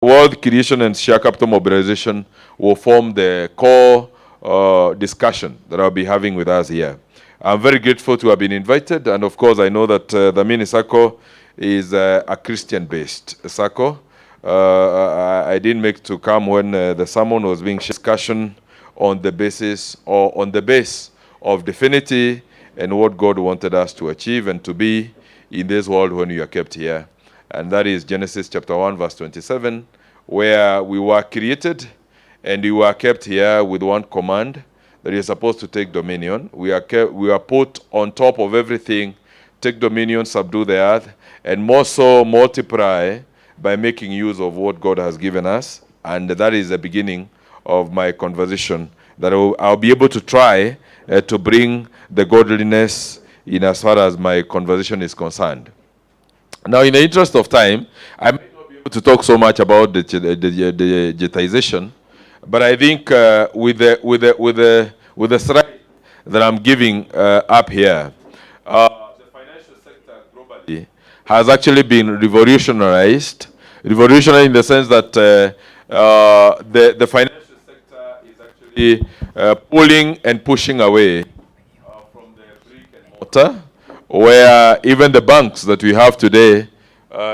World Creation and Share Capital Mobilization will form the core discussion that I'll be having with us here. I'm very grateful to have been invited, and of course I know that Dhamini Sacco is a Christian-based Sacco. I didn't make to come when the sermon was being discussion on the basis or on the base of divinity and what God wanted us to achieve and to be in this world when we are kept here. And that is Genesis chapter 1, verse 27, where we were created and we were kept here with one command, that you're supposed to take dominion. We are put on top of everything, take dominion, subdue the earth, and more so multiply by making use of what God has given us. And that is the beginning of my conversation, that I'll be able to try to bring the godliness in as far as my conversation is concerned. Now, in the interest of time, I might not be able to talk so much about the digitization, but I think with the slide that I'm giving up here, the financial sector globally has actually been revolutionized in the sense that the financial sector is actually pulling and pushing away from the brick and mortar, where even the banks that we have today,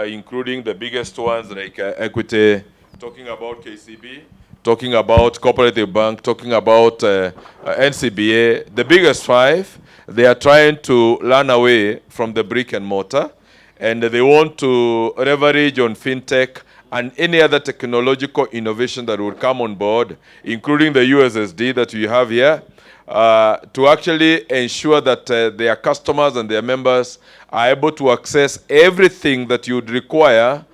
including the biggest ones like Equity, talking about KCB, talking about Cooperative Bank, talking about NCBA, the biggest five, they are trying to learn away from the brick and mortar, and they want to leverage on fintech and any other technological innovation that will come on board, including the USSD that we have here, to actually ensure that their customers and their members are able to access everything that you would require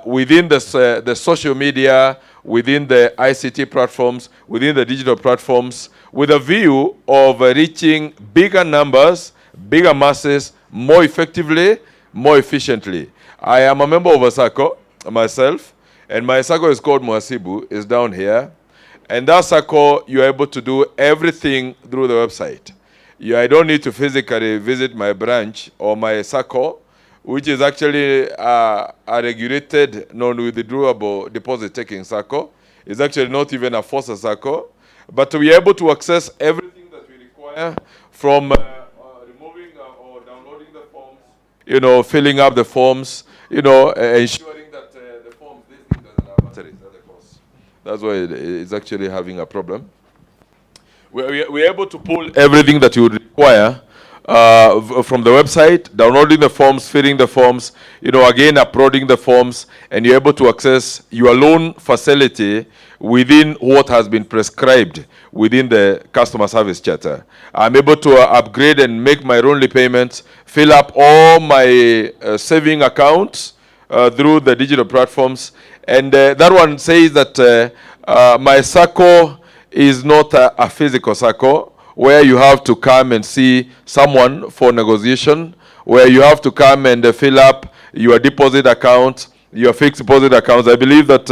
within the social media, within the ICT platforms, within the digital platforms, with a view of reaching bigger numbers, bigger masses, more effectively, more efficiently. I am a member of a SACCO myself, and my SACCO is called Muhasibu, is down here. And that SACCO, you're able to do everything through the website. I don't need to physically visit my branch or my SACCO, which is actually a regulated, non-withdrawable deposit-taking SACCO. It's actually not even a FOSA SACCO. But we are able to access everything that we require, from removing or downloading the forms, filling up the forms, ensuring that the forms, this thing doesn't have batteries at the cost. That's why it's actually having a problem. We're able to pull everything that you would require from the website, downloading the forms, filling the forms, again uploading the forms, and you're able to access your loan facility within what has been prescribed within the customer service charter. I'm able to upgrade and make my loan repayments, fill up all my saving accounts through the digital platforms. And that one says that my SACCO is not a physical SACCO, where you have to come and see someone for negotiation, where you have to come and fill up your deposit account, your fixed deposit accounts. I believe that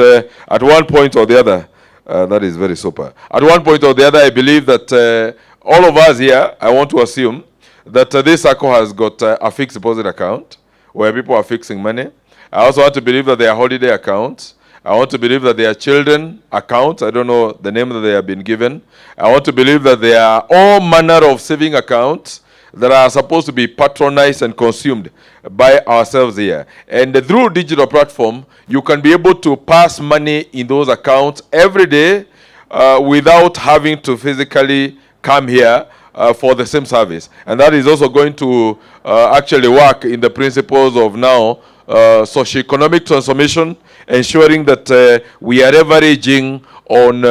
at one point or the other, that is very super. At one point or the other, I believe that all of us here, I want to assume that this SACCO has got a fixed deposit account where people are fixing money. I also want to believe that there are holiday accounts. I want to believe that they are children accounts. I don't know the name that they have been given. I want to believe that there are all manner of saving accounts that are supposed to be patronized and consumed by ourselves here. And through digital platform, you can be able to pass money in those accounts every day without having to physically come here for the same service. And that is also going to actually work in the principles of now socioeconomic transformation, ensuring that we are leveraging on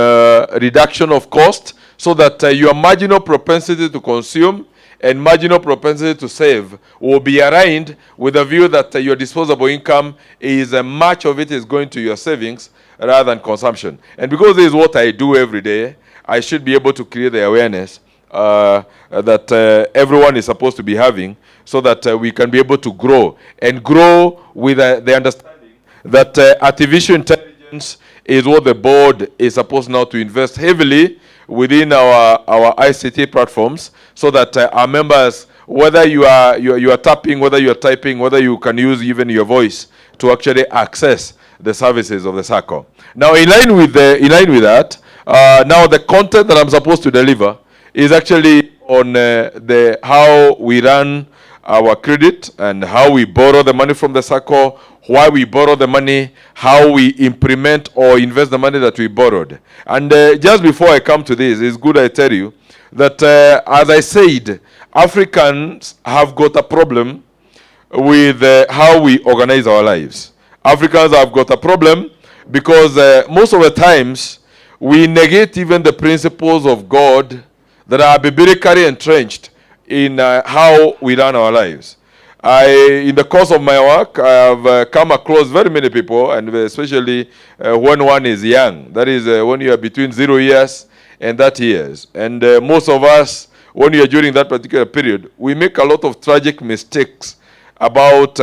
reduction of cost, so that your marginal propensity to consume and marginal propensity to save will be aligned with the view that your disposable income is much of it is going to your savings rather than consumption. And because this is what I do every day, I should be able to create the awareness that everyone is supposed to be having, so that we can be able to grow with the understanding that artificial intelligence is what the board is supposed now to invest heavily within our ICT platforms, so that our members, whether you are tapping, whether you are typing, whether you can use even your voice to actually access the services of the Sacco. Now, in line with that, now the content that I'm supposed to deliver is actually on the how we run our credit and how we borrow the money from the Sacco, why we borrow the money, how we implement or invest the money that we borrowed. And just before I come to this, it's good I tell you that, as I said, Africans have got a problem with how we organize our lives. Africans have got a problem because most of the times we negate even the principles of God that are biblically entrenched in how we run our lives. In the course of my work, I have come across very many people, and especially when one is young. That is when you are between 0 years and 30 years. And most of us, when you are during that particular period, we make a lot of tragic mistakes about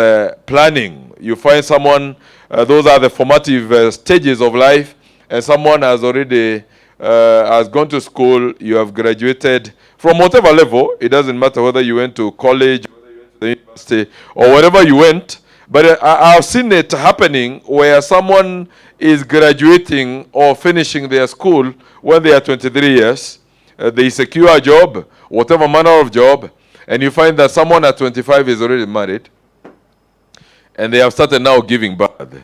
planning. You find someone, those are the formative stages of life, and someone has already has gone to school, you have graduated from whatever level. It doesn't matter whether you went to college, whether you went to the university, or wherever you went. But I've seen it happening where someone is graduating or finishing their school when they are 23 years. They secure a job, whatever manner of job, and you find that someone at 25 is already married, and they have started now giving birth.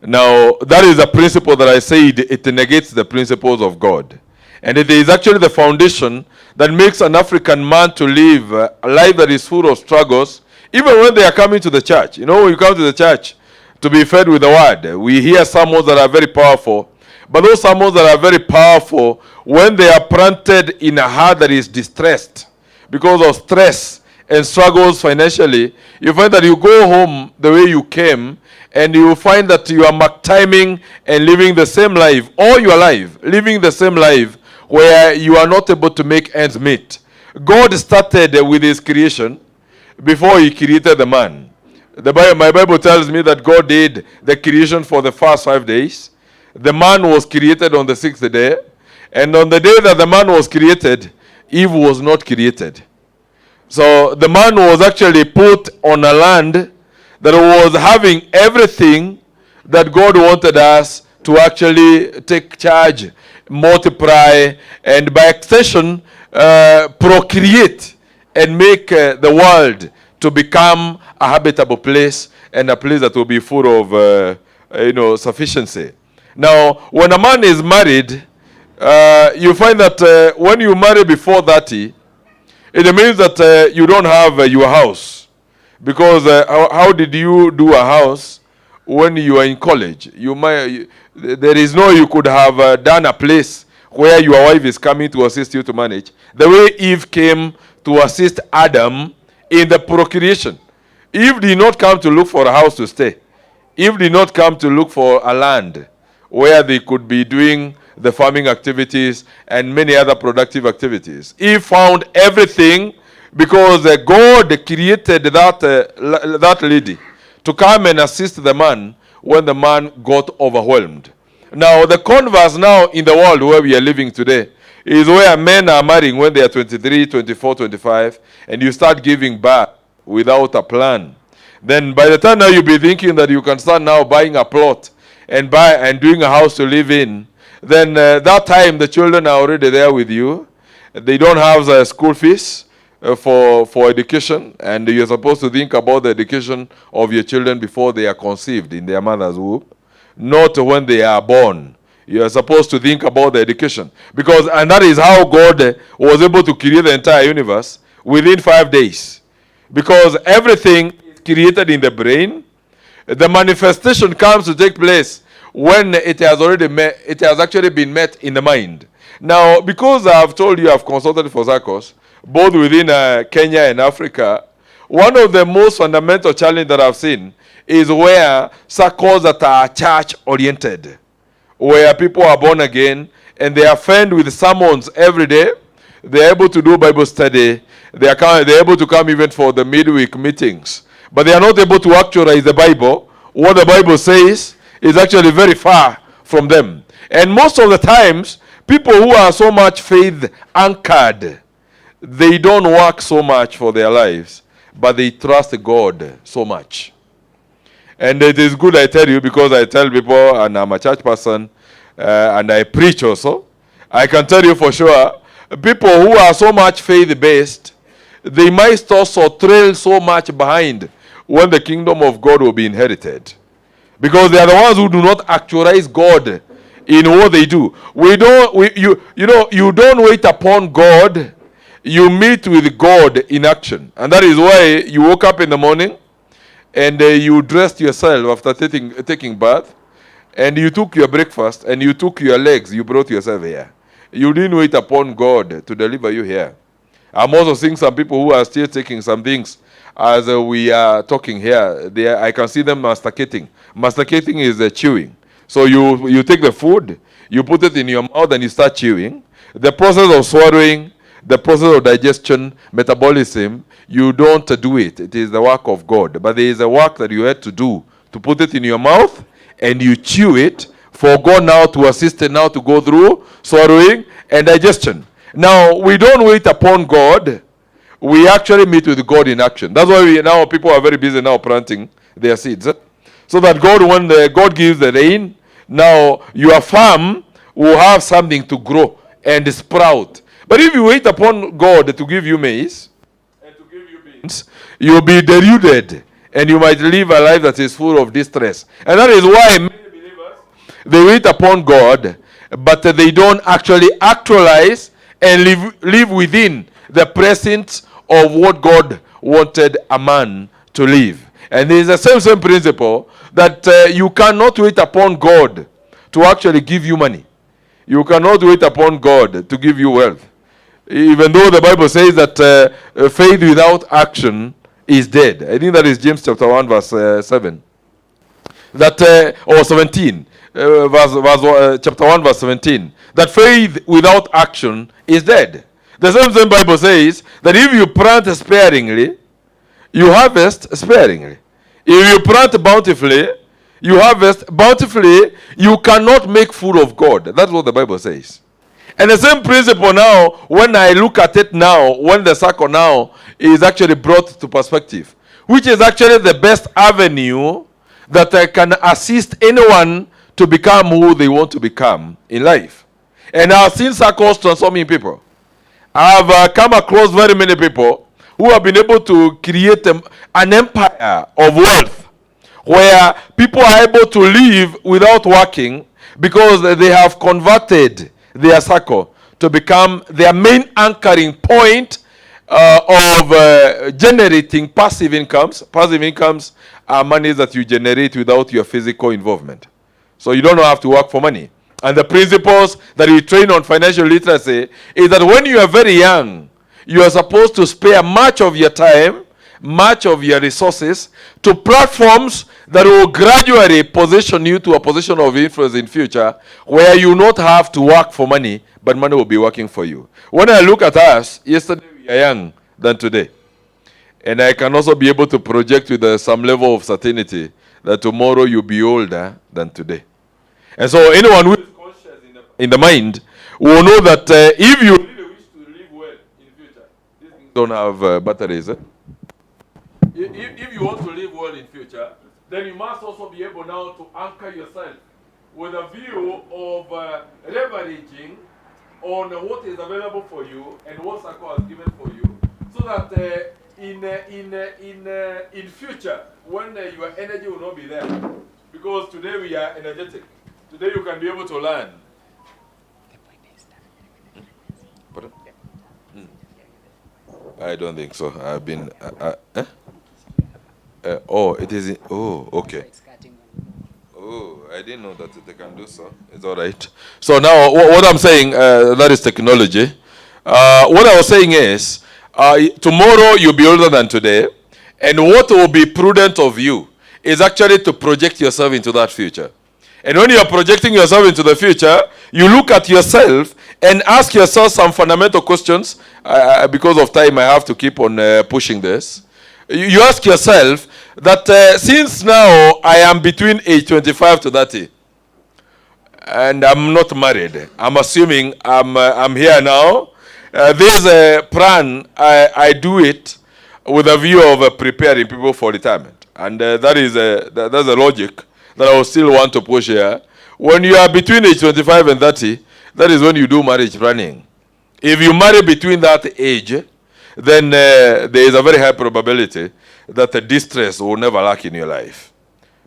Now, that is a principle that I said it negates the principles of God. And it is actually the foundation that makes an African man to live a life that is full of struggles, even when they are coming to the church. You know, when you come to the church to be fed with the word, we hear sermons that are very powerful. But those sermons that are very powerful, when they are planted in a heart that is distressed because of stress and struggles financially, you find that you go home the way you came, and you find that you are mark-timing and living the same life all your life, living the same life where you are not able to make ends meet. God started with his creation before he created the man. My Bible tells me that God did the creation for the first 5 days. The man was created on the 6th day. And on the day that the man was created, Eve was not created. So the man was actually put on a land that was having everything that God wanted us to actually take charge, multiply, and by extension, procreate and make the world to become a habitable place and a place that will be full of, sufficiency. Now, when a man is married, you find that when you marry before 30, it means that you don't have your house. Because how did you do a house when you are in college? There is no you could have done a place where your wife is coming to assist you to manage. The way Eve came to assist Adam in the procreation. Eve did not come to look for a house to stay. Eve did not come to look for a land where they could be doing the farming activities and many other productive activities. Eve found everything because God created that lady to come and assist the man when the man got overwhelmed. Now, the converse now in the world where we are living today is where men are marrying when they are 23, 24, 25, and you start giving birth without a plan. Then by the time now you'll be thinking that you can start now buying a plot and doing a house to live in, then that time the children are already there with you. They don't have school fees for education, and you're supposed to think about the education of your children before they are conceived in their mother's womb, not when they are born. You are supposed to think about the education. And that is how God was able to create the entire universe within 5 days. Because everything is created in the brain. The manifestation comes to take place when it has actually been met in the mind. Now, because I have told you I've consulted for Saccos, both within Kenya and Africa, one of the most fundamental challenges that I've seen is where Saccos that are church-oriented, where people are born again and they are fed with sermons every day. They're able to do Bible study. They're able to come even for the midweek meetings. But they are not able to actualize the Bible. What the Bible says is actually very far from them. And most of the times, people who are so much faith anchored, they don't work so much for their lives, but they trust God so much. And it is good, I tell you, because I tell people, and I'm a church person, and I preach also. I can tell you for sure, people who are so much faith-based, they might also trail so much behind when the kingdom of God will be inherited. Because they are the ones who do not actualize God in what they do. You don't wait upon God, you meet with God in action. And that is why you woke up in the morning, and you dressed yourself after taking bath, and you took your breakfast, and you took your legs, you brought yourself here. You didn't wait upon God to deliver you here. I'm also seeing some people who are still taking some things as we are talking here. I can see them masticating. Masticating is chewing. So you take the food, you put it in your mouth, and you start chewing. The process of swallowing, the process of digestion, metabolism, you don't do it. It is the work of God. But there is a work that you had to do to put it in your mouth, and you chew it for God now to assist it now to go through swallowing and digestion. Now, we don't wait upon God. We actually meet with God in action. That's why now people are very busy now planting their seeds. So that God, when God gives the rain, now your farm will have something to grow and sprout. But if you wait upon God to give you maize and to give you beans, you'll be deluded and you might live a life that is full of distress. And that is why many believers, they wait upon God, but they don't actually actualize and live within the presence of what God wanted a man to live. And there is the same principle that you cannot wait upon God to actually give you money. You cannot wait upon God to give you wealth. Even though the Bible says that faith without action is dead. I think that is James chapter 1 verse 7. Or 17. Chapter 1 verse 17. That faith without action is dead. The same Bible says that if you plant sparingly, you harvest sparingly. If you plant bountifully, you harvest bountifully. You cannot make full of God. That's what the Bible says. And the same principle now, when I look at it now, when the circle now is actually brought to perspective, which is actually the best avenue that can assist anyone to become who they want to become in life. And I've seen circles transforming people. I've come across very many people who have been able to create an empire of wealth where people are able to live without working because they have converted their circle to become their main anchoring point of generating passive incomes. Passive incomes are monies that you generate without your physical involvement. So you don't have to work for money. And the principles that we train on financial literacy is that when you are very young, you are supposed to spare much of your time, much of your resources to platforms that will gradually position you to a position of influence in future where you not have to work for money, but money will be working for you. When I look at us, yesterday we are young than today. And I can also be able to project with some level of certainty that tomorrow you'll be older than today. And so anyone who is conscious in the mind will know that if you really wish to live well in future, these things don't have batteries. If you want to live well in future, then you must also be able now to anchor yourself with a view of leveraging on what is available for you and what Sacco has given for you, so that in future, when your energy will not be there, because today we are energetic. Today you can be able to learn. I don't think so. I've been. It is. Okay. Oh, I didn't know that they can do so. It's all right. So now, what I'm saying, that is technology. What I was saying is, tomorrow you'll be older than today, and what will be prudent of you is actually to project yourself into that future. And when you are projecting yourself into the future, you look at yourself and ask yourself some fundamental questions. Because of time, I have to keep on pushing this. You ask yourself that since now I am between age 25 to 30, and I'm not married. I'm assuming I'm here now. There's a plan. I do it with a view of preparing people for retirement. And that's a logic that I will still want to push here. When you are between age 25 and 30, that is when you do marriage planning. If you marry between that age, then there is a very high probability that the distress will never lack in your life.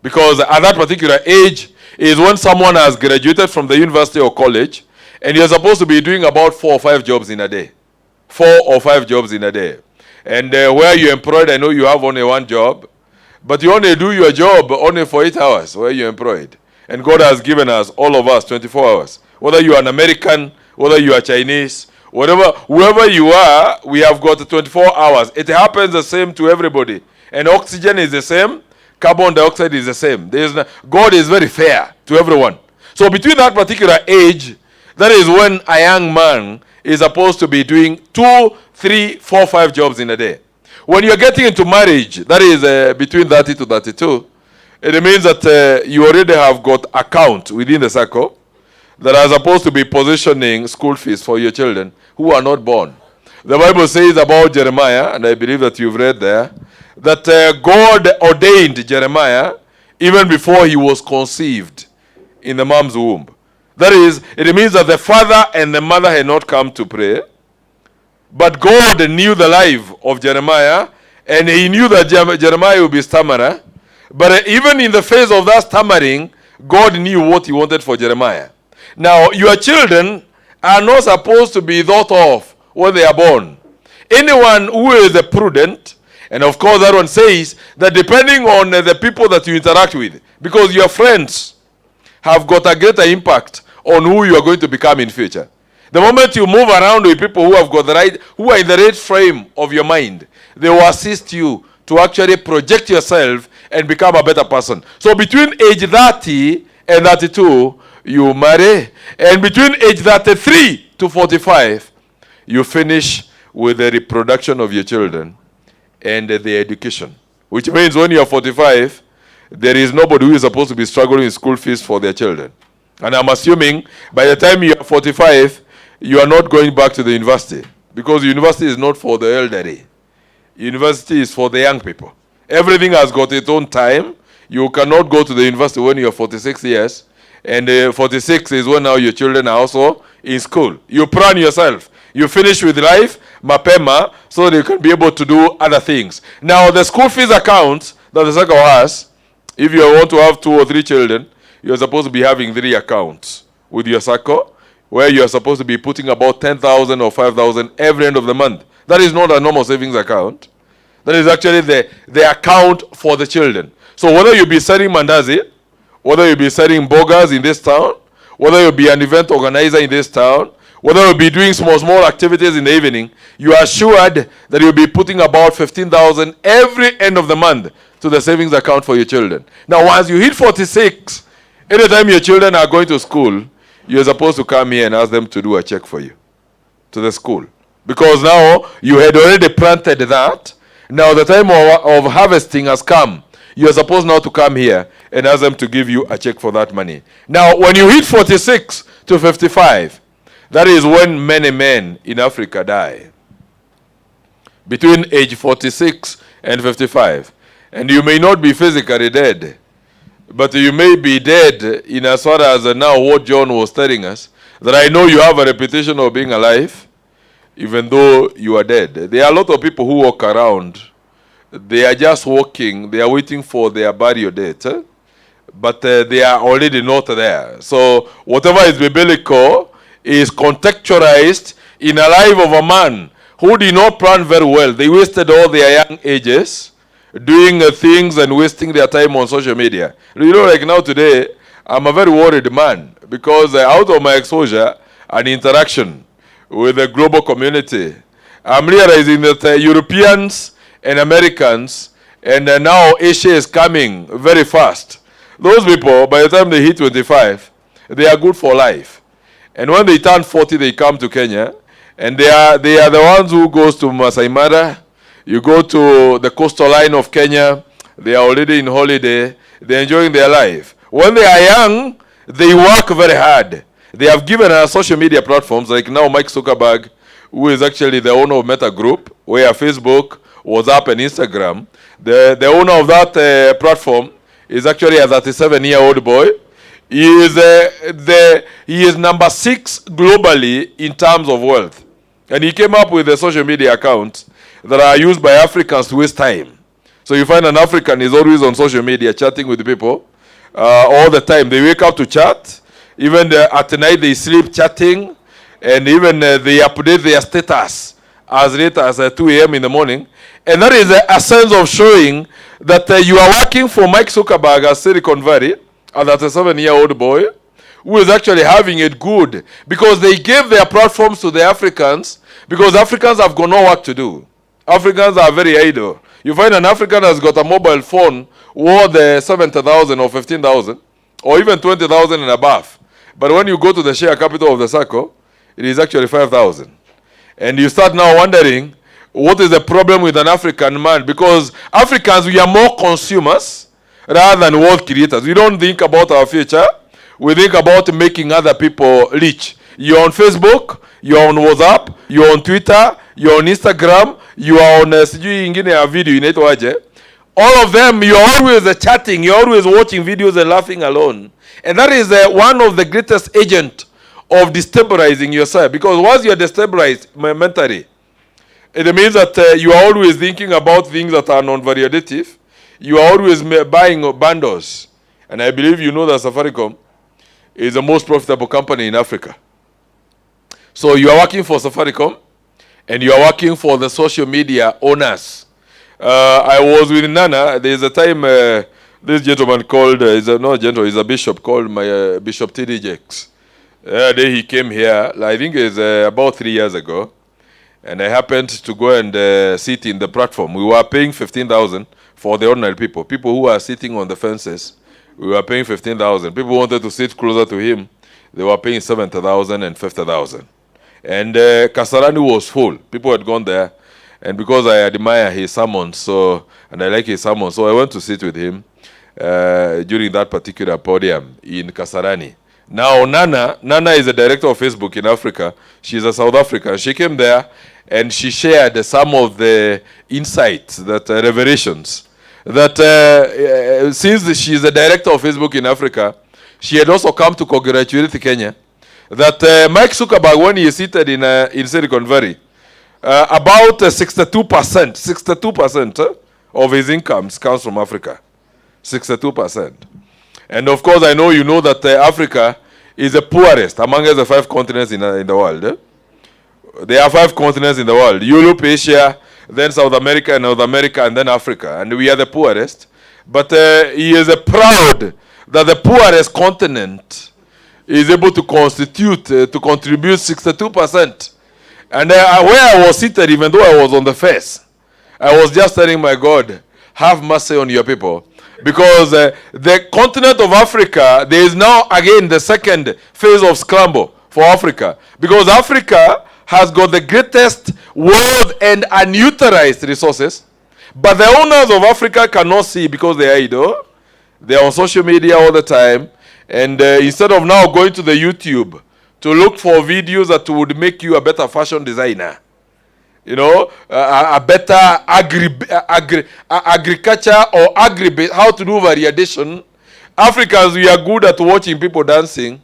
Because at that particular age is when someone has graduated from the university or college, and you're supposed to be doing about 4 or 5 jobs in a day. 4 or 5 jobs in a day. And where you're employed, I know you have only 1 job, but you only do your job only for 8 hours where you're employed. And God has given us, all of us, 24 hours. Whether you are an American, whether you are Chinese, whoever you are, we have got 24 hours. It happens the same to everybody. And oxygen is the same, carbon dioxide is the same. God is very fair to everyone. So between that particular age, that is when a young man is supposed to be doing 2, 3, 4, 5 jobs in a day. When you're getting into marriage, that is between 30 to 32, it means that you already have got account within the circle that are supposed to be positioning school fees for your children who are not born. The Bible says about Jeremiah, and I believe that you've read there, that God ordained Jeremiah even before he was conceived in the mom's womb. That is, it means that the father and the mother had not come to pray, but God knew the life of Jeremiah, and he knew that Jeremiah would be stammerer. But even in the face of that stammering, God knew what he wanted for Jeremiah. Now, your children are not supposed to be thought of when they are born. Anyone who is prudent, and of course that one says that depending on the people that you interact with, because your friends have got a greater impact on who you are going to become in future. The moment you move around with people who have got the right, who are in the right frame of your mind, they will assist you to actually project yourself and become a better person. So between age 30 and 32, you marry, and between age 33 to 45, you finish with the reproduction of your children and the education. Which means when you are 45, there is nobody who is supposed to be struggling with school fees for their children. And I'm assuming by the time you are 45, you are not going back to the university, because university is not for the elderly. University is for the young people. Everything has got its own time. You cannot go to the university when you are 46 years, and 46 is when now your children are also in school. You plan yourself. You finish with life, mapema, so that you can be able to do other things. Now, the school fees account that the circle has, if you want to have 2 or 3 children, you're supposed to be having 3 accounts with your circle, where you're supposed to be putting about 10,000 or 5,000 every end of the month. That is not a normal savings account. That is actually the account for the children. So whether you be selling mandazi, whether you be selling burgers in this town, whether you be an event organizer in this town, whether you be doing small activities in the evening, you are assured that you'll be putting about 15,000 every end of the month to the savings account for your children. Now, once you hit 46, anytime your children are going to school, you're supposed to come here and ask them to do a check for you to the school. Because now you had already planted that. Now the time of harvesting has come. You're supposed now to come here and ask them to give you a check for that money. Now, when you hit 46 to 55, that is when many men in Africa die. Between age 46 and 55. And you may not be physically dead, but you may be dead in as far as now what John was telling us, that I know you have a reputation of being alive, even though you are dead. There are a lot of people who walk around. They are just walking. They are waiting for their burial date. But they are already not there. So whatever is biblical is contextualized in a life of a man who did not plan very well. They wasted all their young ages doing things and wasting their time on social media. You know, like now today, I'm a very worried man, because out of my exposure and interaction with the global community, I'm realizing that Europeans and Americans, and now Asia is coming very fast. Those people, by the time they hit 25, they are good for life. And when they turn 40, they come to Kenya, and they are the ones who goes to Masai Mara. You go to the coastal line of Kenya, they are already in holiday, they're enjoying their life. When they are young, they work very hard. They have given us social media platforms, like now Mike Zuckerberg, who is actually the owner of Meta Group, where Facebook, WhatsApp, and Instagram, The owner of that platform is actually a 37-year-old boy. He is number 6 globally in terms of wealth. And he came up with a social media account that are used by Africans to waste time. So you find an African is always on social media chatting with people all the time. They wake up to chat. Even at night they sleep chatting. And even they update their status as late as 2 a.m. in the morning. And that is a sense of showing that you are working for Mike Zuckerberg at Silicon Valley, a 37-year-old boy, who is actually having it good because they gave their platforms to the Africans because Africans have got no work to do. Africans are very idle. You find an African has got a mobile phone worth 70,000 or 15,000 or even 20,000 and above. But when you go to the share capital of the Sacco, it is actually 5,000. And you start now wondering, what is the problem with an African man? Because Africans, we are more consumers rather than wealth creators. We don't think about our future. We think about making other people rich. You're on Facebook, you're on WhatsApp, you're on Twitter, you're on Instagram, you are on video. All of them, you're always chatting, you're always watching videos and laughing alone. And that is one of the greatest agents of destabilizing yourself. Because once you're destabilized mentally, it means that you are always thinking about things that are non-variative. You are always buying bundles. And I believe you know that Safaricom is the most profitable company in Africa. So you are working for Safaricom and you are working for the social media owners. I was with Nana. There's a time this gentleman called, he's a bishop called Bishop T.D. Jakes. Then he came here, I think it's about 3 years ago. And I happened to go and sit in the platform. We were paying 15,000 for the ordinary people. People who are sitting on the fences, we were paying 15,000. People wanted to sit closer to him. They were paying 70,000 and 50,000. And Kasarani was full. People had gone there. And because I admire his sermons, and I like his sermons, so I went to sit with him during that particular podium in Kasarani. Now, Nana is the director of Facebook in Africa. She's a South African. She came there and she shared some of the insights, revelations, that since she's the director of Facebook in Africa, she had also come to congratulate Kenya that Mike Zuckerberg, when he is seated in Silicon Valley, about 62% of his incomes comes from Africa. 62%. And of course, I know you know that Africa is the poorest among the 5 continents in the world. There are 5 continents in the world: Europe, Asia, then South America, and North America, and then Africa. And we are the poorest. But he is proud that the poorest continent is able to contribute 62%. And where I was seated, even though I was on the face, I was just telling my God, have mercy on your people. Because the continent of Africa, there is now again the second phase of scramble for Africa. Because Africa has got the greatest world and unutilized resources. But the owners of Africa cannot see because they are idle. They are on social media all the time. And instead of now going to the YouTube to look for videos that would make you a better fashion designer, you know, a better agriculture or how to do variation. Africans, we are good at watching people dancing,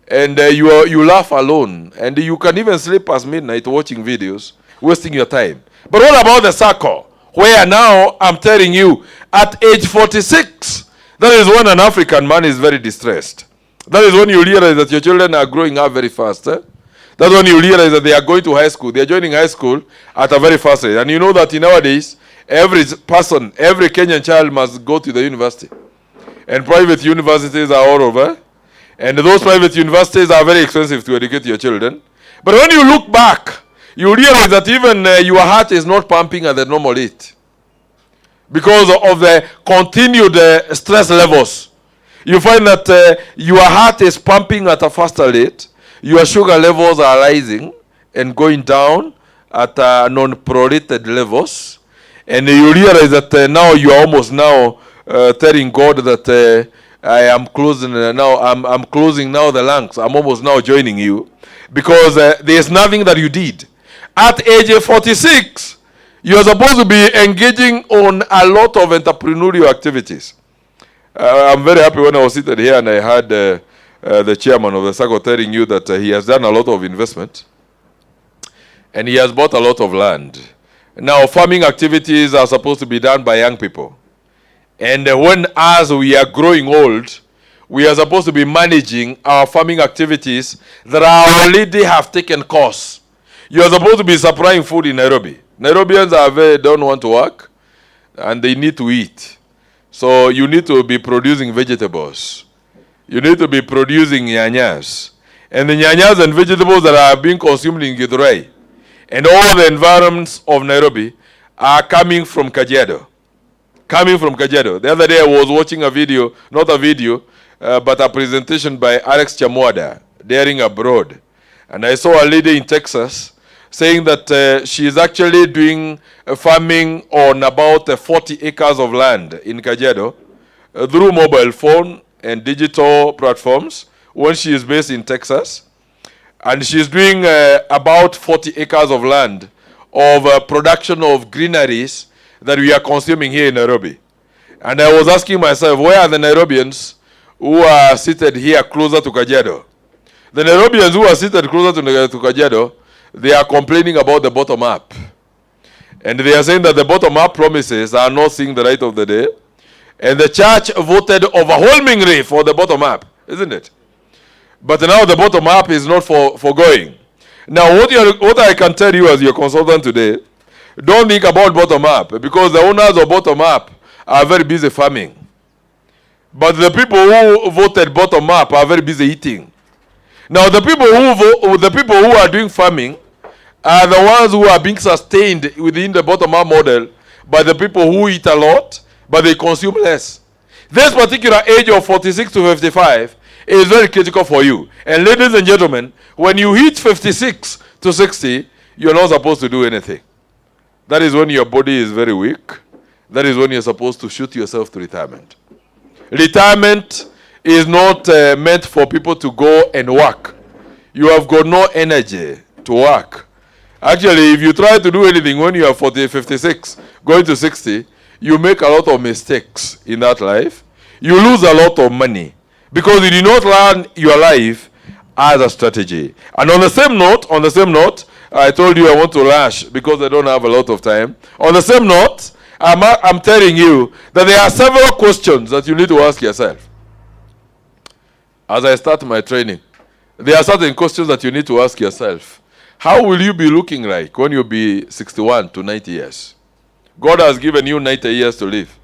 and you laugh alone, and you can even sleep past midnight watching videos, wasting your time. But what about the Sacco, where now I'm telling you, at age 46, that is when an African man is very distressed. That is when you realize that your children are growing up very fast. That's when you realize that they are going to high school. They are joining high school at a very fast rate. And you know that nowadays, every Kenyan child must go to the university. And private universities are all over. And those private universities are very expensive to educate your children. But when you look back, you realize that even your heart is not pumping at the normal rate. Because of the continued stress levels. You find that your heart is pumping at a faster rate. Your sugar levels are rising and going down at non-prorated levels. And you realize that now you are almost now telling God that I am closing now. I'm closing now the lungs. I'm almost now joining you. Because there is nothing that you did. At age 46, You're supposed to be engaging on a lot of entrepreneurial activities. I'm very happy when I was seated here and I had the chairman of the Sacco telling you that he has done a lot of investment and he has bought a lot of land. Now, farming activities are supposed to be done by young people. And when, as we are growing old, we are supposed to be managing our farming activities that already have taken course. You are supposed to be supplying food in Nairobi. Nairobians don't want to work and they need to eat. So you need to be producing vegetables. You need to be producing nyanyas. And the nyanyas and vegetables that are being consumed in Githurai and all the environments of Nairobi are coming from Kajiado. Coming from Kajiado. The other day I was watching a video, not a video, but a presentation by Alex Chamwada, Daring Abroad. And I saw a lady in Texas saying that she is actually doing farming on about 40 acres of land in Kajiado through mobile phone and digital platforms when she is based in Texas. And she's doing about 40 acres of land of production of greeneries that we are consuming here in Nairobi. And I was asking myself, where are the Nairobians who are seated here closer to Kajiado? The Nairobians who are seated closer to Kajiado, they are complaining about the bottom up. And they are saying that the bottom up promises are not seeing the light of the day. And the church voted overwhelmingly for the bottom up, isn't it? But now the bottom up is not for going. Now what I can tell you as your consultant today, don't think about bottom up, because the owners of bottom up are very busy farming. But the people who voted bottom up are very busy eating. Now the people who are doing farming are the ones who are being sustained within the bottom up model by the people who eat a lot, but they consume less. This particular age of 46 to 55 is very critical for you. And ladies and gentlemen, when you hit 56 to 60, you're not supposed to do anything. That is when your body is very weak. That is when you're supposed to shoot yourself to retirement. Retirement is not meant for people to go and work. You have got no energy to work. Actually, if you try to do anything when you are 40, 56, going to 60, you make a lot of mistakes in that life. You lose a lot of money because you did not learn your life as a strategy. And on the same note, I told you I want to lash because I don't have a lot of time. On the same note, I'm telling you that there are several questions that you need to ask yourself. As I start my training, there are certain questions that you need to ask yourself. How will you be looking like when you be 61 to 90 years? God has given you 90 years to live.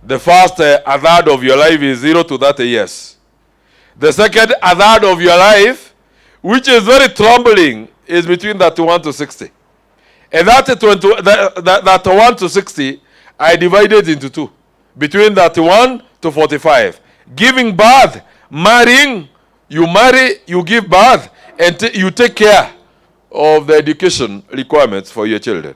The first a third of your life is 0 to 30 years. The second a third of your life, which is very troubling, is between 31 to 60. And that 31 to 60, I divided into two. Between 31 to 45. Giving birth, marrying, you marry, you give birth, and you take care of the education requirements for your children.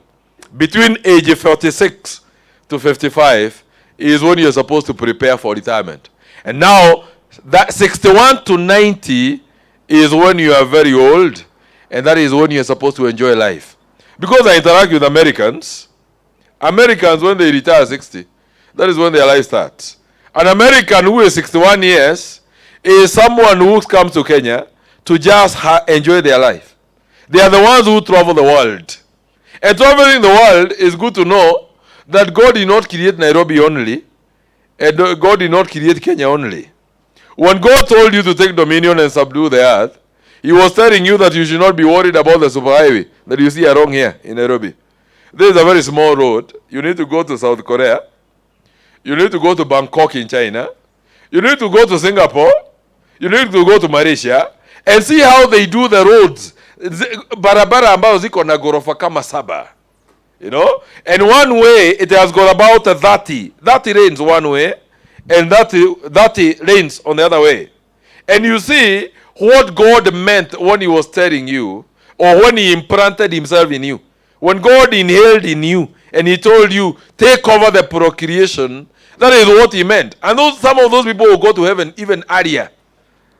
Between age 46 to 55 is when you're supposed to prepare for retirement. And now, that 61 to 90 is when you are very old, and that is when you're supposed to enjoy life. Because I interact with Americans, when they retire 60, that is when their life starts. An American who is 61 years is someone who comes to Kenya to just enjoy their life. They are the ones who travel the world. And traveling the world is good to know that God did not create Nairobi only, and God did not create Kenya only. When God told you to take dominion and subdue the earth, He was telling you that you should not be worried about the superhighway that you see along here in Nairobi. This is a very small road. You need to go to South Korea. You need to go to Bangkok in China. You need to go to Singapore. You need to go to Malaysia and see how they do the roads. Barabara ambazo ziko na ghorofa kama 7. You know? And one way, it has got about 30 lanes one way, and 30 lanes on the other way. And you see what God meant when He was telling you, or when He implanted Himself in you. When God inhaled in you, and He told you, take over the procreation, that is what He meant. And some of those people will go to heaven even earlier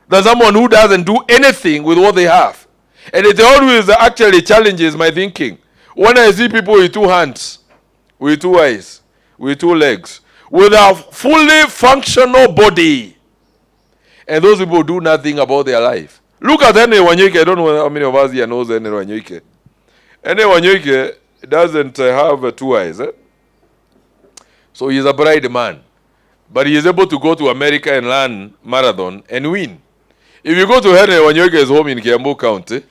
than someone who doesn't do anything with what they have. And it always actually challenges my thinking. When I see people with 2 hands, with 2 eyes, with 2 legs, with a fully functional body, and those people do nothing about their life. Look at Ene Wanyike. I don't know how many of us here knows Ene Wanyike. Ene Wanyike doesn't have 2 eyes. So he's a bright man. But he is able to go to America and learn marathon and win. If you go to Ene Wanyike's home in Kiambu County,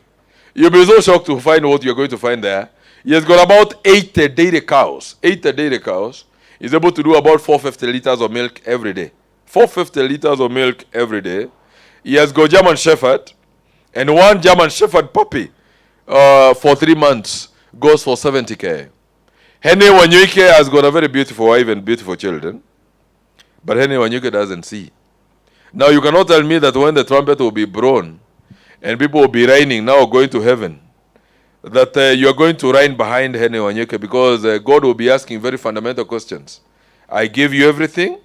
you'll be so shocked to find what you're going to find there. He has got about 80 dairy cows. 80 dairy cows. He's able to do about 450 liters of milk every day. 450 liters of milk every day. He has got German Shepherd, and 1 German Shepherd puppy for 3 months goes for 70K. Hene Wanyike has got a very beautiful wife and beautiful children, but Hene Wanyike doesn't see. Now you cannot tell me that when the trumpet will be blown and people will be reigning now going to heaven, that you are going to reign behind Hene Wanyike, because God will be asking very fundamental questions. I gave you everything.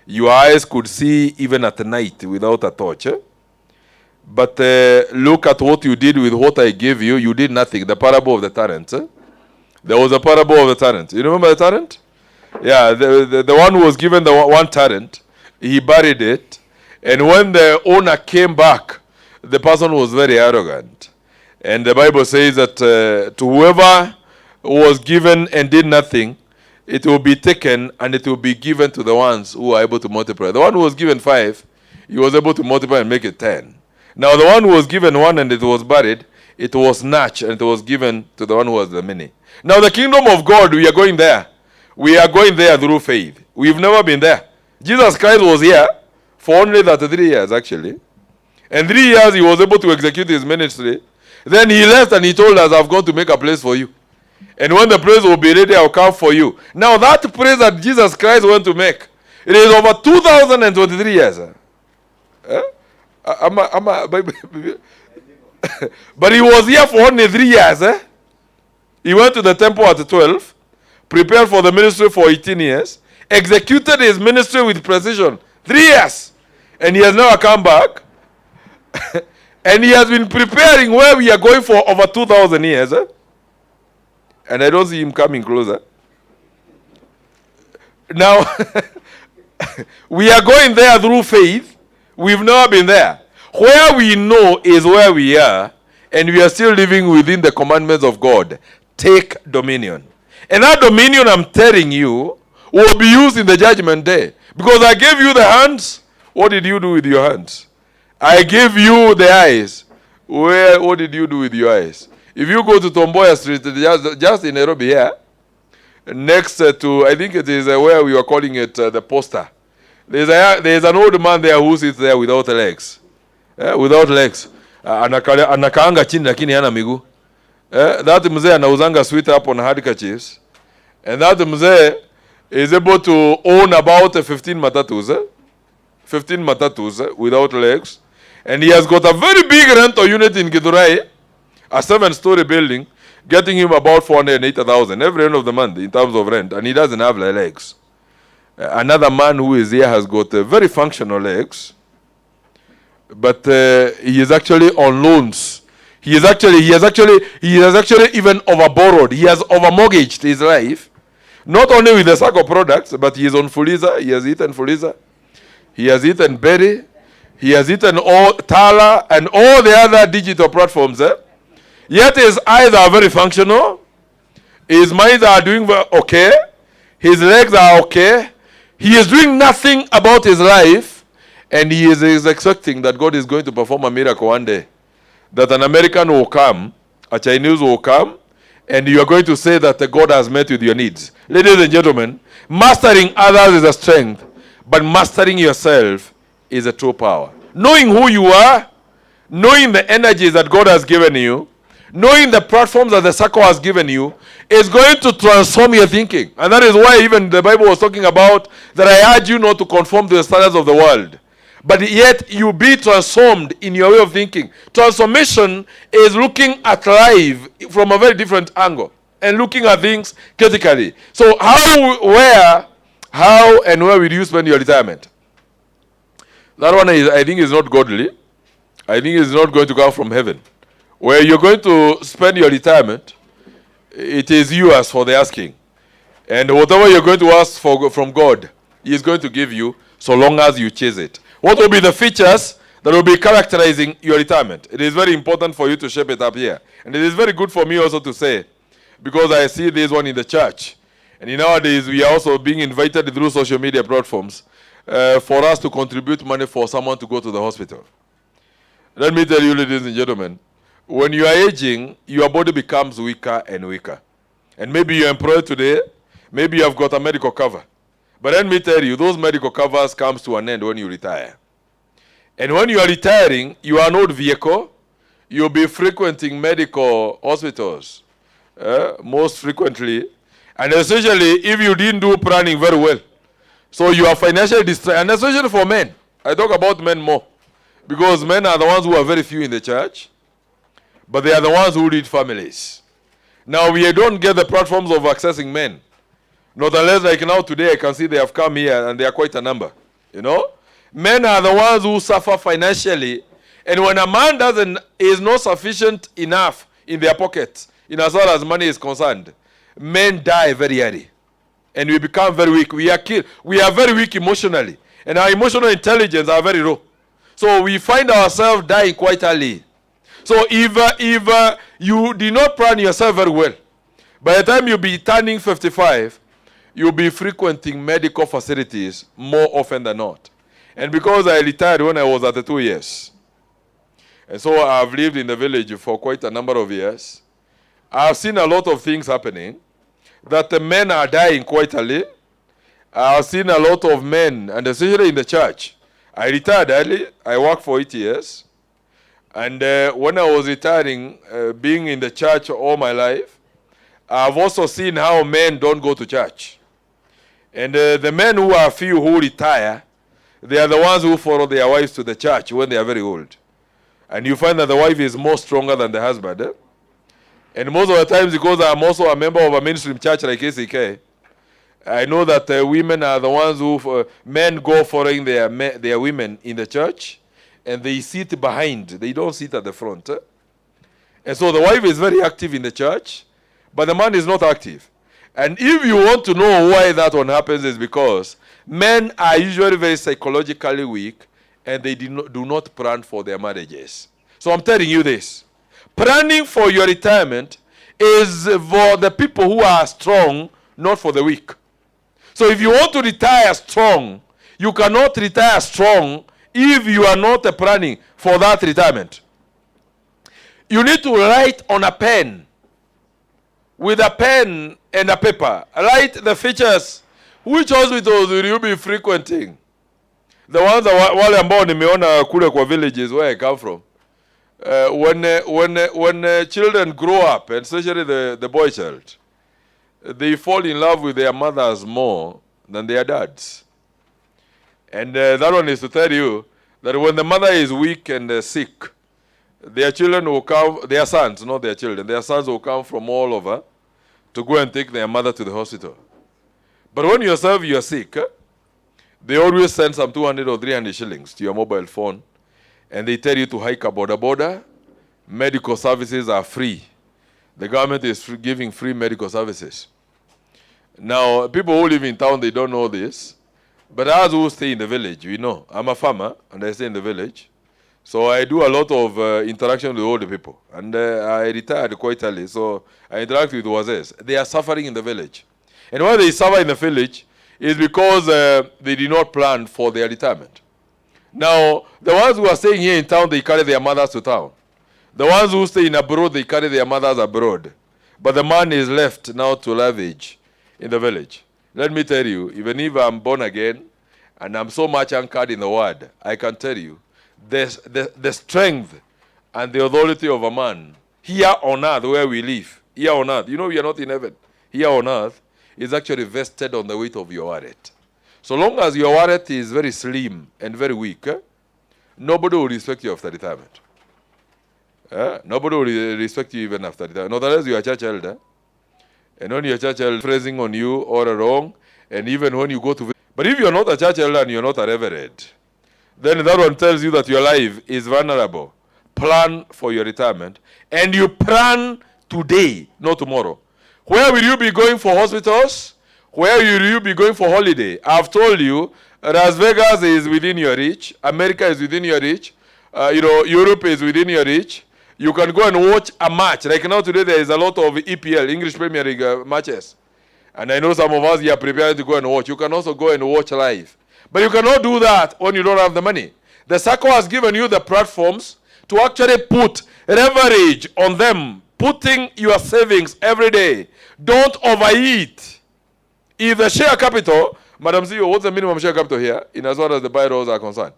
Your eyes could see even at night without a torch. But look at what you did with what I gave you. You did nothing. The parable of the talent. There was a parable of the talent. You remember the talent? Yeah, the one who was given the 1 talent, he buried it. And when the owner came back, the person was very arrogant. And the Bible says that to whoever was given and did nothing, it will be taken and it will be given to the ones who are able to multiply. The one who was given 5, he was able to multiply and make it 10. Now the one who was given 1 and it was buried, it was snatched and it was given to the one who has the many. Now the kingdom of God, we are going there. We are going there through faith. We've never been there. Jesus Christ was here for only 33 years actually. And 3 years he was able to execute his ministry. Then he left and he told us, I've gone to make a place for you. And when the place will be ready, I'll come for you. Now that place that Jesus Christ went to make, it is over 2023 years. But he was here for only 3 years. He went to the temple at 12, prepared for the ministry for 18 years, executed his ministry with precision. 3 years. And he has now come back. And he has been preparing where we are going for over 2,000 years. And I don't see him coming closer. Now, we are going there through faith. We've never been there. Where we know is where we are, and we are still living within the commandments of God. Take dominion. And that dominion, I'm telling you, will be used in the judgment day. Because I gave you the hands. What did you do with your hands? I gave you the eyes. What did you do with your eyes? If you go to Tomboya Street, just in Nairobi here, next to, I think it is where we are calling it the poster. There's an old man there who sits there without legs. Without legs. Anakaanga chini lakini hana miguu. That mzee anauzanga sweet up on handkerchiefs. And that mzee is able to own about 15 matatus. 15 matatus without legs. And he has got a very big rental unit in Githurai, a 7-story building, getting him about 480,000 every end of the month in terms of rent, and he doesn't have legs. Another man who is here has got very functional legs, but he is actually on loans. He has actually even overborrowed. He has overmortgaged his life, not only with the Sacco products, but he is on Fuliza. He has eaten Fuliza. He has eaten Berry. He has eaten all Tala and all the other digital platforms. Yet is either very functional, his minds are doing okay, his legs are okay, he is doing nothing about his life, and he is expecting that God is going to perform a miracle one day. That an American will come, a Chinese will come, and you are going to say that God has met with your needs. Ladies and gentlemen, mastering others is a strength, but mastering yourself is a true power. Knowing who you are, knowing the energies that God has given you, knowing the platforms that the Sacco has given you, is going to transform your thinking. And that is why even the Bible was talking about that I urge you not to conform to the standards of the world, but yet you be transformed in your way of thinking. Transformation is looking at life from a very different angle and looking at things critically. So how and where will you spend your retirement? That one I think is not godly. I think it's not going to come from heaven. Where you're going to spend your retirement it is yours for the asking. And whatever you're going to ask for from God, He is going to give you so long as you chase it. What will be the features that will be characterizing your retirement? It is very important for you to shape it up here. And it is very good for me also to say, because I see this one in the church. And nowadays, we are also being invited through social media platforms for us to contribute money for someone to go to the hospital. Let me tell you, ladies and gentlemen, when you are aging, your body becomes weaker and weaker. And maybe you're employed today, maybe you have got a medical cover. But let me tell you, those medical covers comes to an end when you retire. And when you are retiring, you are an old vehicle, you'll be frequenting medical hospitals most frequently. And especially if you didn't do planning very well. So you are financially distressed, and especially for men. I talk about men more. Because men are the ones who are very few in the church, but they are the ones who lead families. Now, we don't get the platforms of accessing men. Not unless, like now today, I can see they have come here and they are quite a number. You know? Men are the ones who suffer financially. And when a man is not sufficient enough in their pockets, in as far as money is concerned, men die very early. And we become very weak. We are killed. We are very weak emotionally. And our emotional intelligence are very low. So we find ourselves dying quite early. So if you did not plan yourself very well, by the time you'll be turning 55, you'll be frequenting medical facilities more often than not. And because I retired when I was at 2 years, and so I've lived in the village for quite a number of years, I've seen a lot of things happening, that the men are dying quite early. I've seen a lot of men, and especially in the church. I retired early. I worked for 8 years. And when I was retiring, being in the church all my life, I've also seen how men don't go to church. And the men who are few who retire, they are the ones who follow their wives to the church when they are very old. And you find that the wife is more stronger than the husband. And most of the times, because I'm also a member of a mainstream church like ACK, I know that women are the ones who, men go following their women in the church, and they sit behind. They don't sit at the front. And so the wife is very active in the church, but the man is not active. And if you want to know why that one happens, is because men are usually very psychologically weak, and they do not plan for their marriages. So I'm telling you this. Planning for your retirement is for the people who are strong, not for the weak. So if you want to retire strong, you cannot retire strong if you are not planning for that retirement. You need to write on a pen, with a pen and a paper. Write the features. Which hospitals will you be frequenting? The ones wale ambao nimeona kule kwa villages where I come from. When children grow up, and especially the boy child, they fall in love with their mothers more than their dads. And that one is to tell you that when the mother is weak and sick, their children will come, their sons, not their children, their sons will come from all over to go and take their mother to the hospital. But when yourself you are sick, they always send some 200 or 300 shillings to your mobile phone, and they tell you to hike a border. Medical services are free. The government is giving free medical services. Now, people who live in town, they don't know this. But us who stay in the village, we know. I'm a farmer, and I stay in the village. So I do a lot of interaction with older people. And I retired quite early, so I interact with wazes. They are suffering in the village. And why they suffer in the village is because they did not plan for their retirement. Now, the ones who are staying here in town, they carry their mothers to town. The ones who stay in abroad, they carry their mothers abroad. But the man is left now to leverage in the village. Let me tell you, even if I'm born again, and I'm so much anchored in the word, I can tell you, the strength and the authority of a man here on earth where we live, here on earth, you know we are not in heaven, here on earth, is actually vested on the weight of your wallet. So long as your wallet is very slim and very weak, nobody will respect you after retirement. Nobody will respect you even after retirement. Not unless you are a church elder. And when your church elder is praising on you all wrong, and even when you go to... But if you're not a church elder and you're not a reverend, then that one tells you that your life is vulnerable. Plan for your retirement. And you plan today, not tomorrow. Where will you be going for hospitals? Where will you be going for holiday? I've told you, Las Vegas is within your reach. America is within your reach. Europe is within your reach. You can go and watch a match. Like now today there is a lot of EPL, English Premier League matches. And I know some of us are prepared to go and watch. You can also go and watch live. But you cannot do that when you don't have the money. The Sacco has given you the platforms to actually put leverage on them, putting your savings every day. Don't overeat. If the share capital, Madam CEO, what's the minimum share capital here in as far as the bylaws are concerned?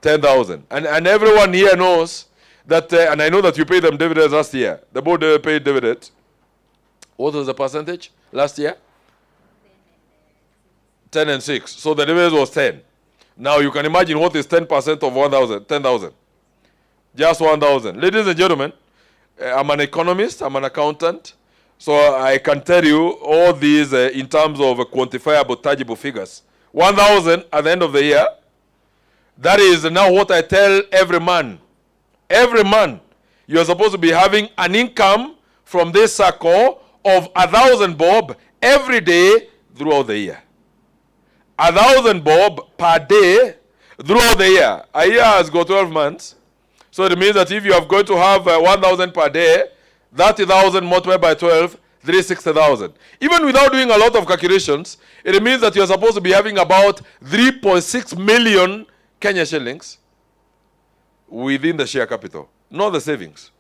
10,000. And everyone here knows that, and I know that you paid them dividends last year. The board paid dividends. What was the percentage last year? 10 and 6. So the dividend was 10. Now you can imagine what is 10% of 1,000, 10,000. Just 1,000. Ladies and gentlemen, I'm an economist, I'm an accountant. So I can tell you all these in terms of quantifiable, tangible figures. 1,000 at the end of the year. That is now what I tell every man. Every man, you are supposed to be having an income from this Sacco of 1,000 bob every day throughout the year. 1,000 bob per day throughout the year. A year has got 12 months. So it means that if you are going to have 1,000 per day, 30,000 multiplied by 12, 360,000. Even without doing a lot of calculations, it means that you are supposed to be having about 3.6 million Kenya shillings within the share capital, not the savings.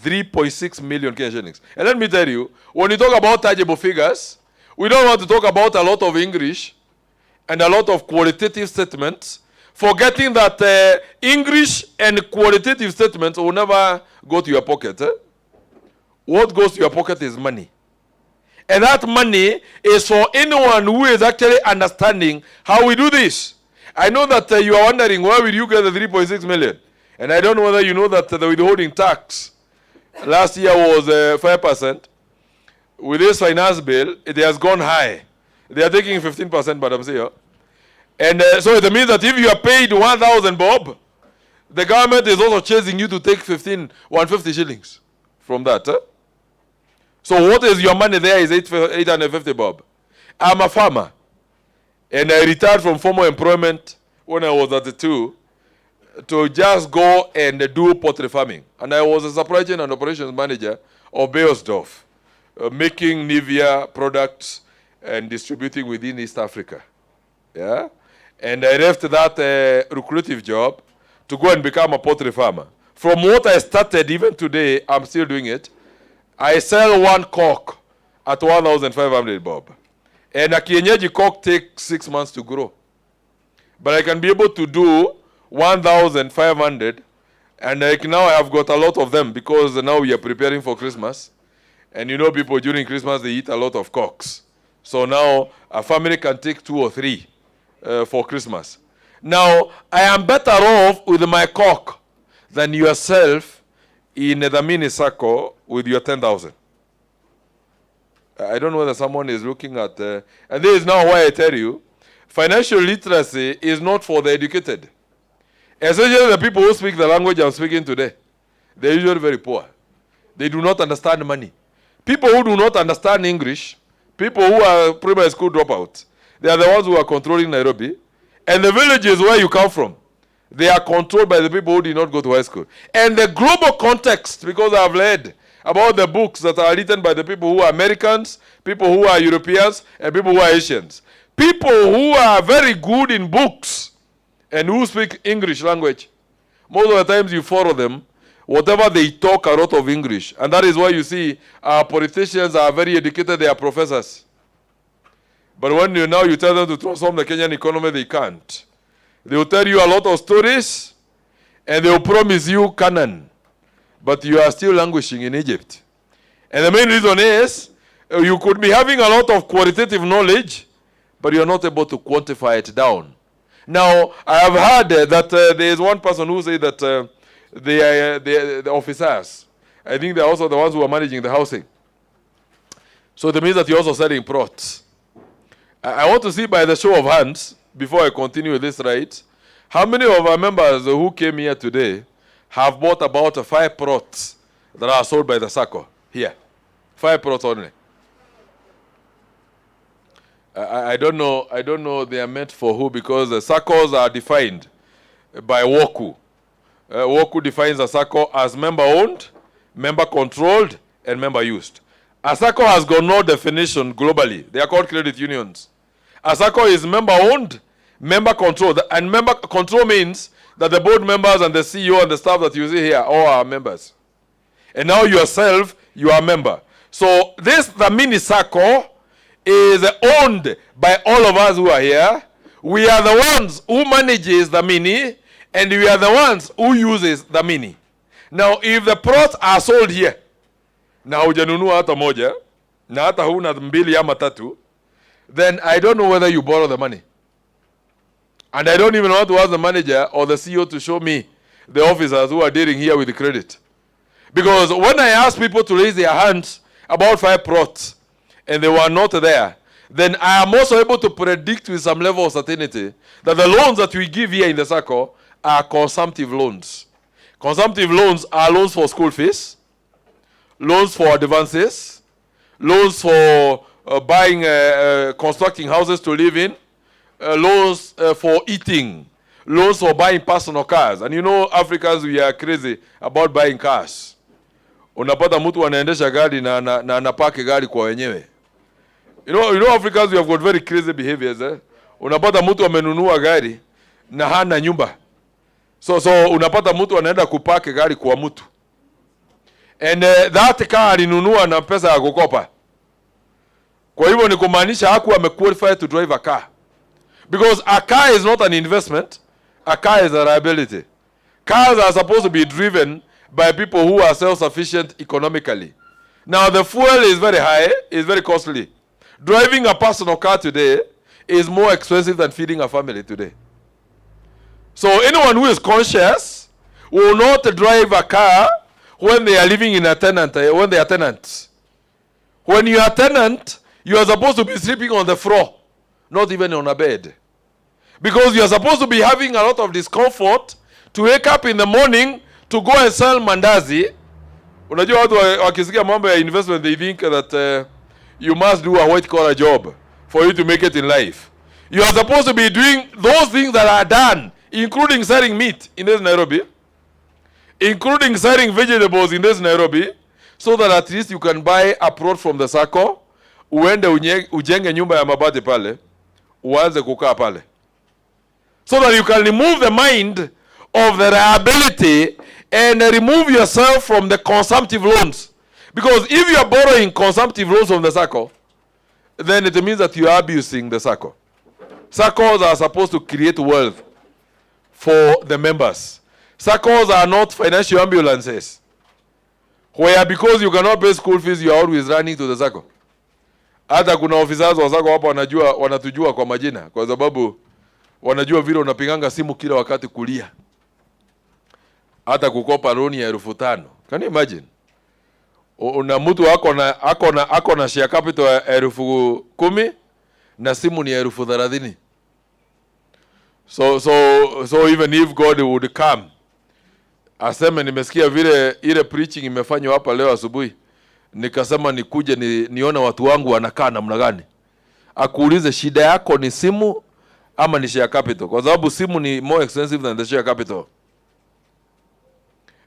3.6 million Kenya shillings. And let me tell you, when you talk about tangible figures, we don't want to talk about a lot of English and a lot of qualitative statements, forgetting that English and qualitative statements will never go to your pocket. What goes to your pocket is money. And that money is for anyone who is actually understanding how we do this. I know that you are wondering, where will you get the 3.6 million? And I don't know whether you know that the withholding tax last year was 5%. With this finance bill, it has gone high. They are taking 15%, Madam CEO. And so it means that if you are paid 1,000 bob, the government is also chasing you to take 150 shillings from that. So what is your money there is 850 bob. I'm a farmer. And I retired from formal employment when I was at the 2 to just go and do poultry farming. And I was a supply chain and operations manager of Beosdorf, making Nivea products and distributing within East Africa. Yeah? And I left that lucrative job to go and become a poultry farmer. From what I started, even today, I'm still doing it. I sell one cock at 1,500 bob. And a kienyeji cock takes 6 months to grow. But I can be able to do 1,500. And like now I have got a lot of them because now we are preparing for Christmas. And you know people during Christmas, they eat a lot of cocks. So now a family can take 2 or 3 for Christmas. Now, I am better off with my cock than yourself in the Dhamini Sacco with your 10,000. I don't know whether someone is looking at... and this is now why I tell you, financial literacy is not for the educated. Especially the people who speak the language I'm speaking today. They're usually very poor. They do not understand money. People who do not understand English, people who are primary school dropouts, they are the ones who are controlling Nairobi. And the villages where you come from, they are controlled by the people who did not go to high school. And the global context, because I've read about the books that are written by the people who are Americans, people who are Europeans, and people who are Asians. People who are very good in books and who speak English language. Most of the times you follow them, whatever they talk a lot of English. And that is why you see our politicians are very educated, they are professors. But when you tell them to transform the Kenyan economy, they can't. They will tell you a lot of stories, and they will promise you Canaan. But you are still languishing in Egypt. And the main reason is, you could be having a lot of qualitative knowledge, but you are not able to quantify it down. Now, I have heard that there is one person who said that the officers, I think they are also the ones who are managing the housing. So that means that you're also selling plots. I want to see by the show of hands, before I continue with this ride, how many of our members who came here today have bought about 5 plots that are sold by the Sacco here? 5 plots only. I don't know. I don't know they are meant for who, because the SACCOs are defined by WOKU. WOKU defines a SACCO as member-owned, member-controlled, and member-used. A SACCO has got no definition globally. They are called credit unions. A SACCO is member-owned, member-controlled, and member control means that the board members and the CEO and the staff that you see here all are members. And now yourself, you are a member. So this, the Dhamini Sacco, is owned by all of us who are here. We are the ones who manages the Dhamini, and we are the ones who uses the Dhamini. Now, if the plots are sold here, na hujanunua hata moja, na hata huna mbili ama tatu, then I don't know whether you borrow the money. And I don't even want to ask the manager or the CEO to show me the officers who are dealing here with the credit. Because when I ask people to raise their hands about 5 plots, and they were not there, then I am also able to predict with some level of certainty that the loans that we give here in the SACCO are consumptive loans. Consumptive loans are loans for school fees, loans for advances, loans for buying, constructing houses to live in, loans for eating, loans for buying personal cars. And you know, Africans, we are crazy about buying cars. Unapata mtu anaendesha gari na anapaki gari kwa wenyewe. You know Africans, we have got very crazy behaviors. Unapata mtu amenunua gari na hana nyumba. So unapata mtu anaenda kupaki gari kwa mtu. And that car alinunua na pesa ya kukopa. Kwa hivyo ni kumaanisha hakuwa amequalified to drive a car. Because a car is not an investment. A car is a liability. Cars are supposed to be driven by people who are self-sufficient economically. Now the fuel is very high, it's very costly. Driving a personal car today is more expensive than feeding a family today. So anyone who is conscious will not drive a car when they are living in a tenant, when they are tenants. When you are tenant, you are supposed to be sleeping on the floor, not even on a bed. Because you are supposed to be having a lot of discomfort to wake up in the morning to go and sell mandazi. Unajua watu wakisikia mambo ya investment, they think that you must do a white collar job for you to make it in life. You are supposed to be doing those things that are done, including selling meat in this Nairobi, including selling vegetables in this Nairobi, so that at least you can buy a plot from the SACCO, uende ujenge nyumba ya mabati pale, uanze kukaa pale. So that you can remove the mind of the liability and remove yourself from the consumptive loans. Because if you are borrowing consumptive loans from the SACCO, then it means that you are abusing the SACCO. SACCOs are supposed to create wealth for the members. SACCOs are not financial ambulances, where because you cannot pay school fees, you are always running to the SACCO. Hata kuna officers wa SACCO hapo wanatujua kwa majina, kwa sababu wanajua vile unapiganga simu kila wakati kulia. Hata kukopa loan ya 5,000. Can you imagine? Una mtu ako na share capital ya 10,000 na simu ni 30,000. So even if God would come, aseme nimesikia vile ile preaching imefanywa hapa leo asubuhi, nikasema nikuje nione watu wangu wanakaa namna gani. Akuulize shida yako ni simu ama ni share capital, kwa sababu simu ni more expensive than the share capital.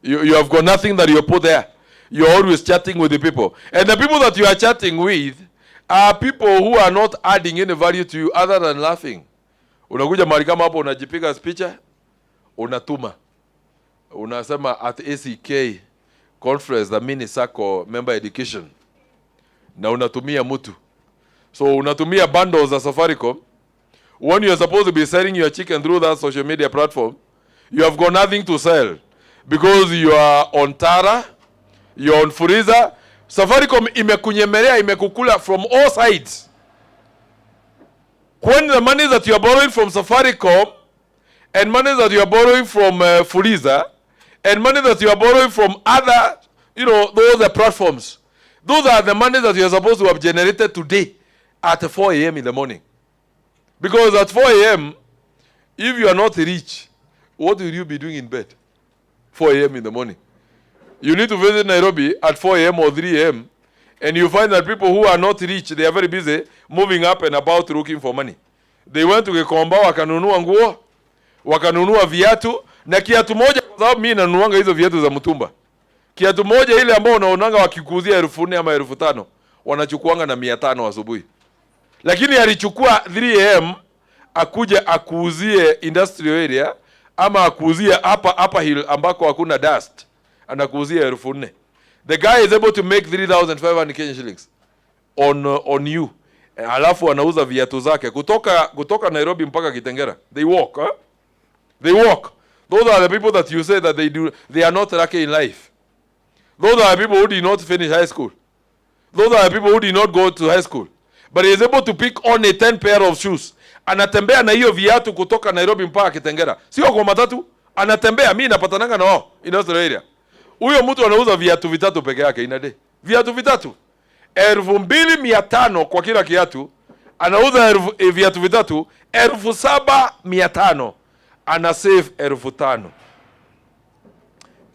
You have got nothing that you put there. You're always chatting with the people. And the people that you are chatting with are people who are not adding any value to you other than laughing. Unakuja mahali kama hapo unajipiga picha, unatuma. Unasema at ACK conference, the Dhamini Sacco member education. Na unatumia mtu. So unatumia bundles za Safaricom. When you are supposed to be selling your chicken through that social media platform, you have got nothing to sell. Because you are on Tara, you're on Furiza. Safaricom imekunyemelea, imekukula from all sides. When the money that you are borrowing from Safaricom, and money that you are borrowing from Furiza, and money that you are borrowing from other, those platforms, those are the money that you are supposed to have generated today at 4 a.m. in the morning. Because at 4 a.m., if you are not rich, what will you be doing in bed? 4 a.m. in the morning. You need to visit Nairobi at 4 a.m. or 3 a.m. And you find that people who are not rich, they are very busy moving up and about looking for money. They went to Gikomba, wakanunua nguo, wakanunua viatu, na kiatu moja, kwa sababu mimi nanunuanga hizo viatu za mtumba. Kiatu moja ile ambao unaonanga wakikuuzia 4,000 ama 5,000, wanachukuanga na 500 asubuhi. Lakini alichukua 3 am akuja akuuzie industrial area ama akuuzie upper hill ambako hakuna dust, anakuuzia 4,000. The guy is able to make 3,500 Kenyan shillings on you. Alafu anauza viatu zake kutoka Nairobi mpaka Kitengera. They walk, huh? They walk. Those are the people that you say that they are not lucky in life. Those are the people who did not finish high school. Those are the people who did not go to high school. But he is able to pick on a 10 pair of shoes. Anatembea na hiyo viatu kutoka Nairobi mpaka Kitengera. Sio kwa matatu, anatembea. Mimi napatananga na wao in Australia. Huyo mtu anauza viatu vitatu peke yake in a day. Viatu vitatu. 2,500 kwa kila kiatu. Anauza viatu vitatu 7,500. Ana save 5,000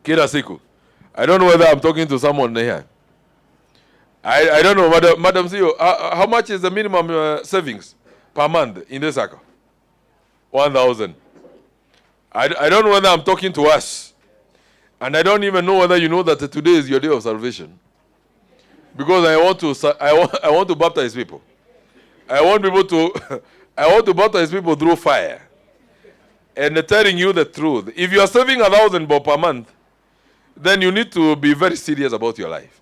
kila siku. I don't know whether I'm talking to someone here. I don't know, Madam CEO, how much is the minimum savings per month in this account? 1,000. I don't know whether I'm talking to us. And I don't even know whether you know that today is your day of salvation. Because I want to baptize people. I want to baptize people through fire. And telling you the truth. If you are saving 1,000 bob per month, then you need to be very serious about your life.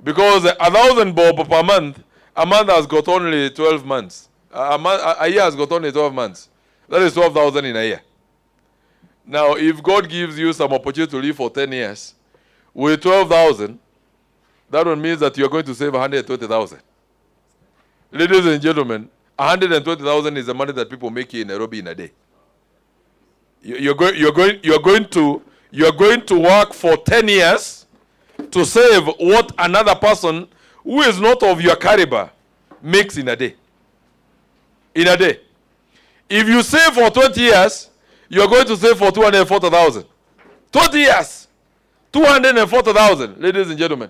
Because 1,000 bob per month, a month has got only 12 months. A year has got only 12 months. That is 12,000 in a year. Now, if God gives you some opportunity to live for 10 years, with 12,000, that one means that you are going to save 120,000. Ladies and gentlemen, 120,000 is the money that people make in Nairobi in a day. You're going to work for 10 years to save what another person who is not of your caliber makes in a day. In a day. If you save for 20 years, you're going to save for 240,000. 20 years. 240,000, ladies and gentlemen.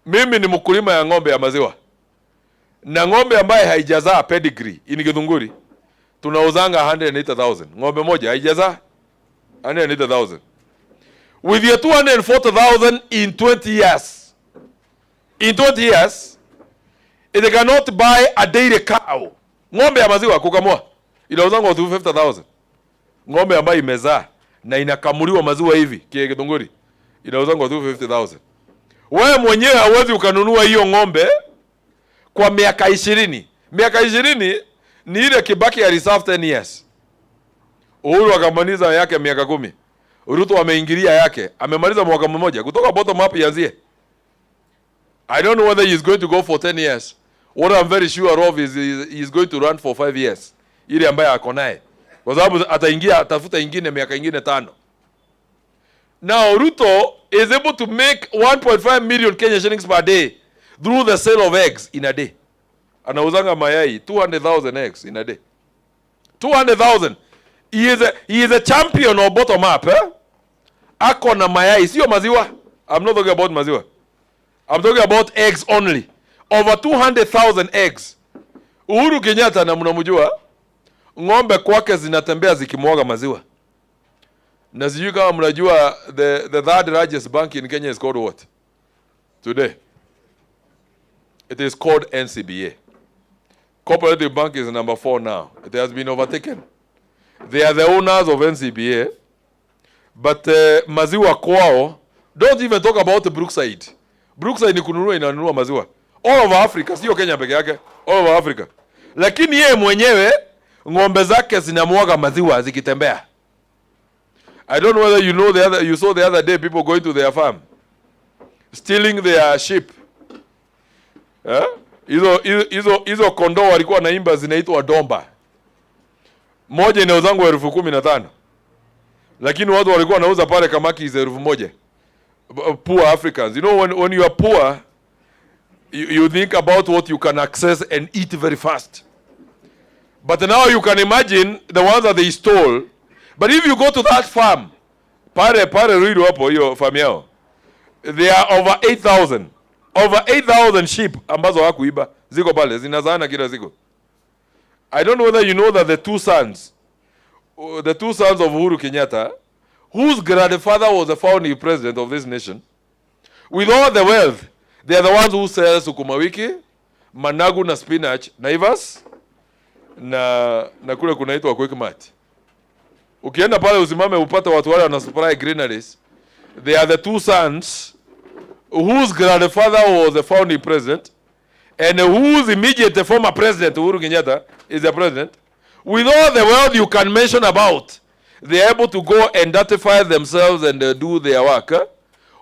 Mimi ni mkulima ya ng'ombe ya maziwa. Na ng'ombe ambaye haijazaa pedigree in Githunguri, tunauzanga 180,000. Ng'ombe moja haijazaa 180,000. With your 240,000 in 20 years. In 20 years, it cannot buy a dairy cow. Ng'ombe ya maziwa kukamua inauzanga 250,000. Ng'ombe ambayo imezaa na inakamuliwa maziwa hivi kia Githunguri inauzanga 250,000. Wewe mwenyewe hauwezi ukanunua hiyo ng'ombe kwa miaka 20. Miaka 20 ni ile Kibaki ya reserve 10 years. Uhuru akamaliza yake miaka 10. Ruto ameingilia yake, amemaliza mwaka mmoja kutoka bottom up ianzie. I don't know whether he is going to go for 10 years. What I'm very sure of is he is going to run for 5 years. Ile ambaye ako naye. Kwa sababu atafuta ingine miaka ingine 5. Now Ruto is able to make 1.5 million Kenya shillings per day through the sale of eggs in a day. Anauzanga mayai 200,000 eggs in a day. 200,000. He is a champion of bottom up, eh? Ako na mayai, sio maziwa. I'm not talking about maziwa. I'm talking about eggs only. Over 200,000 eggs. Uhuru Kenyatta na mnamjua, ng'ombe kwake zinatembea zikimwaga maziwa. Na sijui kama mnajua the third largest bank in Kenya is called what? Today. It is called NCBA. Cooperative Bank is number 4 now. It has been overtaken. They are the owners of NCBA. But maziwa kwao, don't even talk about the Brookside. Brookside ni kununua inanunua maziwa. All over Africa, sio Kenya peke yake. All over Africa. Lakini yeye mwenyewe ng'ombe zake zinamwaga maziwa zikitembea. I don't know whether you saw the other day people going to their farm stealing their sheep. Hizo kondoo walikuwa naimba zinaitwa domba. Moja inauzangu 15,000. Lakini watu walikuwa wanauza pale kamaki 1,000. Poor Africans. You know, when you are poor, you think about what you can access and eat very fast. But now you can imagine the ones that they stole. But if you go to that farm, pare Ruiru hapo hiyo farm yao, they are over 8,000. Over 8,000 sheep ambazo hakuiba ziko pale zinazaana kila siku. I don't know whether you know that the two sons of Uhuru Kenyatta, whose grandfather was the founding president of this nation, with all the wealth, they are the ones who sell sukuma wiki, managu na spinach, Naivas, na kule kunaitwa Quickmart. Ukienda pale usimame upate watu wale wana supply greeneries. They are the two sons whose grandfather was the founding president and whose immediate former president, Uhuru Kenyatta, is the president. With all the wealth you can mention about, they are able to go and identify themselves and do their work.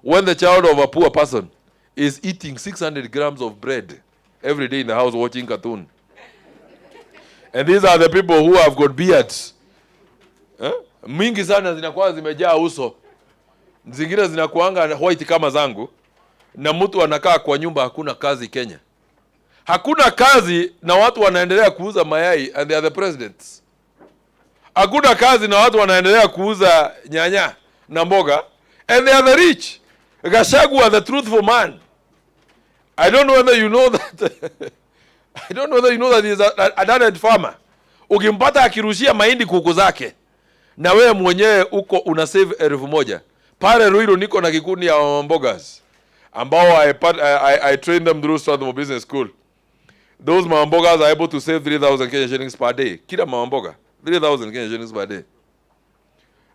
When the child of a poor person is eating 600 grams of bread every day in the house watching cartoon. And these are the people who have got beards. Mingi sana zinakuwa zimejaa uso. Zingine zinakuanga white kama zangu. Na mtu anakaa kwa nyumba, hakuna kazi Kenya. Hakuna kazi na watu wanaendelea kuuza mayai and they are the presidents. Hakuna kazi na watu wanaendelea kuuza nyanya na mboga and they are the rich. Gachagua, the truthful man. I don't know whether you know that. I don't know whether you know that he is an ardent farmer. Ukimpata akirushia mahindi kuku zake na wewe mwenyewe uko una save 1,000. Pale Ruiru niko na kikundi ya mbogas ambao I train them through Strathmore Business School. Those mbogas are able to save 3,000 Kenya shillings per day. Kila mboga 3,000 Kenya shillings per day.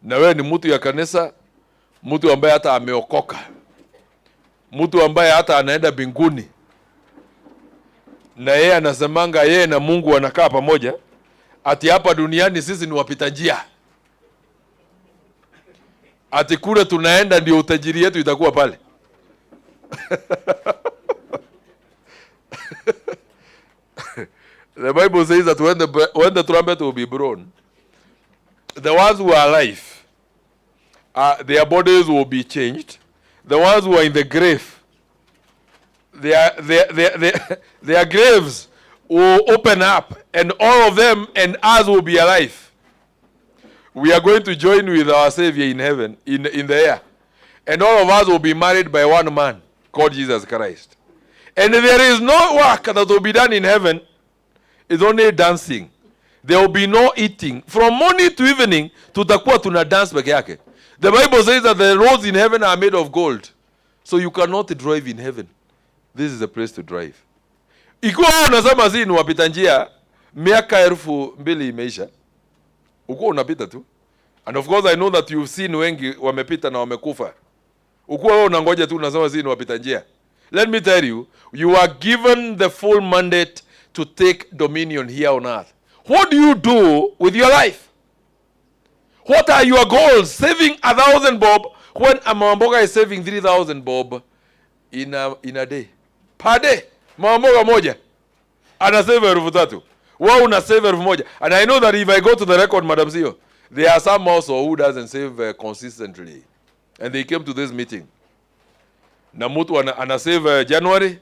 Na wewe ni mtu ya kanisa, mtu ambaye hata ameokoka, mtu ambaye hata anaenda mbinguni, na yeye anasemanga yeye na Mungu wanakaa pamoja, ati hapa duniani sisi ni wapita njia, ati kule tunaenda ndio utajiri yetu itakuwa pale. The Bible says that when the trumpet will be blown, the ones who are alive, their bodies will be changed. The ones who are in the grave, their graves will open up, and all of them and us will be alive. We are going to join with our Savior in heaven, in the air. And all of us will be married by one man called Jesus Christ. And there is no work that will be done in heaven. It's only dancing. There will be no eating. From morning to evening, tutakuwa tuna dance peke yake. The Bible says that the roads in heaven are made of gold. So you cannot drive in heaven. This is the place to drive. Ikiwa unasema zi ni wapita njia, miaka 2,000 imeisha, uko unapita tu. And of course I know that you've seen wengi wamepita na wamekufa. Uko wewe unangoja tu unasema zi ni wapita njia. Let me tell you, you are given the full mandate to take dominion here on earth. What do you do with your life? What are your goals? Saving 1,000 bob when a mamboga is saving 3,000 bob in a day. Per day. Mamboga moja ana save 3,000. Wewe una save 1,000. And I know that if I go to the record, Madam CEO, there are some also who doesn't save consistently. And they came to this meeting. Na mtu ana save January,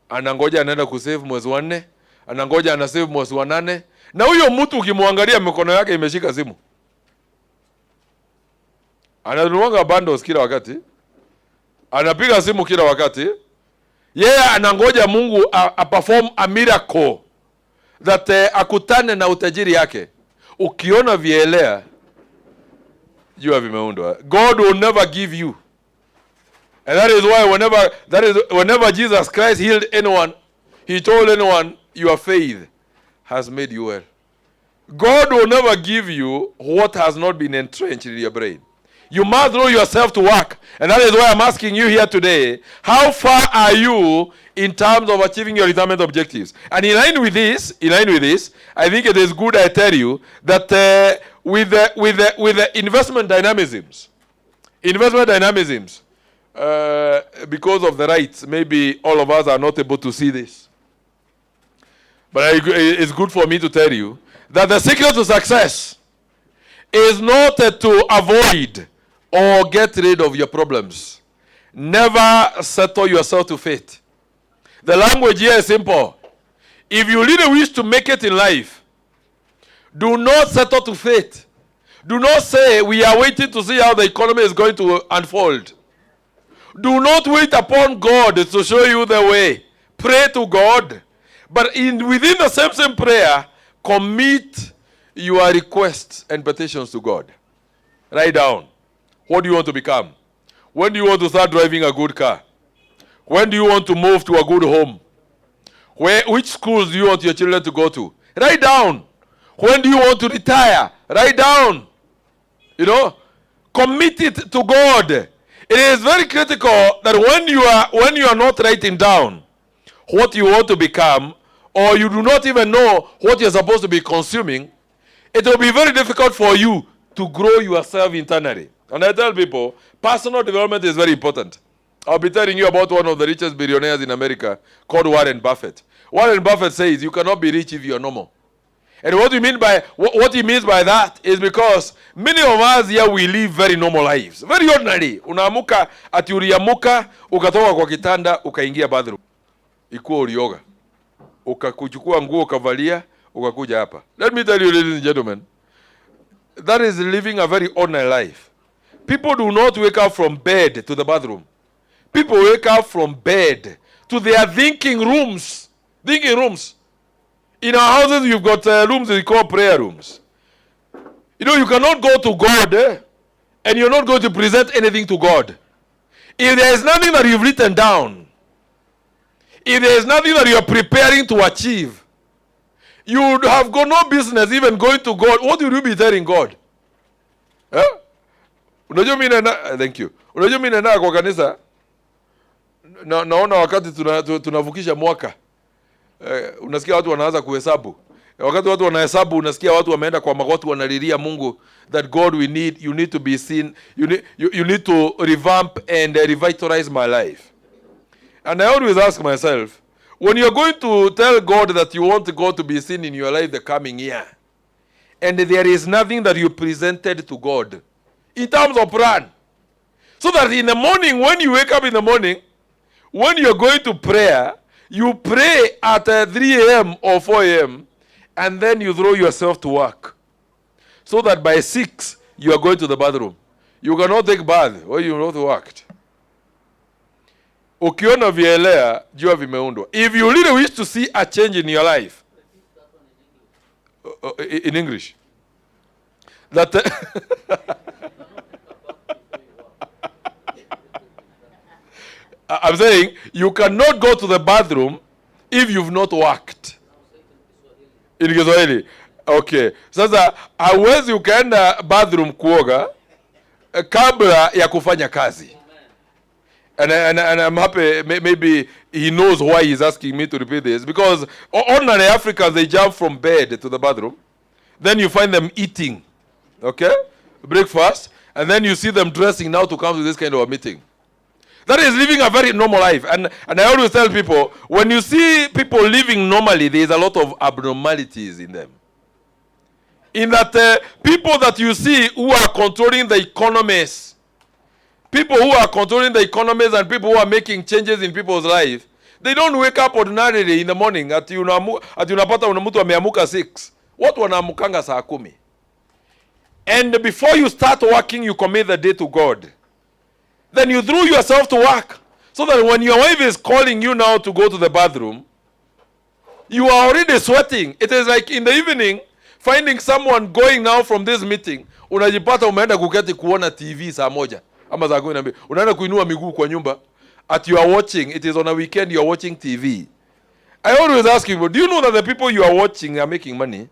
anangoja anaenda kusave mwezi wa 4, anangoja ana save mwezi wa 8. Na huyo mtu ukimwangalia mikono yake imeshika simu. Ananuanga bundles kila wakati. Anapiga simu kila wakati. Yeye anangoja Mungu perform a miracle that akutane na utajiri yake. Ukiona vielea jua vimeundwa. God will never give you. And that is why whenever Jesus Christ healed anyone, he told anyone, your faith has made you well. God will never give you what has not been entrenched in your brain. You must throw yourself to work. And that is why I'm asking you here today, how far are you in terms of achieving your retirement objectives? And in line with this, I think it is good I tell you that with the investment dynamisms, because of the rights, maybe all of us are not able to see this. But it's good for me to tell you that the secret to success is not to avoid or get rid of your problems. Never settle yourself to fate. The language here is simple. If you really wish to make it in life, do not settle to fate. Do not say we are waiting to see how the economy is going to unfold. Do not wait upon God to show you the way. Pray to God. But within the same prayer, commit your requests and petitions to God. Write down. What do you want to become? When do you want to start driving a good car? When do you want to move to a good home? Which schools do you want your children to go to? Write down. When do you want to retire? Write down. You know, commit it to God. It is very critical that when you are not writing down what you want to become, or you do not even know what you're supposed to be consuming, it will be very difficult for you to grow yourself internally. And I tell people, personal development is very important. I'll be telling you about one of the richest billionaires in America called Warren Buffett. Warren Buffett says you cannot be rich if you're normal. And what he means by that is because many of us here, we live very normal lives. Very ordinary. Unaamuka, ati uliamuka, ukatoka kwa kitanda, ukaingia bathroom. Ikuwa ulioga. Ukakuchukua nguo ukavalia, ukakuja hapa. Let me tell you, ladies and gentlemen, that is living a very ordinary life. People do not wake up from bed to the bathroom. People wake up from bed to their thinking rooms. Thinking rooms. In our houses, you've got rooms we call prayer rooms. You know, you cannot go to God and you're not going to present anything to God. If there is nothing that you've written down, if there is nothing that you're preparing to achieve, you would have got no business even going to God. What will you be telling God? Unajua mimi thank you. Unajua mimi naenda kwa kanisa naona wakati tunavukisha mwaka. Unasikia watu wanaanza kuhesabu. Wakati watu wanahesabu, unasikia watu wameenda kwa magoti wanalilia Mungu that God you need to be seen, you need to revamp and revitalize my life. And I always ask myself, when you're going to tell God that you want God to be seen in your life the coming year, and there is nothing that you presented to God in terms of plan, so that in the morning, when you wake up in the morning, when you're going to prayer, you pray at 3 a.m. or 4 a.m. and then you throw yourself to work. So that by 6, you are going to the bathroom. You cannot take bath or you not worked. Ukiona vielea, jua vimeundwa. If you really wish to see a change in your life, in English, that I'm saying you cannot go to the bathroom if you've not worked. In Kiswahili. Okay. Sasa hauwezi ukaenda bathroom kuoga kabla ya kufanya kazi. And I'm happy maybe he knows why he's asking me to repeat this, because ordinary Africans, they jump from bed to the bathroom. Then you find them eating. Okay? Breakfast. And then you see them dressing now to come to this kind of a meeting. That is living a very normal life. And I always tell people, when you see people living normally, there is a lot of abnormalities in them. In that people that you see who are controlling the economies, people who are controlling the economies and people who are making changes in people's life, they don't wake up ordinarily in the morning ati unapata mtu ameamuka 6. Watu wanaamukanga saa 10. And before you start working, you commit the day to God. Then you threw yourself to work. So that when your wife is calling you now to go to the bathroom, you are already sweating. It is like in the evening, finding someone going now from this meeting, unajipata umeenda kuketi kuona TV saa 1. Ama saa 12. Unaenda kuinua miguu kwa nyumba. At you are watching, it is on a weekend you are watching TV. I always ask people, do you know that the people you are watching are making money?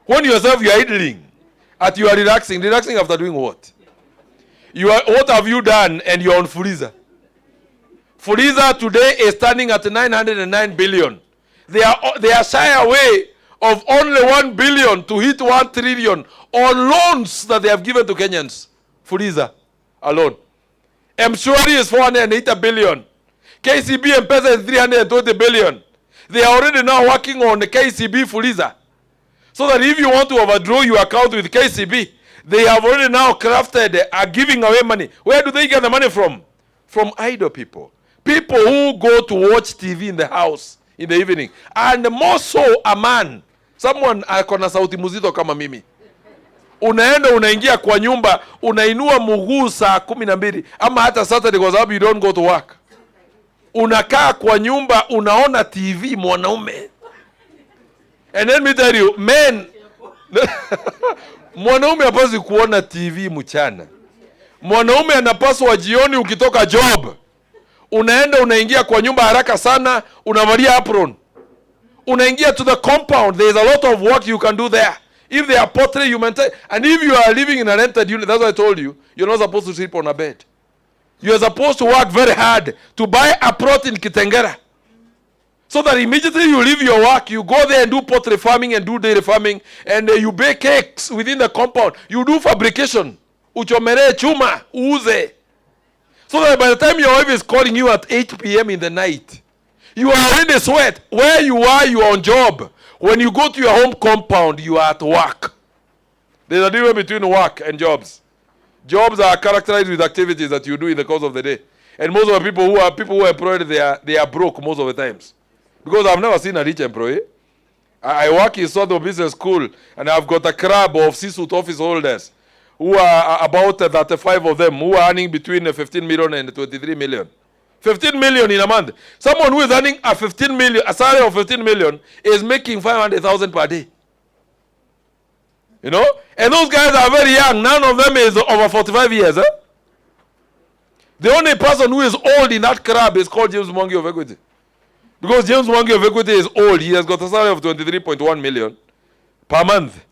When yourself you are idling, at you are relaxing after doing what? What have you done? And you are on Fuliza. Fuliza today is standing at 909 billion. They are shy away of only 1 billion to hit 1 trillion on loans that they have given to Kenyans. Fuliza alone. M-Shwari is 480 billion. KCB M-Pesa is 320 billion. They are already now working on the KCB Fuliza. So that if you want to overdraw your account with KCB, they have already now crafted giving away money. Where do they get the money from? From idle people. People who go to watch TV in the house in the evening. And more so a man. Someone akona sauti muzito kama mimi. Unaenda unaingia kwa nyumba, unainua mguu saa 12 ama hata Saturday kwa sababu you don't go to work. Unakaa kwa nyumba unaona TV mwanaume. And let me tell you, men mwanaume hapaswi kuona TV mchana. Mwanaume anapaswa jioni ukitoka job. Unaenda unaingia kwa nyumba haraka sana, unavalia apron. Unaingia to the compound. There is a lot of work you can do there. If they are pottery, you maintain. And if you are living in a rented unit, that's what I told you, you're not supposed to sleep on a bed. You are supposed to work very hard to buy a plot in Kitengera. So that immediately you leave your work, you go there and do pottery farming and do dairy farming, and you bake cakes within the compound. You do fabrication. Uchomere chuma, uuze. So that by the time your wife is calling you at 8 p.m. in the night, you are already sweat. Where you are on job. When you go to your home compound, you are at work. There's a difference between work and jobs. Jobs are characterized with activities that you do in the course of the day. And most of the people who are employed, they are broke most of the times. Because I've never seen a rich employee. I work in sort of business school, and I've got a crowd of C-suite office holders who are about 35 of them who are earning between 15 million and 23 million. 15 million in a month. Someone who is earning a salary of 15 million is making 500,000 per day. You know? And those guys are very young. None of them is over 45 years. Eh? The only person who is old in that crowd is called James Mwangi of Equity. Because James Mwangi of Equity is old. He has got a salary of 23.1 million per month.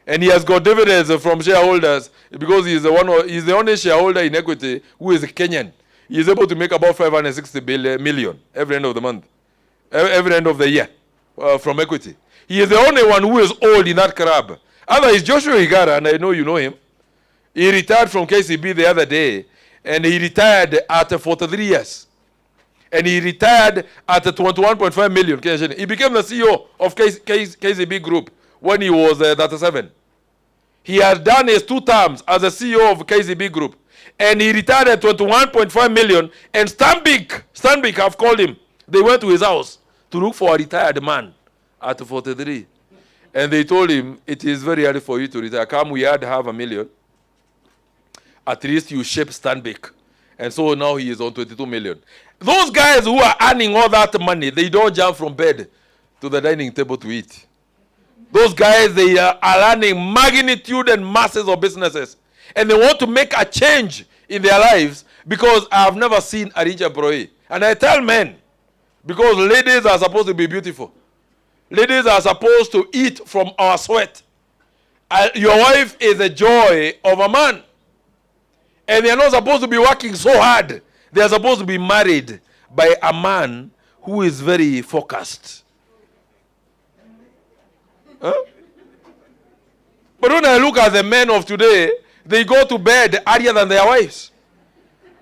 And he has got dividends from shareholders because he is the only shareholder in Equity who is Kenyan. He is able to make about 560 million every end of the month, every end of the year from Equity. He is the only one who is old in that club. Other is Joshua Higara, and I know you know him. He retired from KCB the other day, and he retired at 43 years. And he retired at 21.5 million. He became the CEO of KCB Group when he was 37. He has done his 2 terms as the CEO of KCB Group. And he retired at 21.5 million. And Stanbic have called him. They went to his house to look for a retired man at 43. And they told him, it is very early for you to retire. Come, we had half a million. At least you shape Stanbic. And so now he is on 22 million. Those guys who are earning all that money, they don't jump from bed to the dining table to eat. Those guys, they are earning magnitude and masses of businesses. And they want to make a change in their lives because I have never seen a rich employee. And I tell men, because ladies are supposed to be beautiful. Ladies are supposed to eat from our sweat. Your wife is the joy of a man. And they are not supposed to be working so hard. They are supposed to be married by a man who is very focused. Huh? But when I look at the men of today, they go to bed earlier than their wives.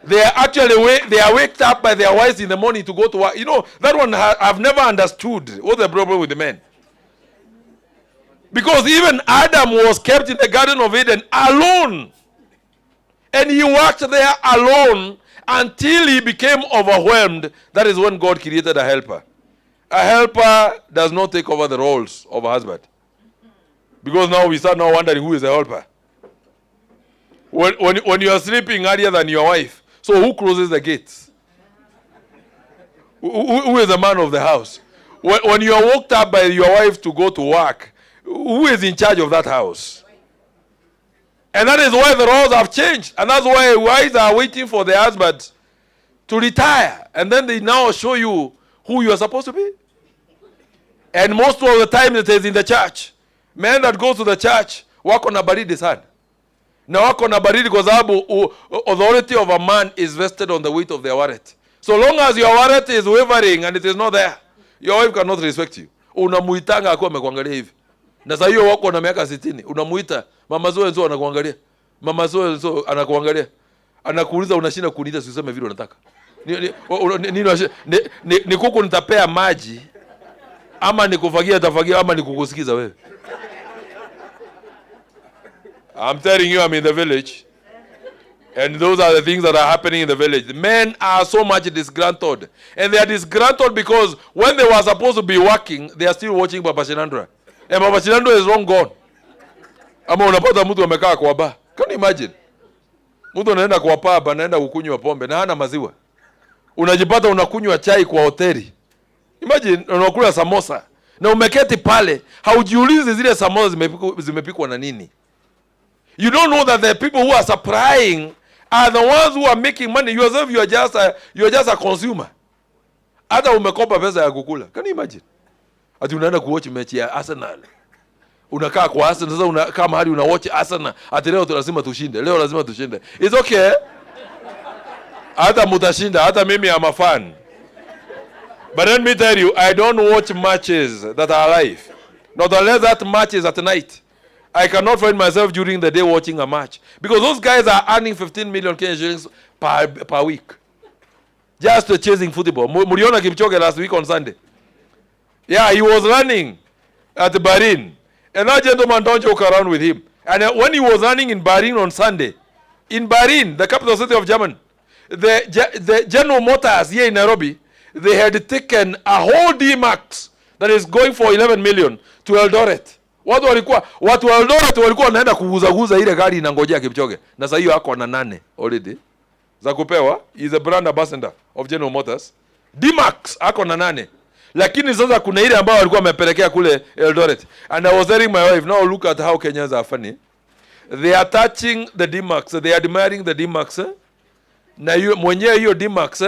They are actually waked up by their wives in the morning to go to work. You know, that one I've never understood. What's the problem with the men? Because even Adam was kept in the Garden of Eden alone. And he worked there alone until he became overwhelmed. That is when God created a helper. A helper does not take over the roles of a husband. Because now we start now wondering who is the helper. When you are sleeping earlier than your wife, so who closes the gates? Who is the man of the house? When you are woke up by your wife to go to work, who is in charge of that house? And that is why the roles have changed. And that's why wives are waiting for their husbands to retire. And then they now show you who you are supposed to be. And most of the time it is in the church. Men that go to the church wako na baridi sana. Na wako na baridi kwa sababu authority of a man is vested on the weight of their wallet. So long as your wallet is wavering and it is not there, your wife cannot respect you. Unamuitanga akiwa amekuangalia hivi. Na sasa hiyo wako na miaka 60, unamuita mama zoe nzo anakuangalia. Mama zoe nzo anakuangalia. Anakuuliza unashinda kuniita usiseme vile unataka. Ni kuku nitapea maji ama nikufagia tafagia ama nikukusikiza wewe. I'm telling you, I'm in the village. And those are the things that are happening in the village. The men are so much disgruntled. And they are disgruntled because when they were supposed to be working, they are still watching Baba Chinandra. And Baba Chinandra is long gone. Ama unapata mtu amekaa kwa bar. Can you imagine? Mtu anaenda kwa pub, anaenda kukunywa pombe na hana maziwa. Unajipata unakunywa chai kwa hoteli. Imagine unakula samosa na umeketi pale, haujiulizi zile samosa zimepikwa na nini. You don't know that the people who are supplying are the ones who are making money. Yourself, you are just a consumer. Hata umekopa pesa ya kukula. Can you imagine? Ati unaenda kuwatch mechi ya Arsenal. Unakaa kwa Arsenal, sasa unakaa mahali unawatch Arsenal. Ati leo lazima tushinde. Leo lazima tushinde. It's okay. Hata mutashinda, hata mimi am a fan. But let me tell you, I don't watch matches that are live. Not unless that match is at night. I cannot find myself during the day watching a match. Because those guys are earning 15 million Kenyan shillings per week. Just chasing football. Muriona Kipchoge last week on Sunday. Yeah, he was running at Bahrain. And that gentleman don't joke around with him. And when he was running in Bahrain on Sunday, in Bahrain, the capital city of Germany, the General Motors here in Nairobi, they had taken a whole D-Max that is going for 11 million to Eldoret. Watu wa Eldoret walikuwa wanaenda kuguza ile gari inangojea Kipchoge. Na sasa hiyo ako na 8 already. Za kupewa, is a brand ambassador of General Motors. D-Max ako na 8. Lakini sasa kuna ile ambao walikuwa wamepelekea kule Eldoret. And I was telling my wife, now look at how Kenyans are funny. They are touching the D-Max. They are admiring the D-Max. Na mwenyewe hiyo D-Max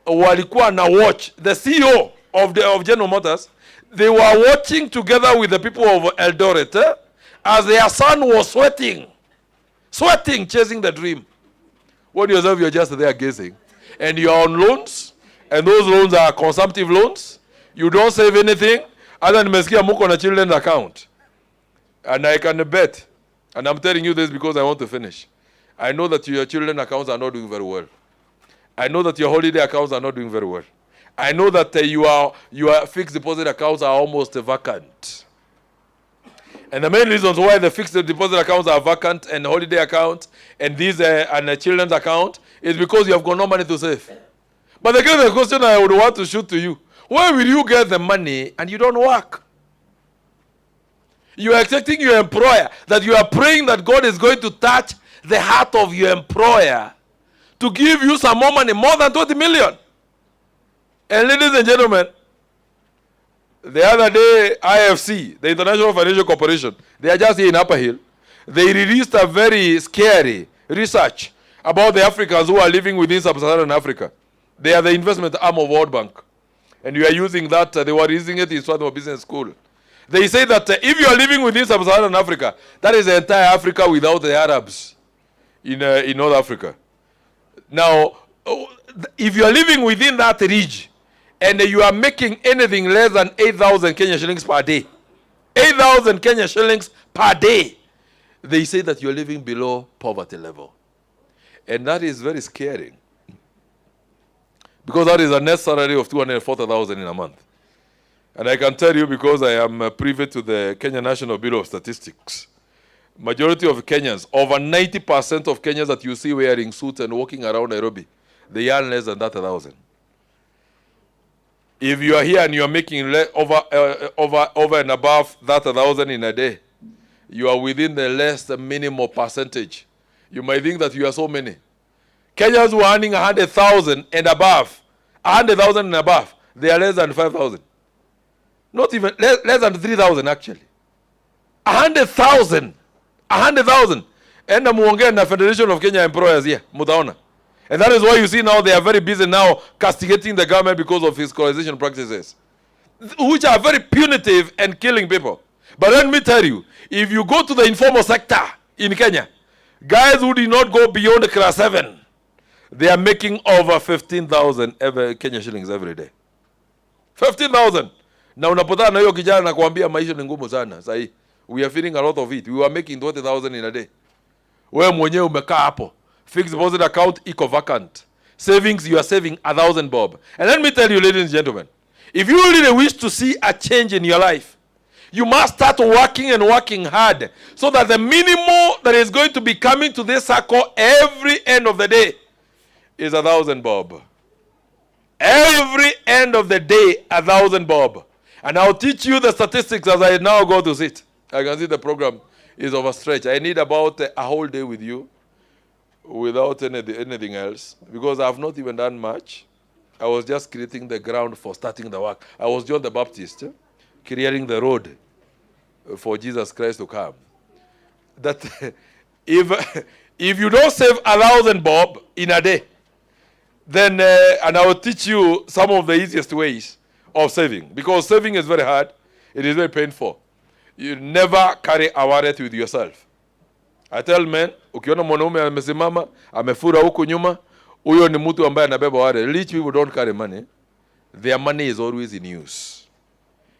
walikuwa na watch the CEO of General Motors. They were watching together with the people of Eldoret as their son was sweating, chasing the dream. When yourself, you're just there gazing. And you're on loans, and those loans are consumptive loans. You don't save anything. Other nimesikia muko na children's account. And I can bet, and I'm telling you this because I want to finish. I know that your children's accounts are not doing very well. I know that your holiday accounts are not doing very well. I know that your fixed deposit accounts are almost vacant. And the main reasons why the fixed deposit accounts are vacant and holiday accounts and these and a children's account is because you have got no money to save. But the question I would want to shoot to you, where will you get the money and you don't work? You are expecting your employer, that you are praying that God is going to touch the heart of your employer to give you some more money, more than 20 million. And ladies and gentlemen, the other day, IFC, the International Financial Corporation, they are just here in Upper Hill. They released a very scary research about the Africans who are living within sub-Saharan Africa. They are the investment arm of World Bank. And we are using that, they were using it in Swarthmore Business School. They say that if you are living within sub-Saharan Africa, that is the entire Africa without the Arabs in North Africa. Now, if you are living within that region, and you are making anything less than 8,000 Kenya shillings per day, 8,000 Kenya shillings per day, they say that you're living below poverty level. And that is very scary. Because that is a net salary of 240,000 in a month. And I can tell you, because I am privy to the Kenya National Bureau of Statistics, majority of Kenyans, over 90% of Kenyans that you see wearing suits and walking around Nairobi, they earn less than that 1,000. If you are here and you are making over and above that 1,000 in a day, you are within the less minimal percentage. You might think that you are so many. Kenyans who are earning 100,000 and above, 100,000 and above, they are less than 5,000. Not even, less than 3,000 actually. 100,000. 100,000. And the muongea na Federation of Kenya Employers here, mutaona. And that is why you see now they are very busy now castigating the government because of fiscalization practices, which are very punitive and killing people. But let me tell you, if you go to the informal sector in Kenya, guys who did not go beyond class 7, they are making over 15,000 Kenya shillings every day. 15,000. Na unapotana na hiyo kijana na kuambia maisha ni ngumu sana. Sahi, we are feeling a lot of it. We were making 20,000 in a day. Wewe mwenyewe umekaa hapo. Fixed deposit account eco vacant. Savings, you are saving 1,000 bob. And let me tell you, ladies and gentlemen, if you really wish to see a change in your life, you must start working and working hard so that the minimum that is going to be coming to this circle every end of the day is 1,000 bob. Every end of the day, 1,000 bob. And I'll teach you the statistics as I now go to sit. I can see the program is overstretched. I need about a whole day with you without anything else, because I have not even done much. I was just creating the ground for starting the work. I was John the Baptist, clearing the road for Jesus Christ to come. That if you don't save 1,000 bob in a day, then and I will teach you some of the easiest ways of saving, because saving is very hard. It is very painful. You never carry a wallet with yourself. I tell men, ukiona mwanaume amesimama, amefura huku nyuma, huyo ni mtu ambaye anabeba wallet. Rich people don't carry money. Their money is always in use.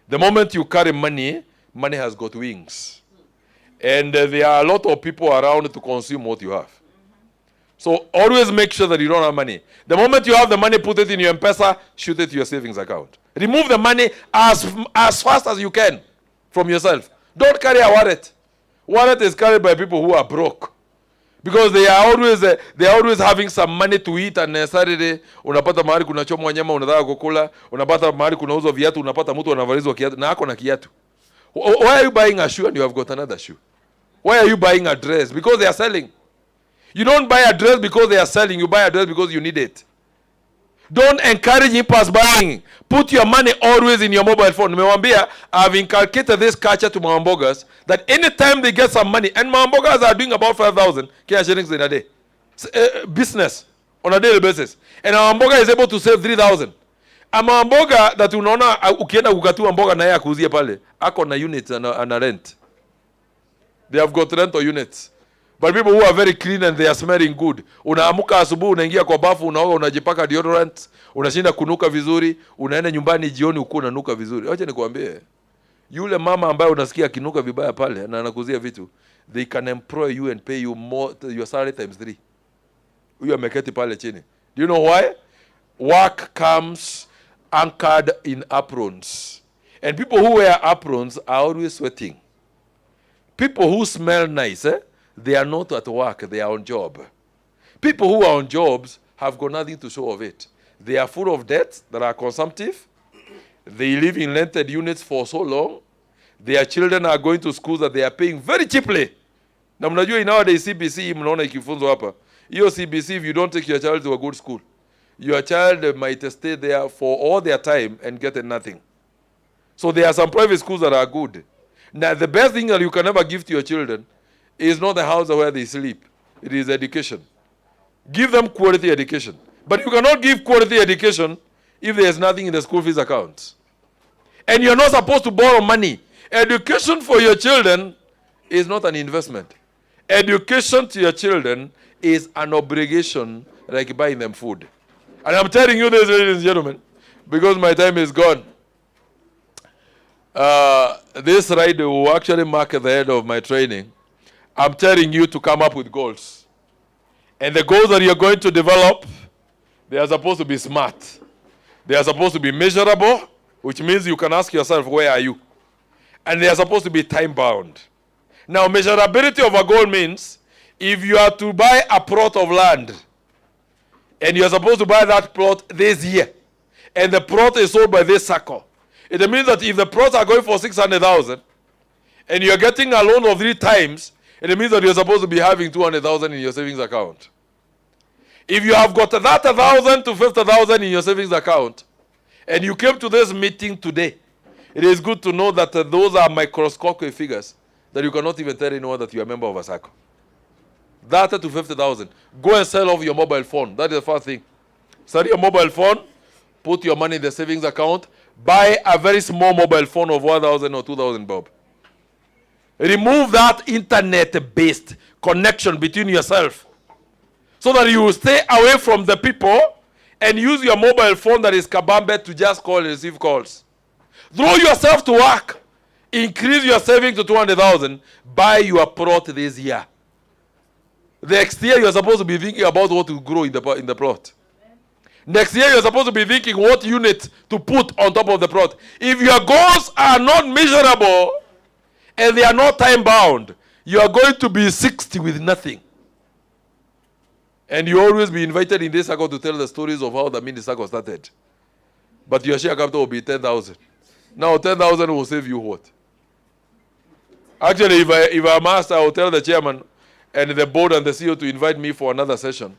The moment you carry money, money has got wings. And there are a lot of people around to consume what you have. So always make sure that you don't have money. The moment you have the money, put it in your M-Pesa, shoot it to your savings account. Remove the money as fast as you can from yourself. Don't carry a wallet. Wallet is carried by people who are broke. Because they are always having some money to eat, and Saturday unapata mahali kuna chomwa nyama unataka kukula, unapata mahali kuna uzo viatu, unapata mtu anavalizwa kiatu na ako na kiatu. Why are you buying a shoe and you have got another shoe? Why are you buying a dress? Because they are selling. You don't buy a dress because they are selling. You buy a dress because you need it. Don't encourage impulse buying. Put your money always in your mobile phone. Nimewambia, I've inculcated this culture to Mawambogas that anytime they get some money, and Mawambogas are doing about 5,000 Kenya shillings in a day. Business on a daily basis. And Mawamboga is able to save 3,000. A Mawamboga that unaona ukienda kukatua mboga na yeye akuuzie pale, ako na units and a rent. They have got rental units. But people who are very clean and they are smelling good. Unaamuka asubuhi, unaingia kwa bafu, unaoga, unajipaka deodorant, unashinda kunuka vizuri, unaenda nyumbani jioni uko unanuka vizuri. Acha nikwambie, yule mama ambaye unasikia akinuka vibaya pale na anakuzia vitu, they can employ you and pay you more, your salary times 3. Huyo ameketi pale chini. Do you know why? Work comes anchored in aprons. And people who wear aprons are always sweating. People who smell nice, they are not at work, they are on job. People who are on jobs have got nothing to show of it. They are full of debts that are consumptive. They live in rented units for so long. Their children are going to schools that they are paying very cheaply. Na mnajua nowadays CBC mnaona ikifunzwa hapa. Hiyo CBC, if you don't take your child to a good school, your child might stay there for all their time and get nothing. So there are some private schools that are good. Now the best thing that you can ever give to your children is not the house where they sleep. It is education. Give them quality education. But you cannot give quality education if there is nothing in the school fees account. And you're not supposed to borrow money. Education for your children is not an investment. Education to your children is an obligation, like buying them food. And I'm telling you this, ladies and gentlemen, because my time is gone. This ride will actually mark the end of my training. I'm telling you to come up with goals. And the goals that you're going to develop, they are supposed to be smart. They are supposed to be measurable, which means you can ask yourself, where are you? And they are supposed to be time-bound. Now, measurability of a goal means if you are to buy a plot of land, and you are supposed to buy that plot this year, and the plot is sold by this circle, it means that if the plots are going for 600,000, and you are getting a loan of 3 times, it means that you're supposed to be having 200,000 in your savings account. If you have got that 1,000 to 50,000 in your savings account, and you came to this meeting today, it is good to know that those are microscopic figures that you cannot even tell anyone that you are a member of a circle. That to 50,000. Go and sell off your mobile phone. That is the first thing. Sell your mobile phone, put your money in the savings account, buy a very small mobile phone of 1,000 or 2,000 bob. Remove that internet-based connection between yourself so that you will stay away from the people and use your mobile phone that is kabambe to just call and receive calls. Throw yourself to work. Increase your savings to 200,000. Buy your plot this year. Next year, you're supposed to be thinking about what to grow in the plot. Next year, you're supposed to be thinking what unit to put on top of the plot. If your goals are not measurable and they are not time-bound, you are going to be 60 with nothing. And you always be invited in this circle to tell the stories of how the Dhamini Sacco started. But your share capital will be 10,000. Now 10,000 will save you what? Actually, if I'm asked, I will tell the chairman and the board and the CEO to invite me for another session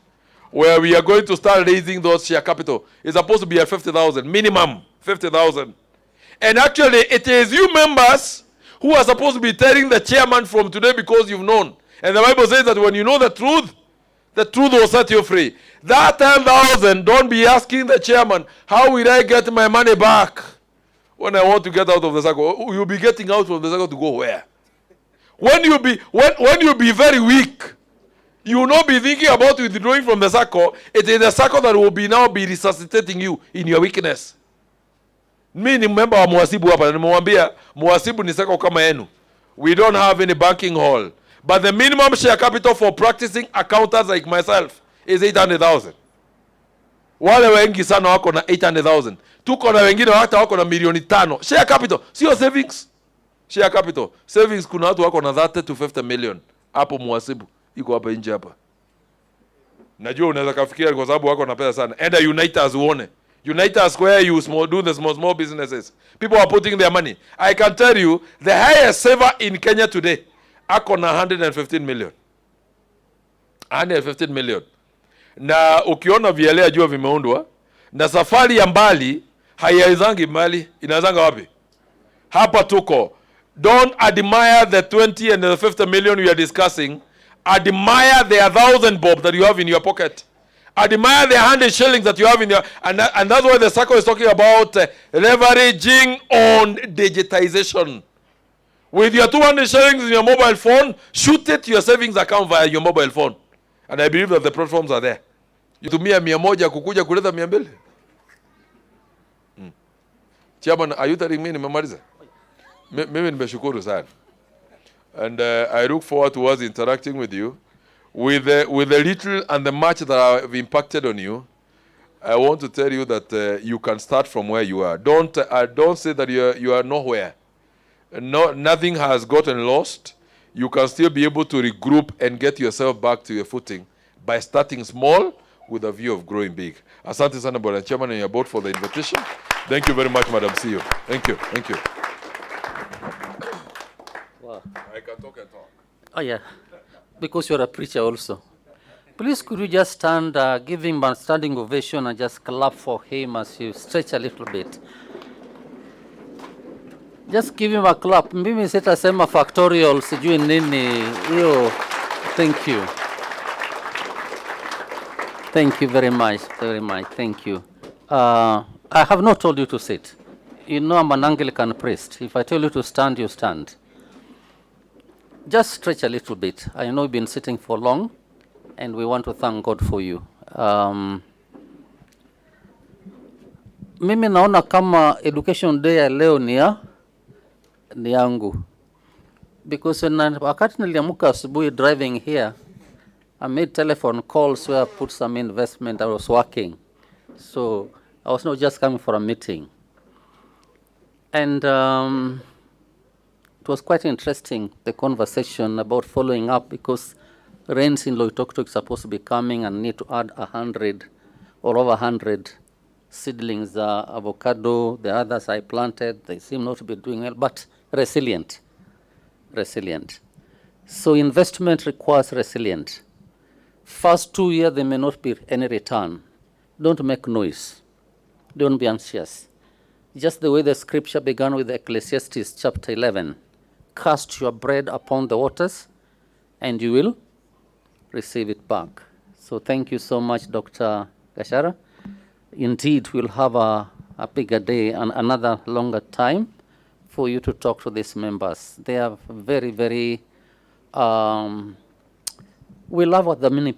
where we are going to start raising those share capital. It's supposed to be at 50,000, minimum 50,000. And actually, it is you members who are supposed to be telling the chairman from today because you've known. And the Bible says that when you know the truth will set you free. That 10,000, don't be asking the chairman, how will I get my money back when I want to get out of the circle? You'll be getting out of the circle to go where? When you be very weak, you will not be thinking about withdrawing from the circle. It is the circle that will now be resuscitating you in your weakness. Mimi ni member wa muhasibu hapa, nimemwambia muhasibu ni circle kama yenu. We don't have any banking hall. But the minimum share capital for practicing accountants like myself is 800,000. Wale wengi sana wako na 800,000. Tuko na wengine hata wako na milioni 5. Share capital, sio savings. Share capital. Savings kuna watu wako na 30 to 50 million. Hapo muhasibu iko hapa nje hapa. Najua unaweza kafikiria kwa sababu wako na pesa sana. Enda Uniters uone. Uniters where you do the small businesses. People are putting their money. I can tell you the highest saver in Kenya today ako na 115 million. 115 million. Na ukiona vielea jua vimeundwa na safari ya mbali haianzangi mbali, inaanzanga wapi? Hapa tuko. Don't admire the 20 and the 50 million we are discussing. Admire the 1,000 bob that you have in your pocket. Admire the 100 shillings that you have in your... And that's why the circle is talking about leveraging on digitization. With your 200 shillings in your mobile phone, shoot it to your savings account via your mobile phone. And I believe that the platforms are there. You tumia 100 kukuja kuleta 200. Chairman, are you telling me nimemaliza? Mimi nimeshukuru sana. And I look forward to us interacting with you. With the little and the much that have impacted on you, I want to tell you that you can start from where you are. Don't say that you are nowhere. Nothing has gotten lost. You can still be able to regroup and get yourself back to your footing by starting small with a view of growing big. Asante sana Bwana Chairman and your board for the invitation. Thank you very much, Madam CEO. Thank you. Thank you. Wow. I can talk and talk. Oh, yeah. Because you're a preacher also. Please, could you just stand, give him a standing ovation and just clap for him as you stretch a little bit. Just give him a clap. Mimi sitasema factorial, sijui nini. Hiyo, thank you. Thank you very much, thank you. I have not told you to sit. You know I'm an Anglican priest. If I tell you to stand, you stand. Just stretch a little bit. I know you've been sitting for long, and we want to thank God for you. Mimi naona kama education day ya leo ni yangu. Because wakati niliamka asubuhi driving here, I made telephone calls where I put some investment. I was working. So I was not just coming for a meeting. And it was quite interesting, the conversation about following up, because rains in Loitoktok is supposed to be coming and need to add 100 or over 100 seedlings, avocado. The others I planted, they seem not to be doing well, but resilient. So investment requires resilience. First 2 years, there may not be any return. Don't make noise. Don't be anxious. Just the way the scripture began with Ecclesiastes chapter 11. Cast your bread upon the waters, and you will receive it back. So thank you so much, Dr. Gashara. Indeed, we'll have a bigger day and another longer time for you to talk to these members. They are very, very, we love what the many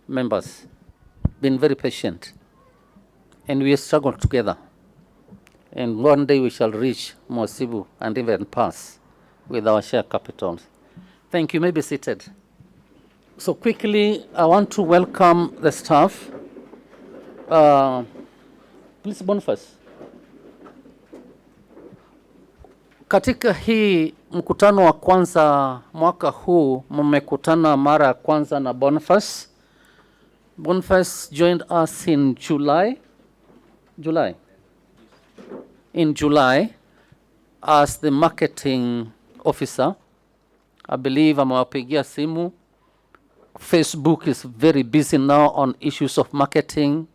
members, been very patient, and we struggle together. And one day we shall reach Mosibu and even pass with our share capitals. Thank you. You may be seated. So quickly, I want to welcome the staff. Please, Boniface. Katika hii mkutano wa kwanza mwaka huu, mmekutana mara ya kwanza na Boniface. Boniface joined us in July. In July as the marketing officer, I believe amewapigia simu. Facebook is very busy now on issues of marketing.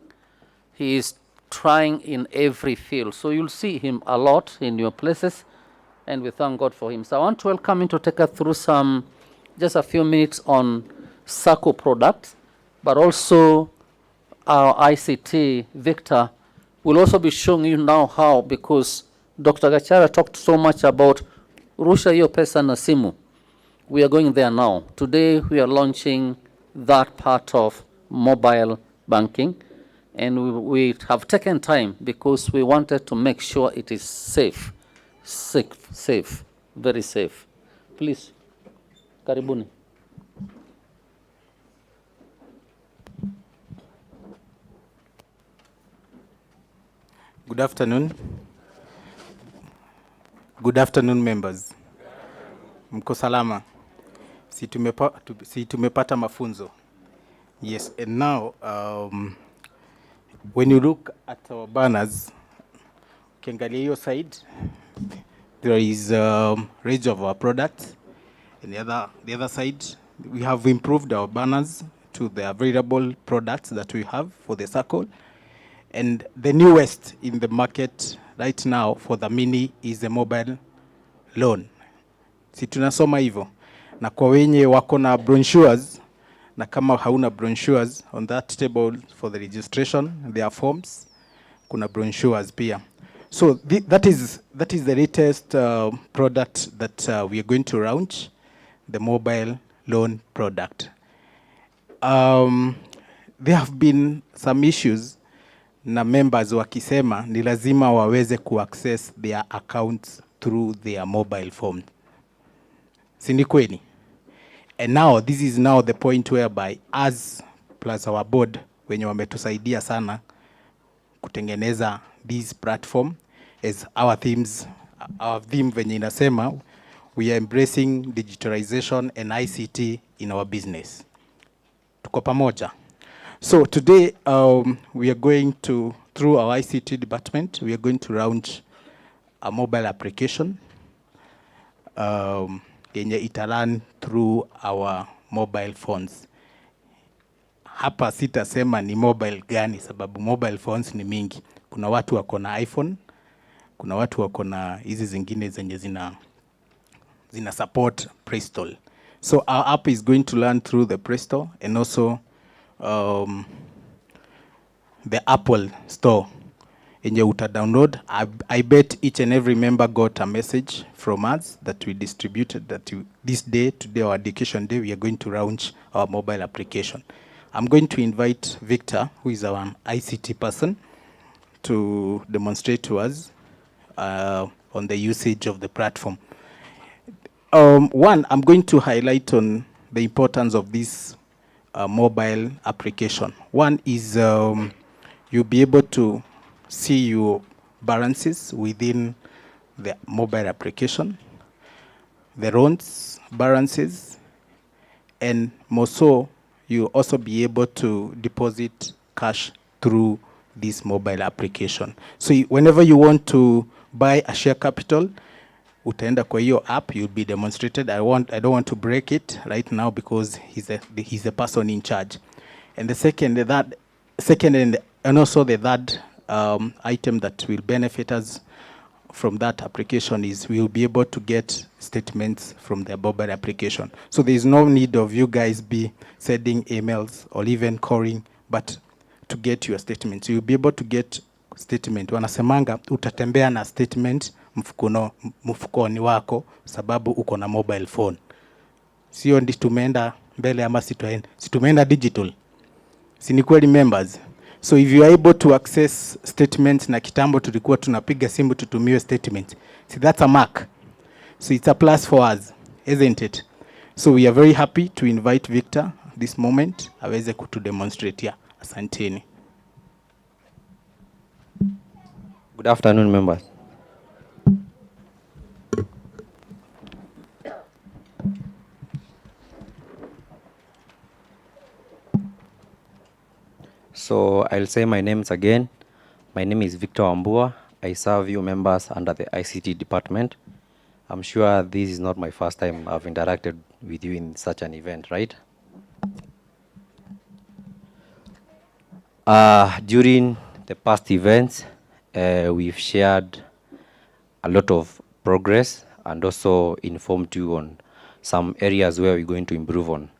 He is trying in every field. So you'll see him a lot in your places, and we thank God for him. So I want to welcome him to take us through just a few minutes on Sacco products, but also our ICT, Victor, will also be showing you now how, because Dr. Gachara talked so much about Rusha hiyo pesa na simu. We are going there now. Today we are launching that part of mobile banking, and we have taken time because we wanted to make sure it is safe, very safe. Please, karibuni. Good afternoon. Good afternoon, members. Mko salama? Si tumepata mafunzo. Yes, and now when you look at our banners, ukiangalia hiyo side, there is range of our products. And the other side, we have improved our banners to the available products that we have for the circle. And the newest in the market right now for Dhamini is the mobile loan. Si tunasoma hivyo. Na kwa wenye wako na brochures, na kama hauna brochures, on that table for the registration, there are forms, kuna brochures pia. So that is the latest product that we are going to launch, the mobile loan product. There have been some issues na members wakisema ni lazima waweze kuaccess their accounts through their mobile phone. Si ni kweli? And now this is now the point whereby us plus our board wenye wametusaidia sana kutengeneza this platform as our theme venye inasema we are embracing digitalization and ICT in our business. Tuko pamoja. So today we are going to, through our ICT department, we are going to launch a mobile application yenye italan through our mobile phones. Hapa sitasema ni mobile gani sababu mobile phones ni mingi. Kuna watu wako na iPhone, kuna watu wako na hizi zingine zenye zina support Play Store. So our app is going to learn through the Play Store and also the Apple Store. Yenye uta download. I bet each and every member got a message from us that we distributed that this day, today, our education day, we are going to launch our mobile application. I'm going to invite Victor, who is our ICT person, to demonstrate to us on the usage of the platform. One, I'm going to highlight on the importance of this mobile application. One is you'll be able to see your balances within the mobile application, the loans balances, and more so, you'll also be able to deposit cash through this mobile application. So whenever you want to buy a share capital, utaenda kwa hiyo app, you'll be demonstrated. I don't want to break it right now because he's the person in charge. And the second and also the third item that will benefit us from that application is we will be able to get statements from the mobile application. So there is no need of you guys be sending emails or even calling, but to get your statements. You'll be able to get statement. Wanasemanga utatembea na statement mfukoni wako sababu uko na mobile phone. Sio ndi tumeenda mbele ama situmeenda digital. Si ni kweli members? So if you are able to access statements na kitambo tulikuwa tunapiga simu tutumiwe statement. See, that's a mark. So it's a plus for us, isn't it? So we are very happy to invite Victor this moment aweze kutu demonstrate here. Asanteni. Good afternoon, members. So I'll say my names again. My name is Victor Wambua. I serve you members under the ICT department. I'm sure this is not my first time I've interacted with you in such an event, right? During the past events, we've shared a lot of progress and also informed you on some areas where we're going to improve on.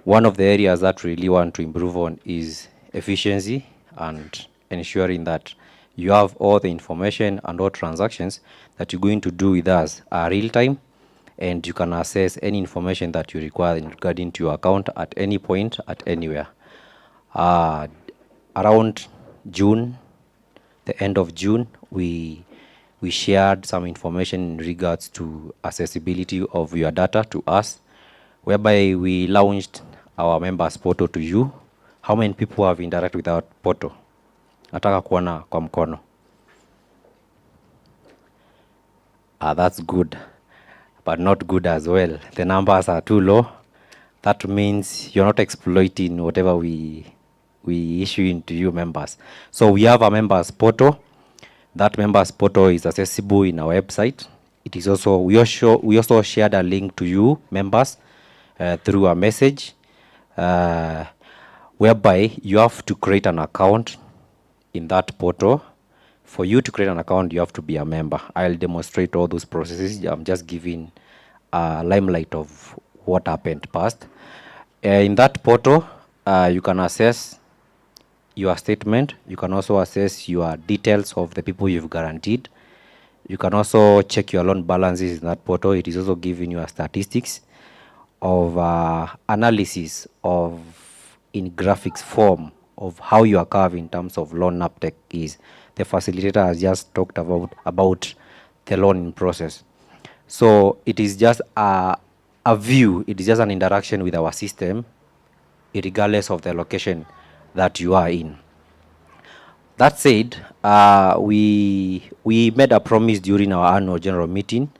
One of the areas that we really want to improve on is efficiency and ensuring that you have all the information and all transactions that you're going to do with us are real time, and you can access any information that you require in regarding to your account at any point, at anywhere. Around June, the end of June, we shared some information in regards to accessibility of your data to us, whereby we launched our members portal to you. How many people have interacted with our portal? Nataka kuona kwa mkono. That's good, but not good as well. The numbers are too low. That means you're not exploiting whatever we issue into you members. So we have a members portal. That members portal is accessible in our website. It is also, we also shared a link to you members through a message, whereby you have to create an account in that portal. For you to create an account, you have to be a member. I'll demonstrate all those processes. I'm just giving a limelight of what happened past. In that portal, you can access your statement. You can also access your details of the people you've guaranteed. You can also check your loan balances in that portal. It is also giving you a statistics of analysis of in graphics form of how your curve in terms of loan uptake is. The facilitator has just talked about the loan process. So it is just a view, it is just an interaction with our system, regardless of the location that you are in. That said, we made a promise during our annual general meeting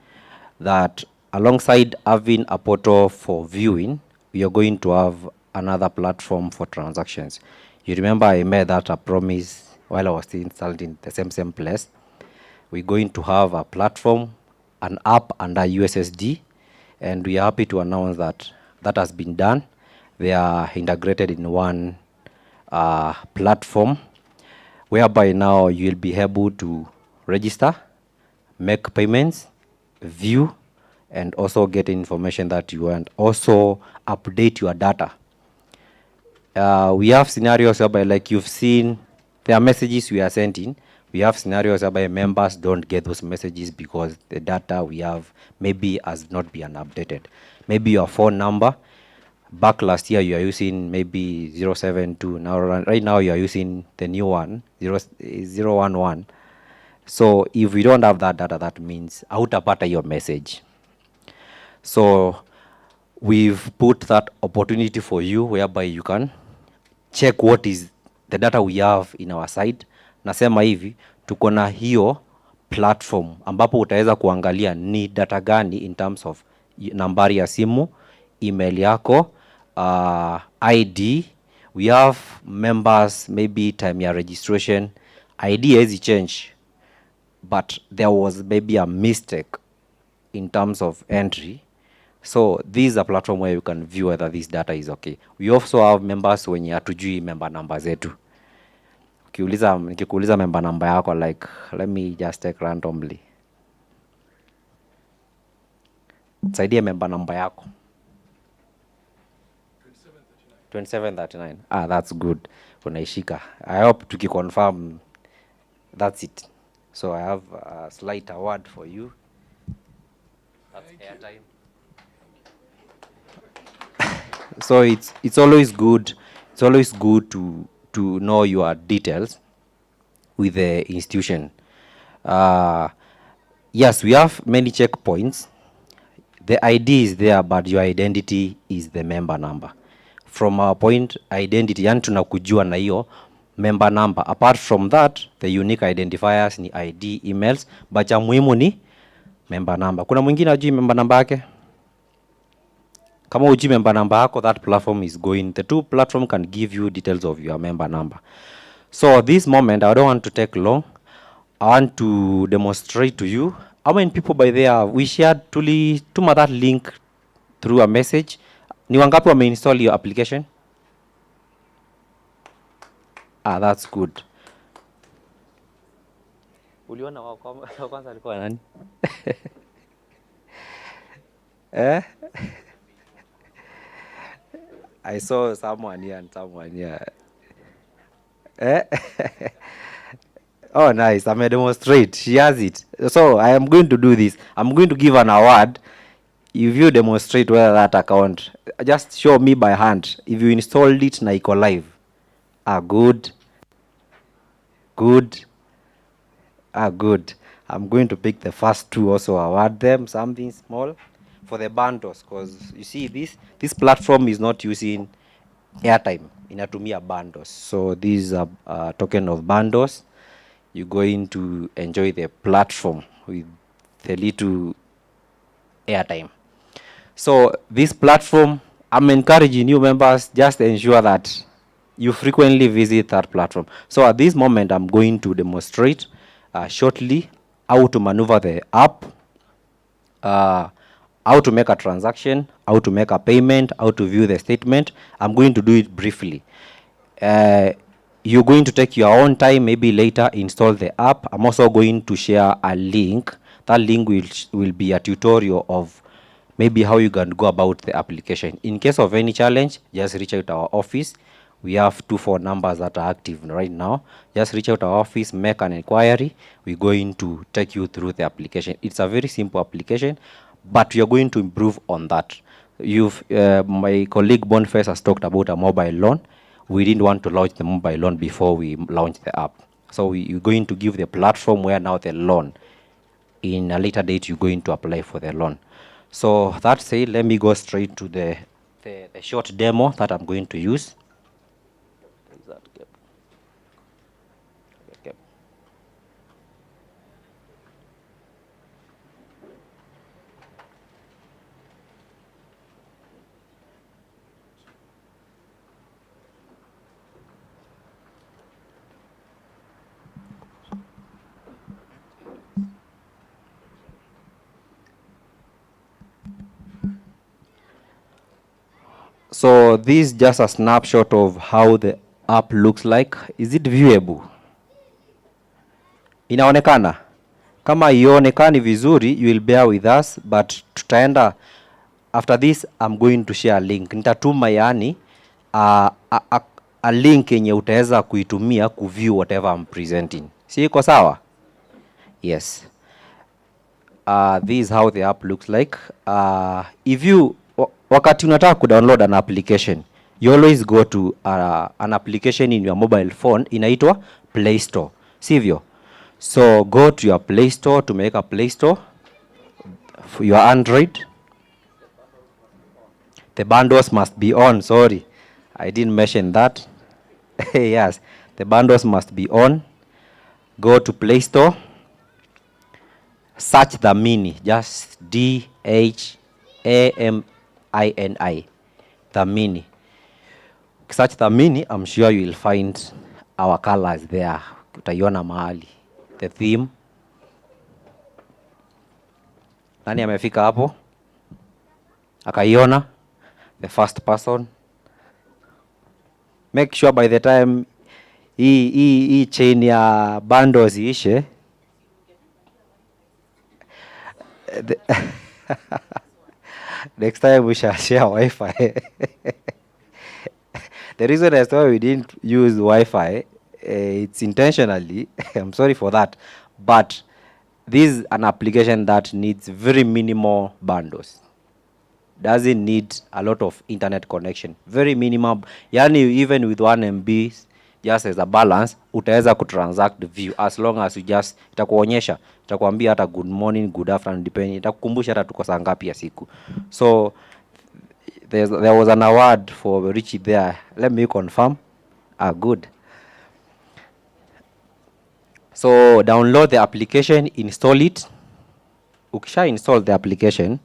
that alongside having a portal for viewing, we are going to have another platform for transactions. You remember I made that a promise while I was still installed in the same place. We're going to have a platform, an app under USSD, and we are happy to announce that that has been done. They are integrated in one platform, whereby now you'll be able to register, make payments, view, and also get information that you want. Also update your data. We have scenarios whereby, like you've seen, there are messages we are sending. We have scenarios whereby members don't get those messages because the data we have maybe has not been updated. Maybe your phone number, back last year you are using maybe 072. Now, right now you are using the new one, 011. So if we don't have that data, that means hautapata your message. So we've put that opportunity for you whereby you can check what is the data we have in our site. Nasema hivi, tuko na hiyo platform ambapo utaweza kuangalia ni data gani in terms of nambari ya simu, email yako, ID. We have members, maybe time ya registration. ID has changed, but there was maybe a mistake in terms of entry. So this is a platform where you can view whether this data is okay. We also have members wenye hatujui member number zetu. Nikikuuliza member number yako, like, let me just take randomly. Saidie member number yako. 2739. That's good. Unaishika. I hope tukiconfirm that's it. So I have a slight award for you. That's airtime. So it's always good. It's always good to know your details with the institution. Yes, we have many checkpoints. The ID is there, but your identity is the member number. From our point, identity, yani tunakujua na hiyo member number. Apart from that, the unique identifiers ni ID, emails, but cha muhimu ni member number. Kuna mwingine ajui member number yake? Kama ujui member number yako, that platform is going. The two platform can give you details of your member number. So this moment, I don't want to take long. I want to demonstrate to you How many people by there? We shared tuma that link through a message. Ni wangapi wameinstall your application? Ah, that's good. Uliona wa kwanza alikuwa nani? Eh? I saw someone here and someone here. Eh? Oh, nice. I'm a demonstrate. She has it. So I am going to do this. I'm going to give an award. If you demonstrate whether that account, just show me by hand. If you installed it na iko live. Ah, good. Good. Ah, good. I'm going to pick the first two also, award them something small for the bundles, because you see this platform is not using airtime, inatumia bundles. So this is a token of bundles. You're going to enjoy the platform with the little airtime. So this platform, I'm encouraging you members, just ensure that you frequently visit that platform. So at this moment, I'm going to demonstrate shortly how to maneuver the app, how to make a transaction, how to make a payment, how to view the statement. I'm going to do it briefly. You're going to take your own time, maybe later install the app. I'm also going to share a link. That link will be a tutorial of maybe how you can go about the application. In case of any challenge, just reach out to our office. We have 2 phone numbers that are active right now. Just reach out to our office, make an inquiry. We're going to take you through the application. It's a very simple application, but we are going to improve on that. My colleague Boniface has talked about a mobile loan. We didn't want to launch the mobile loan before we launched the app. So we're going to give the platform where now the loan, in a later date, you're going to apply for the loan. So that said, let me go straight to the short demo that I'm going to use. So this is just a snapshot of how the app looks like. Is it viewable? Inaonekana? Kama ionekani vizuri, you will bear with us, but tutaenda, after this, I'm going to share a link. Nitatuma yani, a link yenye utaweza kuitumia kuview whatever I'm presenting. Si iko sawa? Yes. This is how the app looks like. If you, wakati unataka kudownload an application, you always go to an application in your mobile phone, inaitwa Play Store. Sivyo? So go to your Play Store to make a Play Store for your Android. The bundles must be on. Sorry, I didn't mention that. Yes, the bundles must be on. Go to Play Store. Search Dhamini, just Dhamini. Dhamini. Search Dhamini, I'm sure you will find our colors there. Utaiona mahali. The theme. Nani amefika hapo? Akaiona? The first person. Make sure by the time hii chain ya bundles iishe, next time we shall share Wi-Fi. The reason as why we didn't use Wi-Fi, it's intentionally. I'm sorry for that, but this is an application that needs very minimal bundles. Doesn't need a lot of internet connection. Very minimal. Yani even with 1 MB, just as a balance, utaweza kutransact view as long as you just itakuonyesha, itakuambia hata good morning, good afternoon, depending, itakukumbusha hata tuko saa ngapi ya siku. So there was an award for Richie there. Let me confirm. Good. So download the application, install it. Ukisha install the application,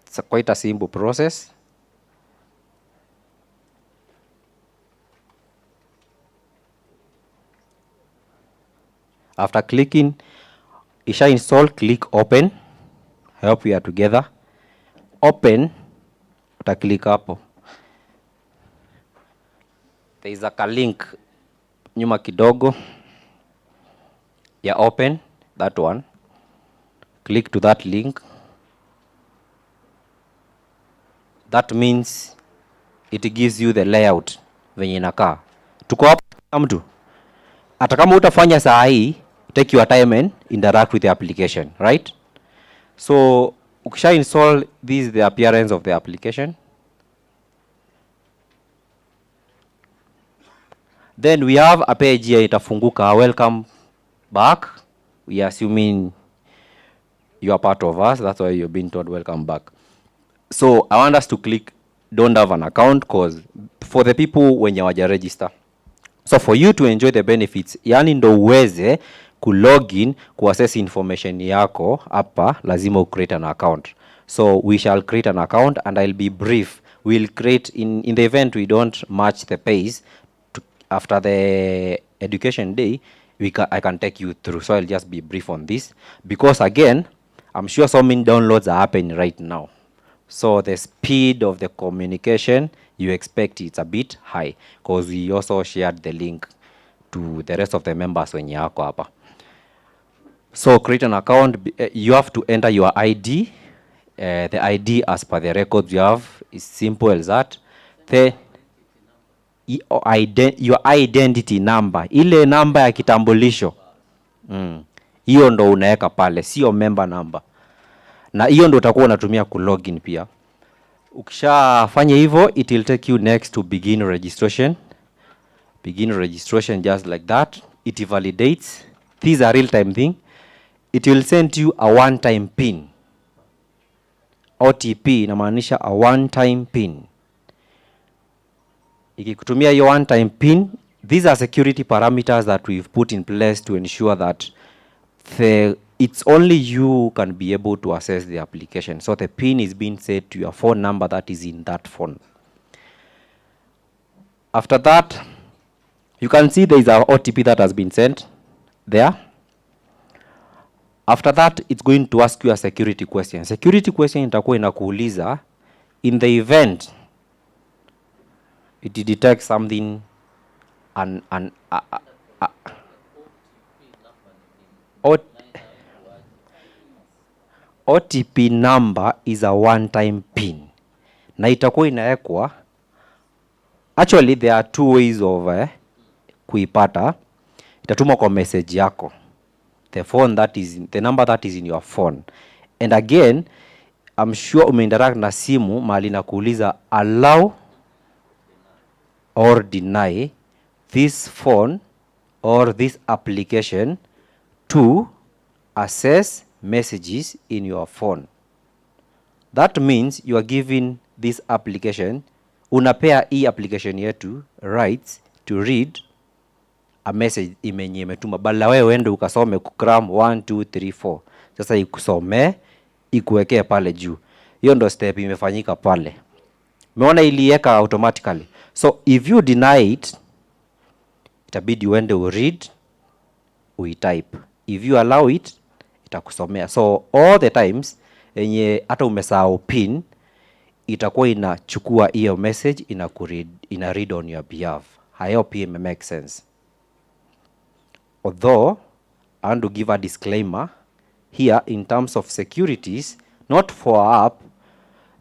it's quite a simple process. After clicking, isha install, click open. I hope we are together. Open, uta click hapo. There is a link nyuma kidogo. Yeah, open that one. Click to that link. That means it gives you the layout venye inakaa. Tuko hapa mtu. Hata kama utafanya saa hii, take your time and interact with the application, right? So, ukisha install, this is the appearance of the application. Then we have a page here itafunguka. Welcome back. We are assuming you are part of us. That's why you've been told welcome back. So I want us to click don't have an account, because for the people when you waja register. So for you to enjoy the benefits, yani ndo uweze kulogin, kuaccess information yako hapa, lazima create an account. So we shall create an account and I'll be brief. We'll create in the event we don't match the pace after the education day, I can take you through. So I'll just be brief on this, because again, I'm sure so many downloads are happening right now. So the speed of the communication, you expect it's a bit high, because we also shared the link to the rest of the members when you are hapa. So create an account. You have to enter your ID. The ID as per the records you have is simple as that. Your identity number, ile namba ya kitambulisho, hiyo ndo unaweka pale, sio member number. Na hiyo ndo utakuwa unatumia kulogin pia. Ukishafanya hivyo, it will take you next to begin registration. Begin registration just like that. It validates. This is a real-time thing. It will send you a one-time PIN. OTP inamaanisha a one-time PIN. Ikikutumia your one-time PIN, these are security parameters that we've put in place to ensure that it's only you who can be able to access the application. So the PIN is being set to your phone number that is in that phone. After that, you can see there is an OTP that has been sent there. After that, it's going to ask you a security question. Security question itakuwa inakuuliza, in the event it detects something OTP number is a one-time PIN. Na itakuwa inawekwa. Actually, there are two ways of kuipata. Itatumwa kwa message yako. The number that is in your phone. And again, I'm sure umeinteract na simu mahali na kuuliza allow or deny this phone or this application to access messages in your phone. That means you are giving this application, unapea hii application yetu rights to read a message imenye imetuma. Bala wewe uende ukasome kukram 1 2 3 4. Sasa ikusome, ikuwekea pale juu. Hiyo ndo step imefanyika pale. Umeona iliweka automatically. So if you deny it, itabidi uende uread, uitype. If you allow it, itakusomea. So all the times yenye hata umesahau PIN, itakuwa inachukua hiyo message ina read on your behalf. Hayo pia make sense. Although I want to give a disclaimer here in terms of securities, not for our app,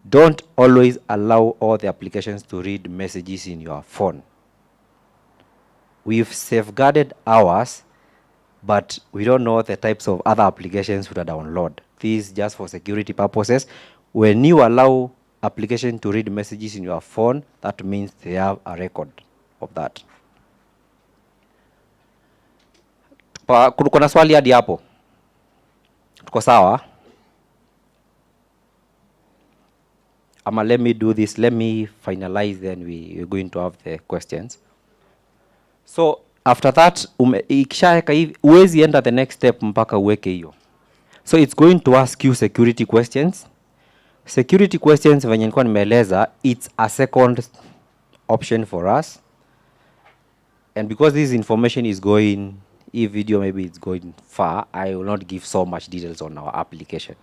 don't always allow all the applications to read messages in your phone. We've safeguarded ours, but we don't know the types of other applications to download. This is just for security purposes. When you allow application to read messages in your phone, that means they have a record of that. Kuna swali hadi hapo? Tuko sawa? Ama let me do this, let me finalize, then we're going to have the questions. So after that, ikishaeka hivi, uwezi enter the next step mpaka uweke hiyo. So it's going to ask you security questions. Security questions venye nilikuwa nimeeleza, it's a second option for us. And because this information is going If video maybe it's going far, I will not give so much details on our application.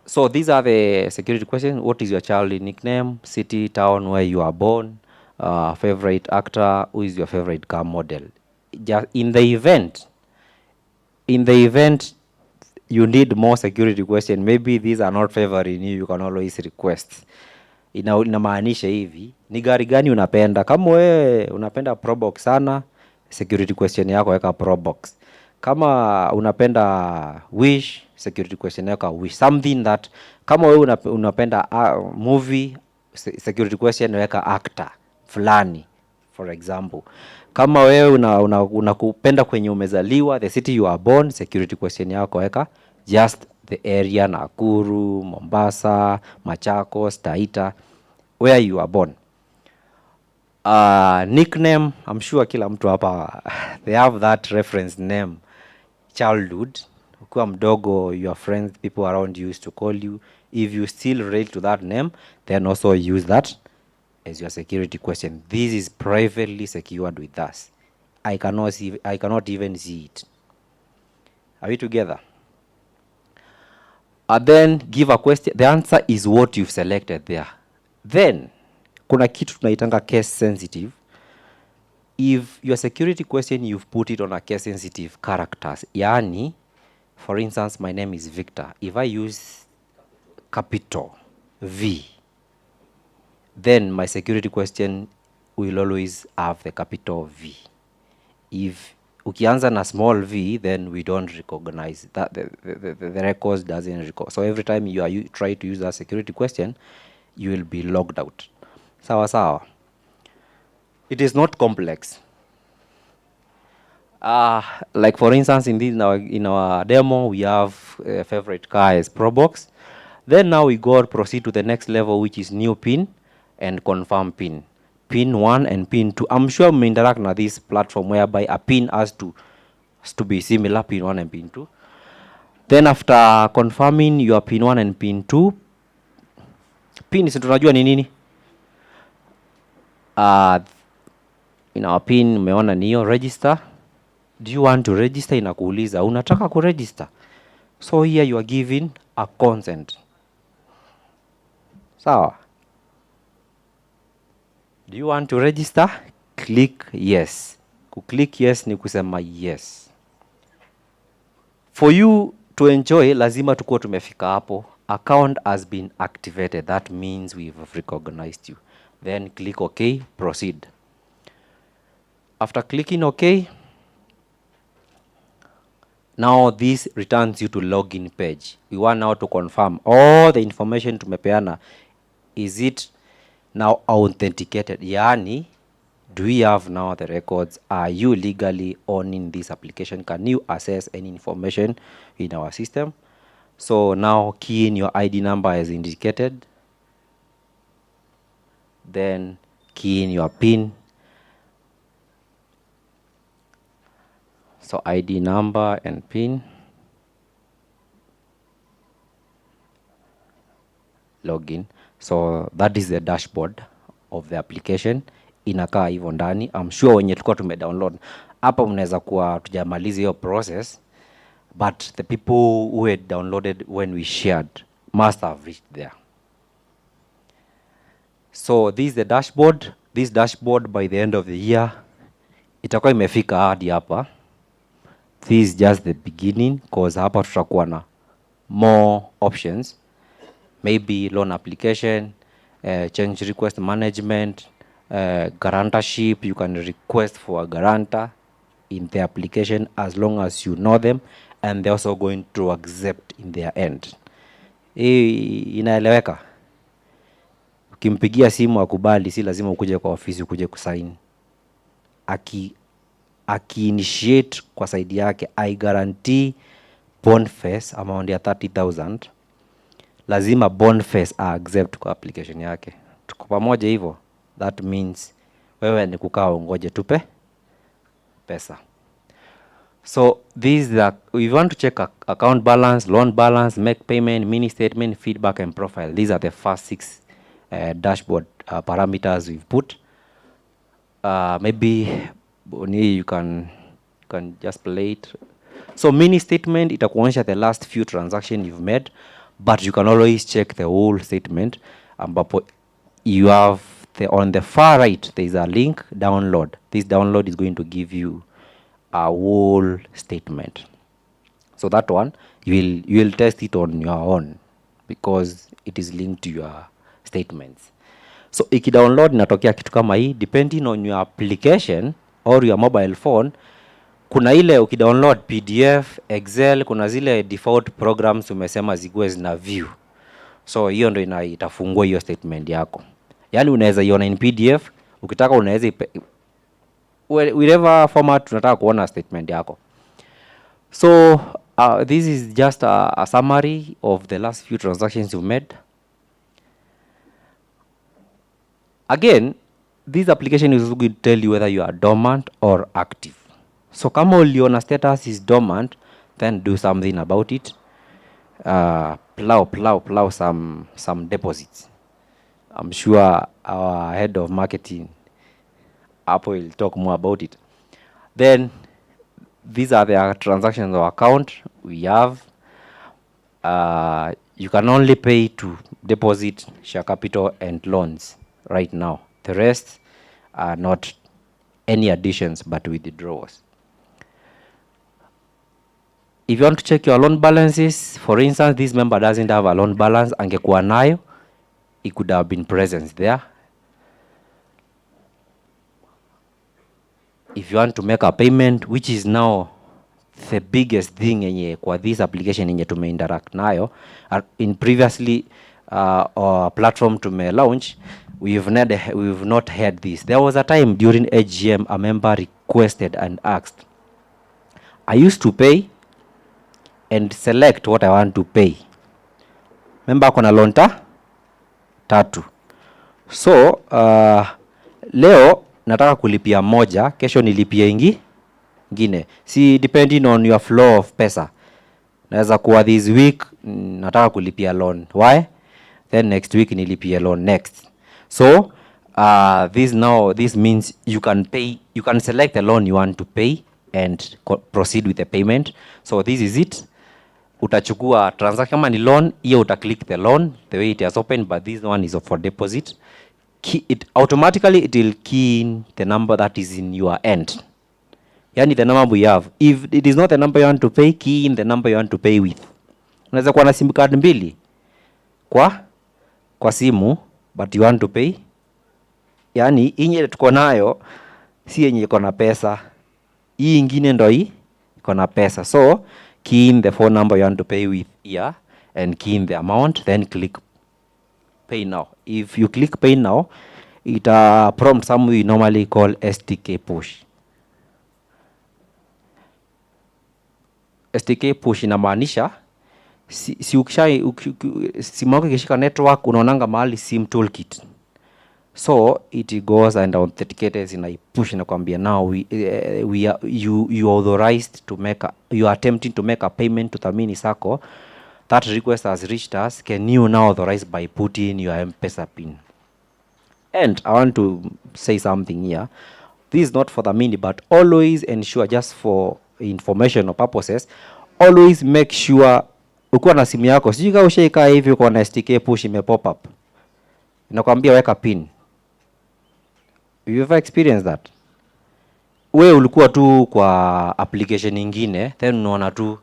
So these are the security questions. What is your child nickname, city, town, where you are born, favorite actor, who is your favorite car model? Just in the event you need more security question, maybe these are not favoring you, you can always request. Inamaanisha hivi, ni gari gani unapenda? Kama wewe unapenda Probox sana, security question yako weka Probox. Kama unapenda Wish, security question yako Wish. Something that, kama wewe unapenda movie, security question weka actor fulani, for example. Kama wewe unakupenda kwenye umezaliwa, the city you are born, security question yako weka just the area, Nakuru, Mombasa, Machakos, Taita, where you are born. Nickname, I'm sure kila mtu hapa they have that reference name, childhood. Ukiwa mdogo, your friends, people around you used to call you. If you still relate to that name, then also use that as your security question. This is privately secured with us. I cannot even see it. Are we together? Then give a question. The answer is what you've selected there. Then kuna kitu tunaitanga case sensitive. If your security question, you've put it on a case sensitive characters. Yani, for instance, my name is Victor. If I use capital V, then my security question will always have the capital V. If ukianza na small v, then we don't recognize that, the records doesn't record. So every time you try to use that security question, you will be logged out. Sawa sawa. It is not complex. Like for instance, in our demo, we have a favorite car as Probox. Then now we proceed to the next level, which is new pin and confirm pin. Pin 1 and pin 2. I'm sure we interact with this platform whereby a pin has to be similar, pin 1 and pin 2. Then after confirming your pin 1 and pin 2, pin is tunajua ni nini? In our pin umeona niyo register. Do you want to register? Inakuuliza unataka ku register. So here you are giving a consent. Sawa. Do you want to register? Click yes. Click yes ni kusema yes. For you to enjoy, lazima tukuwa tumefika hapo. Account has been activated. That means we've recognized you. Then click OK, proceed. After clicking OK, now this returns you to login page. We want now to confirm all the information tumepeana. Is it now authenticated? Yani, do we have now the records? Are you legally owning this application? Can you access any information in our system? So now key in your ID number as indicated. Then key in your PIN. So ID number and PIN. Login. So that is the dashboard of the application. Inakaa hivyo ndani. I'm sure wenye tulikuwa tumedownload. Hapa mnaweza kuwa tujamaliza hiyo process. But the people who had downloaded when we shared must have reached there. So this is the dashboard. This dashboard by the end of the year, itakuwa imefika hadi hapa. This is just the beginning, cause hapa tutakuwa na more options. Maybe loan application, change request management, guarantorship. You can request for a guarantor in the application as long as you know them, and they're also going to accept in their end. Inaeleweka? Ukimpigia simu akubali, si lazima ukuje kwa ofisi ukuje kusaini. Aki-initiate kwa side yake, I guarantee Boniface amount ya 30,000. Lazima Boniface accept kwa application yake. Tuko pamoja hivyo. That means wewe ni kukaa ungoje tupe pesa. So these are, we want to check account balance, loan balance, make payment, mini statement, feedback and profile. These are the first 6 dashboard parameters we've put. Maybe you can You can just play it. So mini statement itakuonyesha the last few transactions you've made, but you can always check the whole statement. Ambapo you have on the far right there is a link, download. This download is going to give you a whole statement. So that one you will test it on your own because it is linked to your statements. So ikidownload inatokea kitu kama hii, depending on your application or your mobile phone. Kuna ile ukidownload PDF, Excel, kuna zile default programs umesema zikuwe zina view. So hiyo ndio itafungua hiyo statement yako. Yani unaweza iona in PDF, ukitaka unaweza whatever format unataka kuona statement yako. So this is just a summary of the last few transactions you made. Again, this application is going to tell you whether you are dormant or active. So kama uliona status is dormant, then do something about it. Plow some deposits. I'm sure our head of marketing, Apple, will talk more about it. Then these are the transactions of account we have. You can only pay to deposit, share capital, and loans right now. The rest are not any additions but withdrawals. If you want to check your loan balances, for instance, this member doesn't have a loan balance, angekuwa nayo, it could have been present there. If you want to make a payment, which is now the biggest thing yenye kwa this application yenye tume interact nayo, in previously our platform tume launch, we've not had this. There was a time during AGM a member requested and asked, I used to pay and select what I want to pay. Member kona loan tatu. So leo nataka kulipia moja, kesho nilipia ingine. See, depending on your flow of pesa. Naweza kuwa this week nataka kulipia loan Y, then next week nilipia loan next. So this means you can select the loan you want to pay and proceed with the payment. So this is it. Utachukua transaction kama ni loan, hiyo click the loan the way it has opened, but this one is for deposit. Automatically it will key in the number that is in your end. Yani the number we have. If it is not the number you want to pay, key in the number you want to pay with. Unaweza kuwa na SIM card mbili kwa simu, but you want to pay. Yani yenye tuko nayo si yenye iko na pesa. Hii ingine ndo hii iko na pesa. So key in the phone number you want to pay with here and key in the amount, then click pay now. If you click pay now, it prompt something we normally call STK push. STK push inamaanisha simu yako ikishika network unaonanga mahali SIM toolkit. So it goes and authenticates in a push na kwambia now you authorized to you are attempting to make a payment to Dhamini Sacco. That request has reached us. Can you now authorize by putting your M-Pesa PIN? And I want to say something here. This is not for Dhamini, but always ensure, just for informational purposes, always make sure ukiwa na simu yako, sijui kama ushaika hivi uko na STK push ime pop up. Inakwambia weka PIN. You ever experienced that? Wewe ulikuwa tu kwa application nyingine, then unaona tu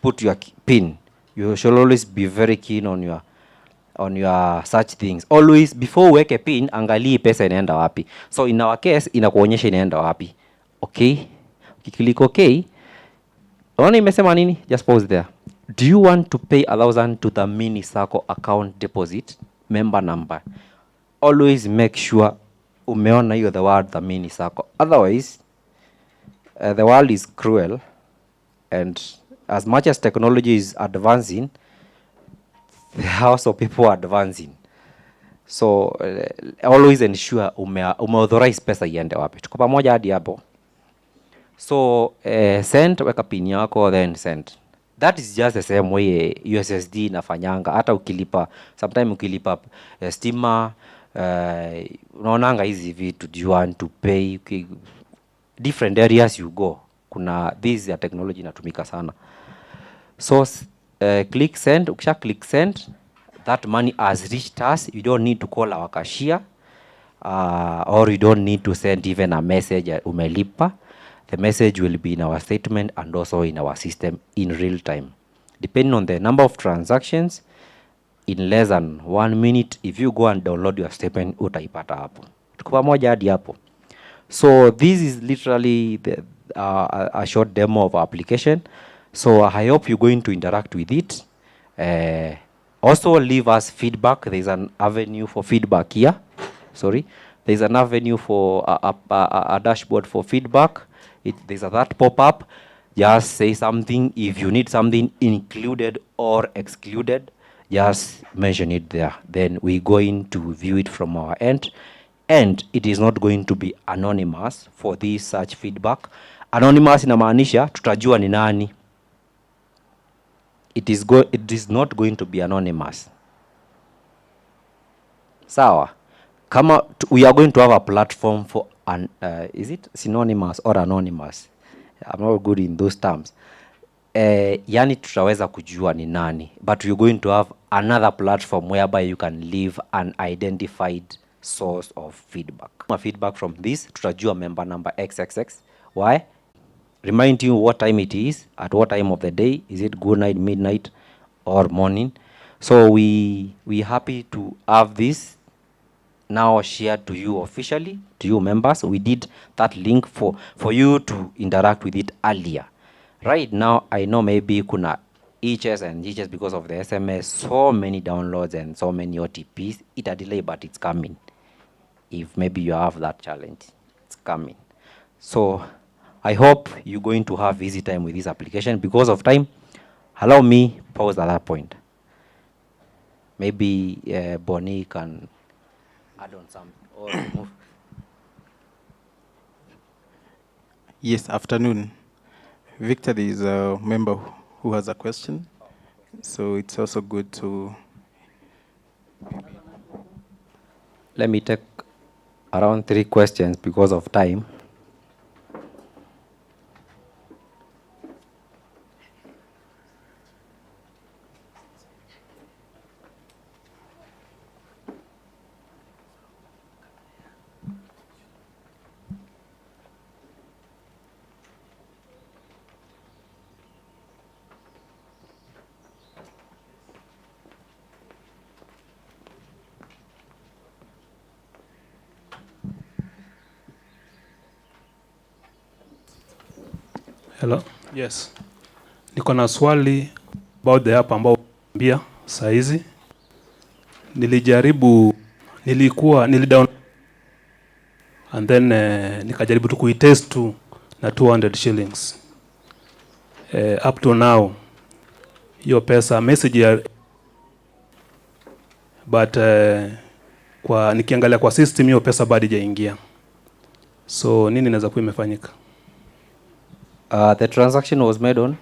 put your PIN. You should always be very keen on your such things. Always before uweke PIN, angalia pesa inaenda wapi. So in our case inakuonyesha inaenda wapi. Okay? Ukiklik okay, unaona imesema nini? Just pause there. Do you want to pay 1,000 to the Dhamini Sacco account deposit member number? Always make sure umeona hiyo the word Dhamini Sacco. Otherwise, the world is cruel, and as much as technology is advancing, the house of people are advancing. So always ensure umeauthorize pesa iende wapi. Tuko pamoja hadi hapo. So send, weka PIN yako, then send. That is just the same way USSD inafanyanga. Hata ukilipa, sometimes ukilipa stima, unaonanga hizi vitu, do you want to pay? different areas you go, kuna this ya technology inatumika sana. So click send. Ukisha click send, that money has reached us. You don't need to call our cashier, or you don't need to send even a message umelipa. The message will be in our statement and also in our system in real time. Depending on the number of transactions, in less than 1 minute, if you go and download your statement, utaipata hapo. Tuko pamoja hadi hapo. So this is literally a short demo of our application. So I hope you're going to interact with it. Also leave us feedback. There's an avenue for feedback here. Sorry. There's an avenue for a dashboard for feedback. There's that pop-up. Just say something. If you need something included or excluded, just mention it there. Then we're going to view it from our end. And it is not going to be anonymous for this such feedback. Anonymous inamaanisha tutajua ni nani. It is not going to be anonymous. Sawa. Kama we are going to have a platform for is it synonymous or anonymous? I'm not good in those terms. Yani tutaweza kujua ni nani, but you're going to have another platform whereby you can leave an identified source of feedback. Feedback from this, tutajua member number XXX. Why? Remind you what time it is, at what time of the day. Is it good night, midnight, or morning? So we happy to have this now shared to you officially, to you members. We did that link for you to interact with it earlier. Right now, I know maybe kuna eaches and eaches because of the SMS, so many downloads and so many OTPs. It a delay, but it's coming. If maybe you have that challenge, it's coming. So I hope you're going to have easy time with this application. Because of time, allow me pause at that point. Maybe Bonnie can add on something or remove. Yes, afternoon. Victor is a member who has a question. So it's also good to... Let me take around 3 questions because of time. Hello. Yes. Niko na swali about the app ambao mbia saa hizi. Nilidown and then nikajaribu tu kuitest tu na 200 shillings. Up to now hiyo pesa message ya but kwa nikiangalia kwa system hiyo pesa bado haijaingia. So nini inaweza kuwa imefanyika? The transaction was made on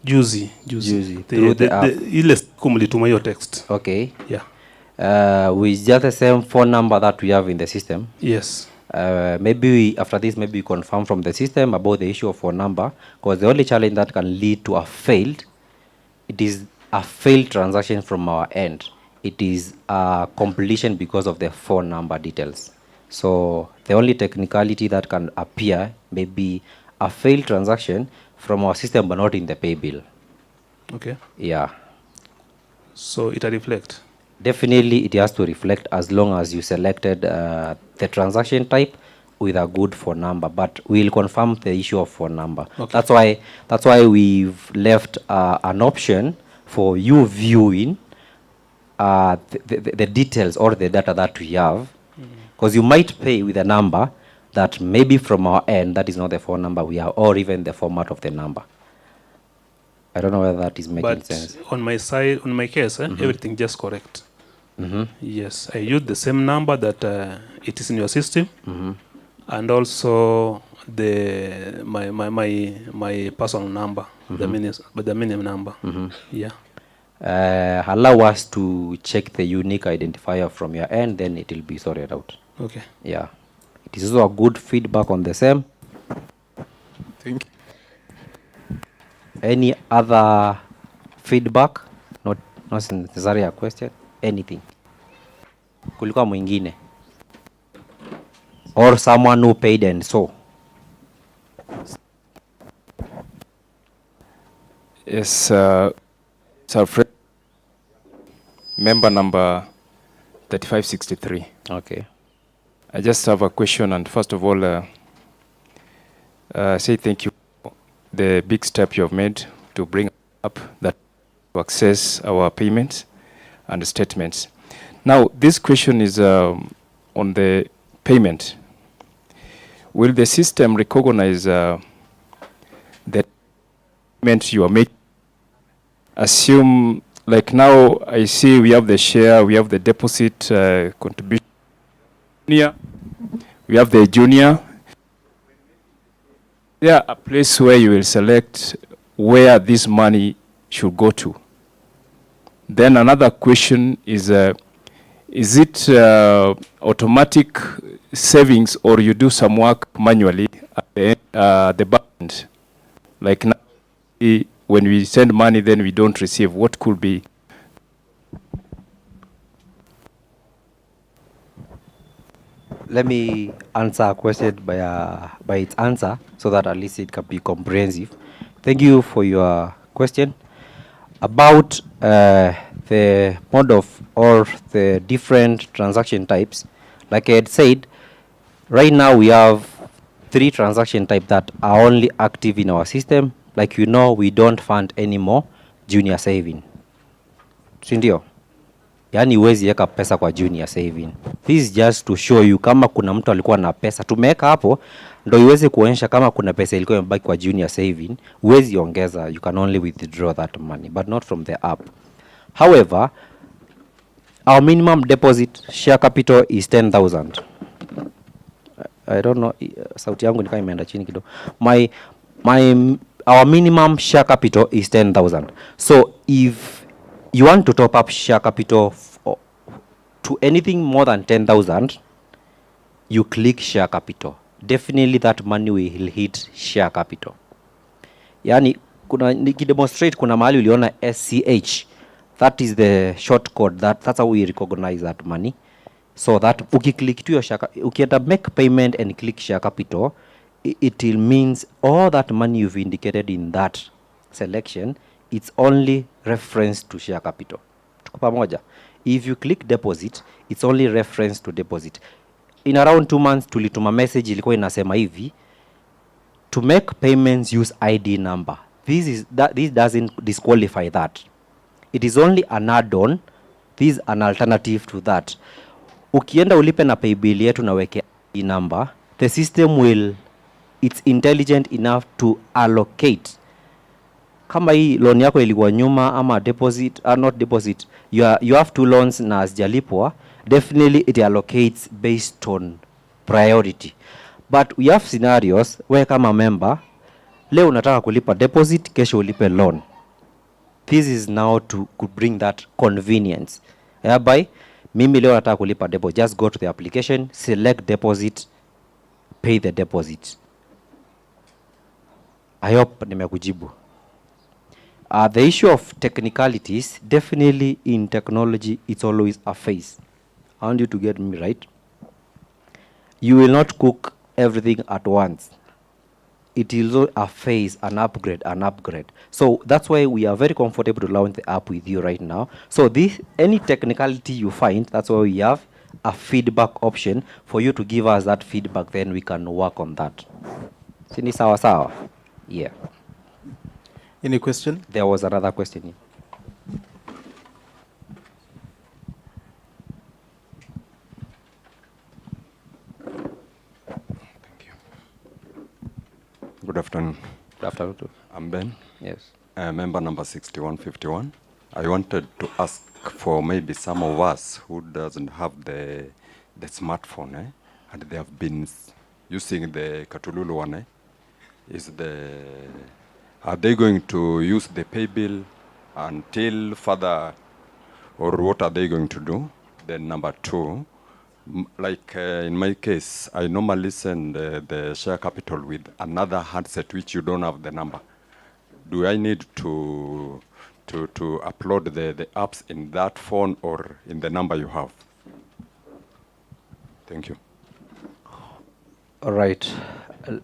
juzi. Ile kumlituma hiyo text. Okay. Yeah. With just the same phone number that we have in the system. Yes. Maybe after this, maybe we confirm from the system about the issue of phone number, because the only challenge that can lead to it is a failed transaction from our end. It is a completion because of the phone number details. So the only technicality that can appear may be a failed transaction from our system, but not in the pay bill. Okay. Yeah. So it will reflect? Definitely it has to reflect as long as you selected the transaction type with a good phone number, but we'll confirm the issue of phone number. Okay. That's why we've left an option for you viewing the details or the data that we have. Because you might pay with a number that maybe from our end, that is not the phone number we have, or even the format of the number. I don't know whether that is making sense. But on my side, on my case, everything just correct. Yes, I use the same number that it is in your system, and also my personal number, the minimum number. Yeah. Allow us to check the unique identifier from your end, then it will be sorted out. Okay. Yeah. It is also a good feedback on the same. Thank you. Any other feedback? Not necessarily a question. Anything. Kulikuwa mwingine. Or someone who paid and so. Yes, Sir Fred, member number 3563. Okay. I just have a question, and first of all, say thank you for the big step you have made to bring up that to access our payments and statements. Now, this question is on the payment. Will the system recognize the payment you are making? Assume, like now, I see we have the share, we have the deposit contribution, we have the junior. There a place where you will select where this money should go to. Then another question is it automatic savings, or you do some work manually at the back end? Like now, when we send money, then we don't receive. What could be? Let me answer a question by its answer so that at least it can be comprehensive. Thank you for your question. About the mode of or the different transaction types, like I had said, right now we have 3 transaction types that are only active in our system. Like you know, we don't fund anymore junior saving. Sindio? Yani huwezi weka pesa kwa junior saving. This is just to show you kama kuna mtu alikuwa na pesa. Tumeweka hapo ndio iweze kuonyesha kama kuna pesa ilikuwa imebaki kwa junior saving, huwezi ongeza. You can only withdraw that money, but not from the app. However, our minimum deposit share capital is 10,000. I don't know, sauti yangu nikaa imeenda chini kidogo. Our minimum share capital is 10,000. So if you want to top up share capital to anything more than 10,000, you click share capital. Definitely that money will hit share capital. Yani, nikidemonstrate kuna mahali uliona SCH. That is the short code. That's how we recognize that money. So that ukiklik to your share, ukienda make payment and click share capital, it means all that money you've indicated in that selection, it's only reference to share capital. Tuko pamoja? If you click deposit, it's only reference to deposit. In around 2 months, tulituma message ilikuwa inasema hivi, to make payments use ID number. This doesn't disqualify that. It is only an add-on. This is an alternative to that. Ukienda ulipe na pay bill yetu na weke ID number, the system will, it's intelligent enough to allocate. Kama hii loan yako ilikuwa nyuma ama deposit, not deposit, you have 2 loans na hazijalipwa, definitely it allocates based on priority. But we have scenarios where kama member, leo unataka kulipa deposit, kesho ulipe loan. This is now to bring that convenience. Hereby, mimi leo nataka kulipa deposit, just go to the application, select deposit, pay the deposit. I hope nimekujibu. The issue of technicalities, definitely in technology, it's always a phase. I want you to get me right. You will not cook everything at once. It is a phase, an upgrade. So that's why we are very comfortable to launch the app with you right now. So any technicality you find, that's why we have a feedback option for you to give us that feedback, then we can work on that. Sini sawa sawa? Yeah. Any question? There was another question here. Good afternoon. Good afternoon too. I'm Ben. Yes. Member number 6151. I wanted to ask for maybe some of us who doesn't have the smartphone, and they have been using the Katululu one. Are they going to use the pay bill until further, or what are they going to do? Then number 2, Like in my case, I normally send the share capital with another handset which you don't have the number. Do I need to upload the apps in that phone or in the number you have? Thank you. All right.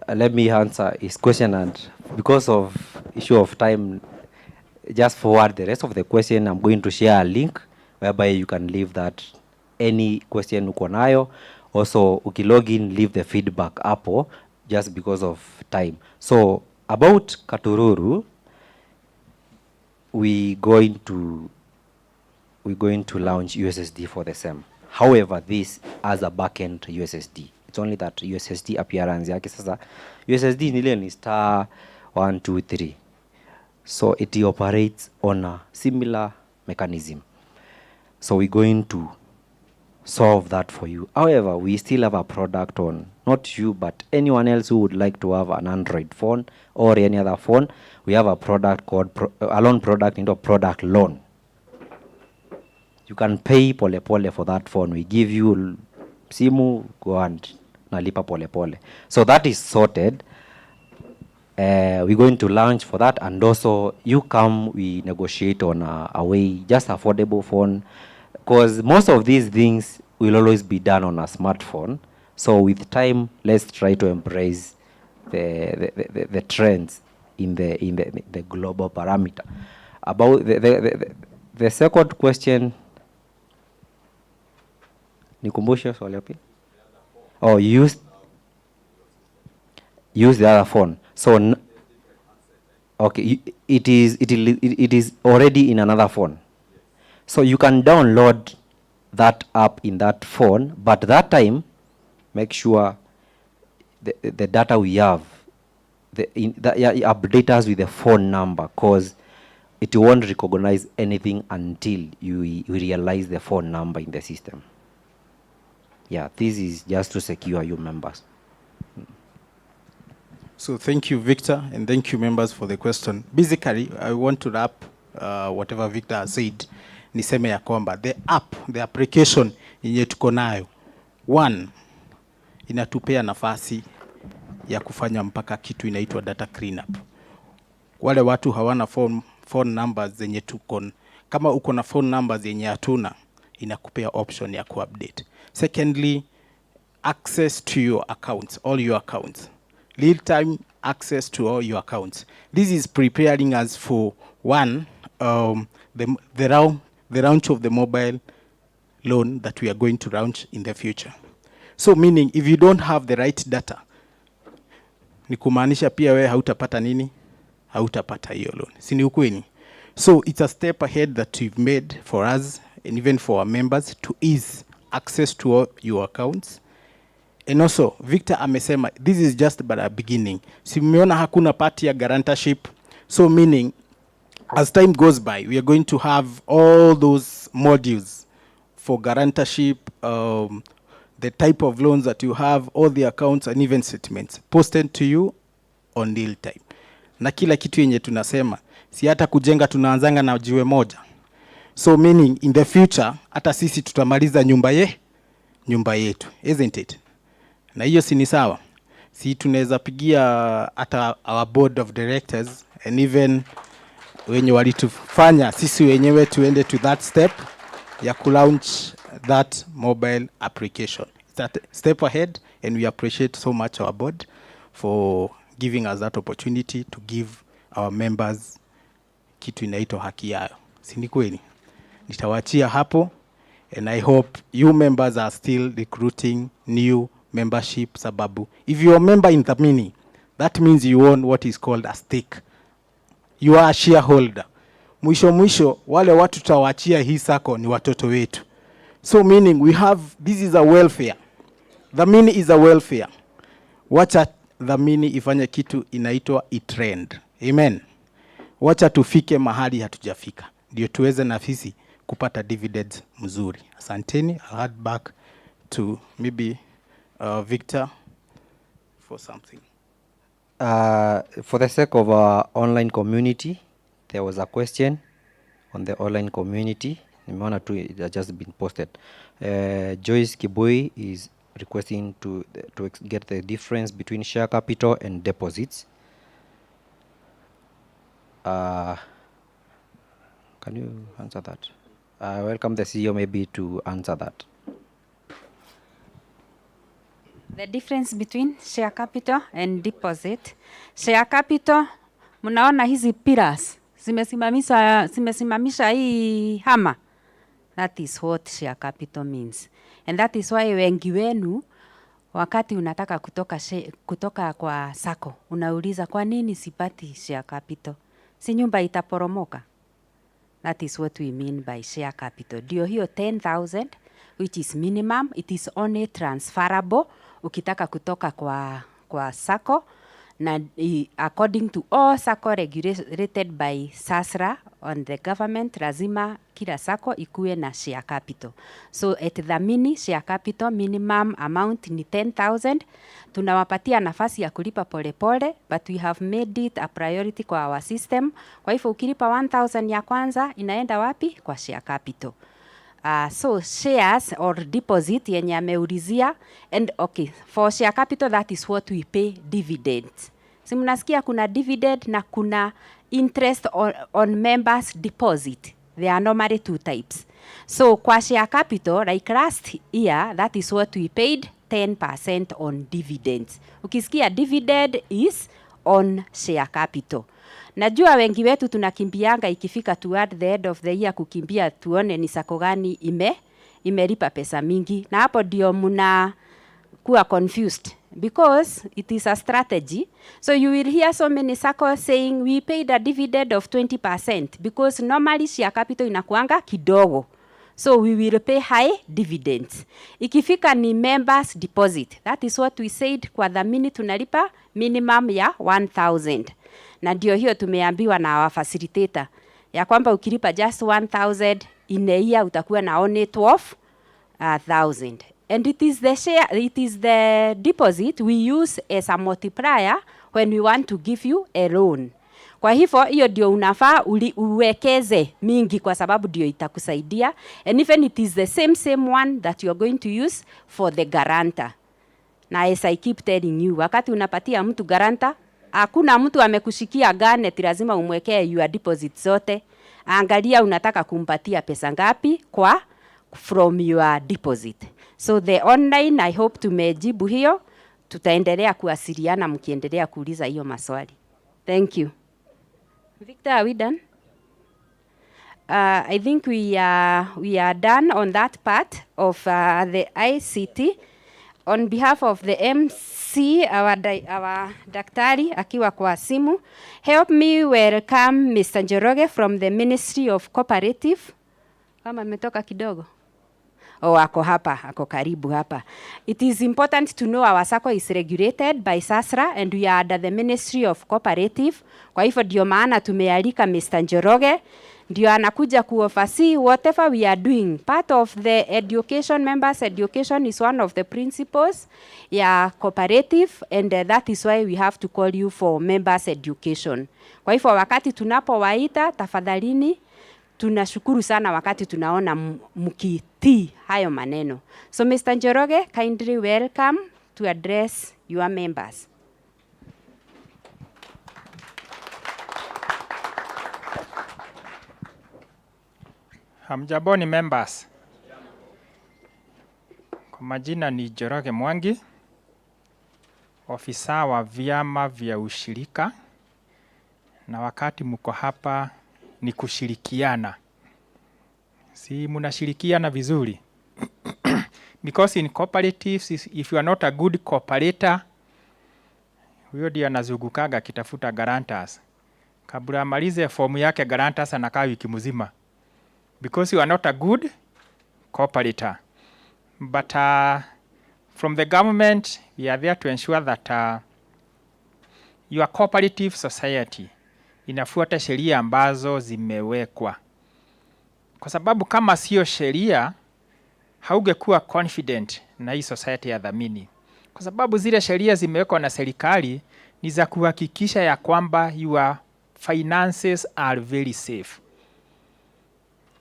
Let me answer his question, and because of issue of time, just forward the rest of the question. I'm going to share a link whereby you can leave that any question uko nayo. Also, ukilog in, leave the feedback hapo just because of time. So about Katururu, we're going to launch USSD for the SEM. However, this as a backend USSD. It's only that USSD appearance yake sasa. USSD nile ni *123. So it operates on a similar mechanism. So we're going to solve that for you. However, we still have a product on, not you, but anyone else who would like to have an Android phone or any other phone. We have a product called a loan product into a product loan. You can pay pole pole for that phone. We give you simu, go and nalipa pole pole. So that is sorted. We're going to launch for that, and also you come, we negotiate on a way, just affordable phone, because most of these things will always be done on a smartphone. So with time, let's try to embrace the trends in the global parameter. About the second question, nikumbushe swali yapi? Oh, use the other phone. So okay, it is already in another phone. So you can download that app in that phone, but that time make sure the data we have, update us with the phone number, because it won't recognize anything until you realize the phone number in the system. Yeah, this is just to secure your members. So thank you, Victor, and thank you, members, for the question. Basically, I want to wrap whatever Victor has said. Niseme ya kwamba the application yenye tuko nayo, one, inatupea nafasi ya kufanya mpaka kitu inaitwa data cleanup. Wale watu hawana phone numbers zenye tuko, kama uko na phone numbers zenye hatuna, inakupea option ya kuupdate. Secondly, access to your accounts, all your accounts. Real-time access to all your accounts. This is preparing us for one, the launch of the mobile loan that we are going to launch in the future. So meaning, if you don't have the right data, ni kumaanisha pia we hautapata nini? Hautapata hiyo loan. Si ni ukweli? So it's a step ahead that we've made for us and even for our members to ease access to all your accounts. And also, Victor amesema, this is just but a beginning. Si mmeona hakuna party ya guarantorship. So meaning, as time goes by, we are going to have all those modules for guarantorship, the type of loans that you have, all the accounts and even statements posted to you on real time. Na kila kitu yenye tunasema, si hata kujenga tunaanzanga na jiwe moja. So meaning, in the future, hata sisi tutamaliza nyumba yetu, isn't it? Na hiyo si ni sawa. Si tunaweza pigia hata our board of directors and even wenye walitufanya sisi wenyewe tuende to that step ya kulaunch that mobile application. It's a step ahead, and we appreciate so much our board for giving us that opportunity to give our members kitu inaitwa haki yao. Si ni kweli? Nitawachia hapo, and I hope you members are still recruiting new membership sababu. If you are a member in Dhamini, that means you own what is called a stake. You are a shareholder. Mwisho wale watu tutawachia hii sako ni watoto wetu. So meaning we have, this is a welfare. Dhamini is a welfare. Wacha Dhamini ifanye kitu inaitwa i-trend. Amen. Wacha tufike mahali hatujafika, ndio tuweze na sisi kupata dividends mzuri. Asanteni. I'll hand back to maybe Victor for something. For the sake of our online community, there was a question on the online community. Nimeona tu it has just been posted. Joyce Kibui is requesting to get the difference between share capital and deposits. Can you answer that? Welcome the CEO maybe to answer that. The difference between share capital and deposit. Share capital, mnaona hizi pillars zimesimamisha hii hama. That is what share capital means. And that is why wengi wenu wakati unataka kutoka kwa sako unauliza kwa nini sipati share capital? Si nyumba itaporomoka. That is what we mean by share capital. Ndio hiyo 10,000 which is minimum, it is only transferable ukitaka kutoka kwa sako na according to all sako regulated by SASRA on the government, lazima kila sako ikuwe na share capital. So at Dhamini share capital minimum amount ni 10,000. Tunawapatia nafasi ya kulipa polepole, but we have made it a priority kwa our system. Kwa hivyo ukilipa 1,000 ya kwanza inaenda wapi? Kwa share capital. So shares or deposit yenye ameulizia, and okay, for share capital that is what we pay dividends. Si mnasikia kuna dividend na kuna interest on members deposit. There are normally two types. So kwa share capital, like last year, that is what we paid 10% on dividends. Ukisikia dividend is on share capital. Najua wengi wetu tunakimbianga ikifika toward the end of the year kukimbia tuone ni sako gani imelipa pesa mingi. Na hapo ndio mna kuwa confused because it is a strategy. So you will hear so many SACCOs saying we paid a dividend of 20% because normally share capital inakuanga kidogo. So we will pay high dividends. Ikifika ni members deposit. That is what we said kwa Dhamini tunalipa minimum ya 1,000. Na ndio hiyo tumeambiwa na our facilitator ya kwamba ukilipa just 1,000 in a year utakuwa na only 12,000. And it is the deposit we use as a multiplier when we want to give you a loan. Kwa hivyo hiyo ndio unafaa uwekeze mingi kwa sababu ndio itakusaidia, and even it is the same one that you are going to use for the guarantor. Na as I keep telling you, wakati unapatia mtu guarantor, hakuna mtu amekushikia garnet lazima umwekee your deposit zote. Angalia unataka kumpatia pesa ngapi from your deposit. So the online, I hope tumejibu hiyo. Tutaendelea kuwasiliana mkiendelea kuuliza hiyo maswali. Thank you. Victor, are we done? I think we are done on that part of the ICT. On behalf of the MC, our daktari akiwa kwa simu, help me welcome Mr. Njoroge from the Ministry of Cooperative. Kama ametoka kidogo. Ako hapa, ako karibu hapa. It is important to know our SACCO is regulated by SASRA and we are under the Ministry of Cooperative. Kwa hivyo ndio maana tumealika Mr. Njoroge, ndio anakuja kuoversee whatever we are doing. Part of the education, members education is one of the principles ya cooperative, and that is why we have to call you for members education. Kwa hivyo wakati tunapowaita, tafadhalini, tunashukuru sana wakati tunaona mkitii hayo maneno. So Mr. Njoroge, kindly welcome to address your members. Hamjaboni members. Kwa majina ni Njoroge Mwangi, ofisa wa vyama vya ushirika, na wakati mko hapa ni kushirikiana. Si munashirikiana vizuri? Because in cooperatives, if you are not a good cooperator, huyo ndiye anazungukaga kitafuta guarantors. Kabla amalize fomu yake guarantors anakaa wiki mzima. Because you are not a good cooperator. But from the government, we are there to ensure that your cooperative society inafuata sheria ambazo zimewekwa. Kwa sababu kama sio sheria, haungekuwa confident na hii society ya Dhamini. Kwa sababu zile sheria zimewekwa na serikali ni za kuhakikisha ya kwamba your finances are very safe.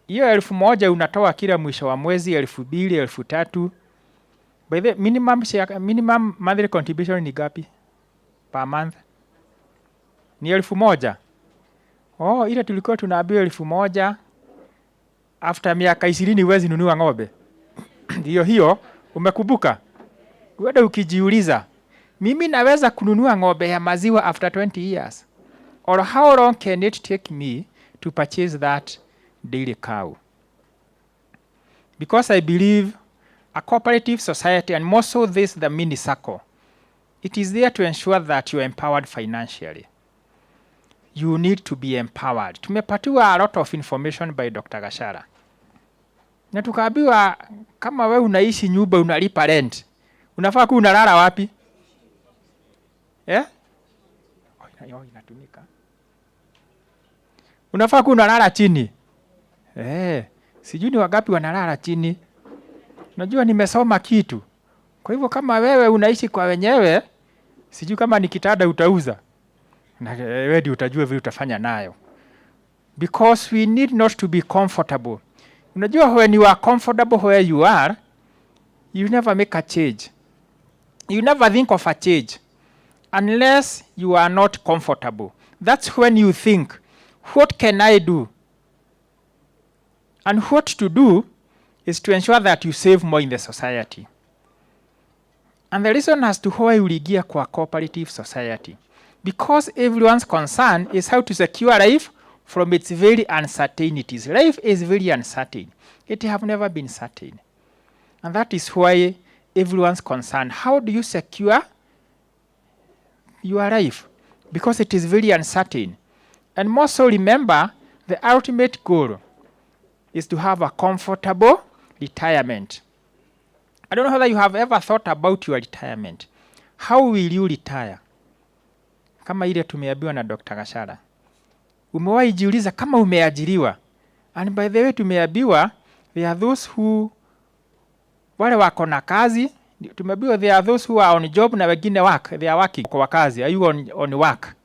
hiyo 1,000 unatoa kila mwisho wa mwezi, 2,000, 3,000. By the minimum monthly contribution ni gapi per month? Ni 1,000. Oh, ile tulikuwa tunaambiwa 1,000 after miaka 20 huwezi nunua ng'ombe. Ndio hiyo, umekumbuka? Wewe ukijiuliza, mimi naweza kununua ng'ombe ya maziwa after 20 years? Or how long can it take me to purchase that dairy cow? Because I believe a cooperative society, and more so this, the mini Sacco, it is there to ensure that you are empowered financially. You need to be empowered. Tumepatiwa a lot of information by Dr. Gashara. Na tukaambiwa kama wewe unaishi nyumba unalipa rent, unafaa kuwa unalala wapi? Inatumika. Unafaa kuwa unalala chini. Sijui ni wangapi wanalala chini. Najua nimesoma kitu. Kwa hivyo kama wewe unaishi kwa wenyewe, sijui kama ni kitanda utauza. Na wewe ndio utajua vile utafanya nayo. Because we need not to be comfortable. Unajua when you are comfortable where you are, you never make a change. You never think of a change unless you are not comfortable. That's when you think, what can I do? And what to do is to ensure that you save more in the society. And the reason as to why uliingia kwa cooperative society, because everyone's concern is how to secure life from its very uncertainties. Life is very uncertain. It have never been certain. And that is why everyone's concerned. How do you secure your life? Because it is very uncertain. And more so, remember, the ultimate goal is to have a comfortable retirement. I don't know whether you have ever thought about your retirement. How will you retire? Kama ile tumeambiwa na Dr. Gashara. Umewahi jiuliza kama umeajiriwa? And by the way, tumeambiwa there are those who wale wako na kazi, tumeambiwa there are those who are on job na wengine work, they are working kwa kazi. Are you on work?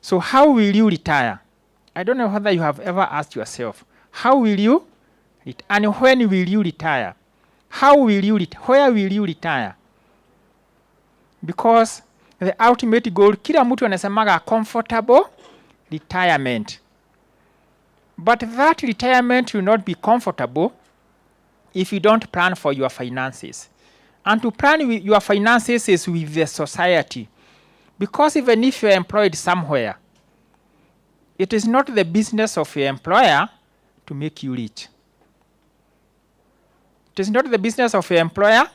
So how will you retire? I don't know whether you have ever asked yourself, how will you and when will you retire? How will you where will you retire? Because the ultimate goal, kila mtu anasemaga comfortable retirement. But that retirement will not be comfortable if you don't plan for your finances. And to plan with your finances is with the society. Because even if you're employed somewhere, it is not the business of your employer to make you rich. It is not the business of your employer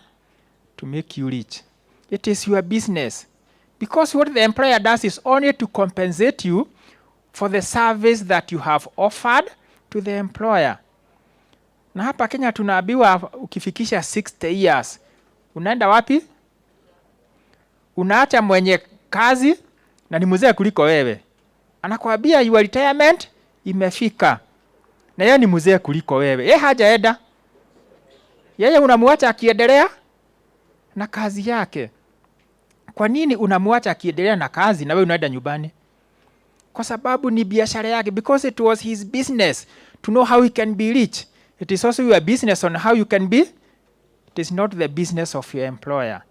to make you rich. It is your business. Because what the employer does is only to compensate you for the service that you have offered to the employer. Na hapa Kenya tunaambiwa ukifikisha 60 years, unaenda wapi? Unaacha mwenye kazi na ni mzee kuliko wewe. Anakuambia your retirement imefika. Na yeye ni mzee kuliko wewe. Yeye hajaenda. Yeye unamwacha akiendelea na kazi yake. Kwa nini unamwacha akiendelea na kazi na wewe unaenda nyumbani? Kwa sababu ni biashara yake. Because it was his business to know how he can be rich. It is also your business on how you can be. It is not the business of your employer.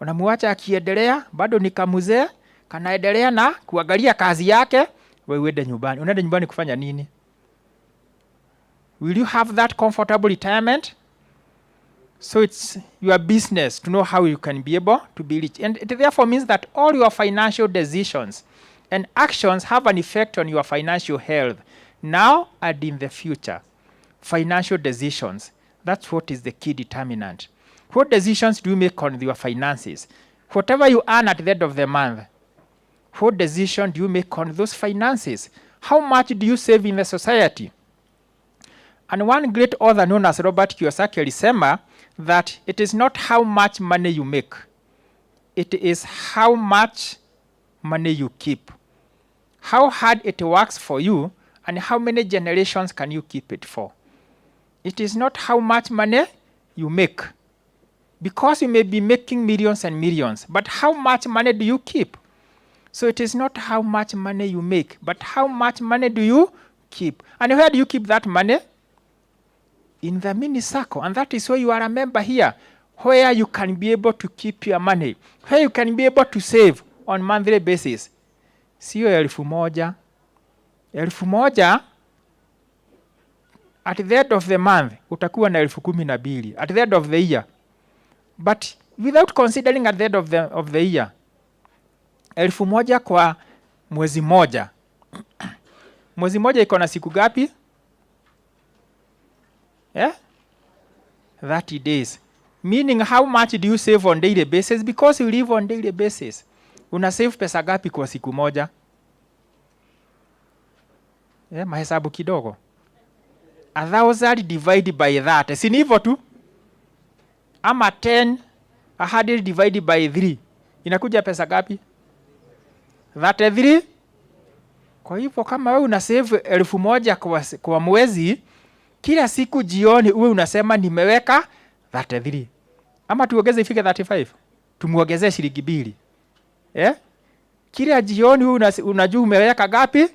Unamwacha akiendelea, bado ni kamuzee, kanaendelea na kuangalia kazi yake, wewe uende nyumbani. Unaenda nyumbani kufanya nini? Will you have that comfortable retirement? So it's your business to know how you can be able to be rich. And it therefore means that all your financial decisions and actions have an effect on your financial health now and in the future. Financial decisions, that's what is the key determinant. What decisions do you make on your finances? Whatever you earn at the end of the month, what decision do you make on those finances? How much do you save in the society? And one great author known as Robert Kiyosaki alisema that it is not how much money you make, it is how much money you keep. How hard it works for you and how many generations can you keep it for. It is not how much money you make, because you may be making millions and millions, but how much money do you keep? So it is not how much money you make, but how much money do you keep. And where do you keep that money? In the Dhamini Sacco. And that is why you are a member here, where you can be able to keep your money, where you can be able to save on monthly basis. Sio 1,000. 1,000 at the end of the month utakuwa na 12,000 at the end of the year. But without considering at the end of the year, 1,000 kwa mwezi moja. Mwezi moja iko na siku gapi? 30 days. Meaning how much do you save on daily basis? Because you live on daily basis. Una save pesa gapi kwa siku moja? Mahesabu kidogo. 1,000 divided by that. Si ni hivyo tu? Ama 100 divided by 3. Inakuja pesa gapi? 33. Kwa hivyo kama wewe una save 1,000 kwa mwezi, kila siku jioni uwe unasema nimeweka 33. Ama tuongeze ifike 35. Tumuongezee shilingi 2. Kila jioni uwe unajua umeweka gapi?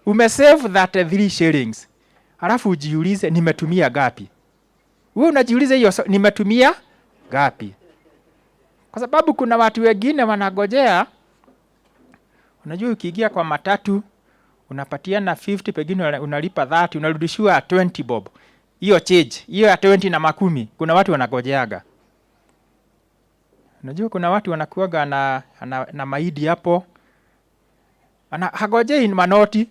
Umesave 33 shillings. Halafu ujiulize nimetumia gapi? Wewe unajiuliza hiyo nimetumia gapi? Kwa sababu kuna watu wengine wanagojea. Unajua ukiingia kwa matatu unapatiana 50, pengine unalipa 30, unarudishiwa 20 bob. Hiyo change, hiyo ya 20 na 10, kuna watu wanagojeaga. Unajua kuna watu wanakuaga na maidi hapo. Hagojei manoti.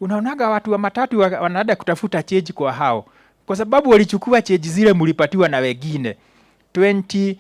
Unaonaga watu wa matatu wanaenda kutafuta change kwa hao. Kwa sababu walichukua change zile mlipatiwa na wengine. 20,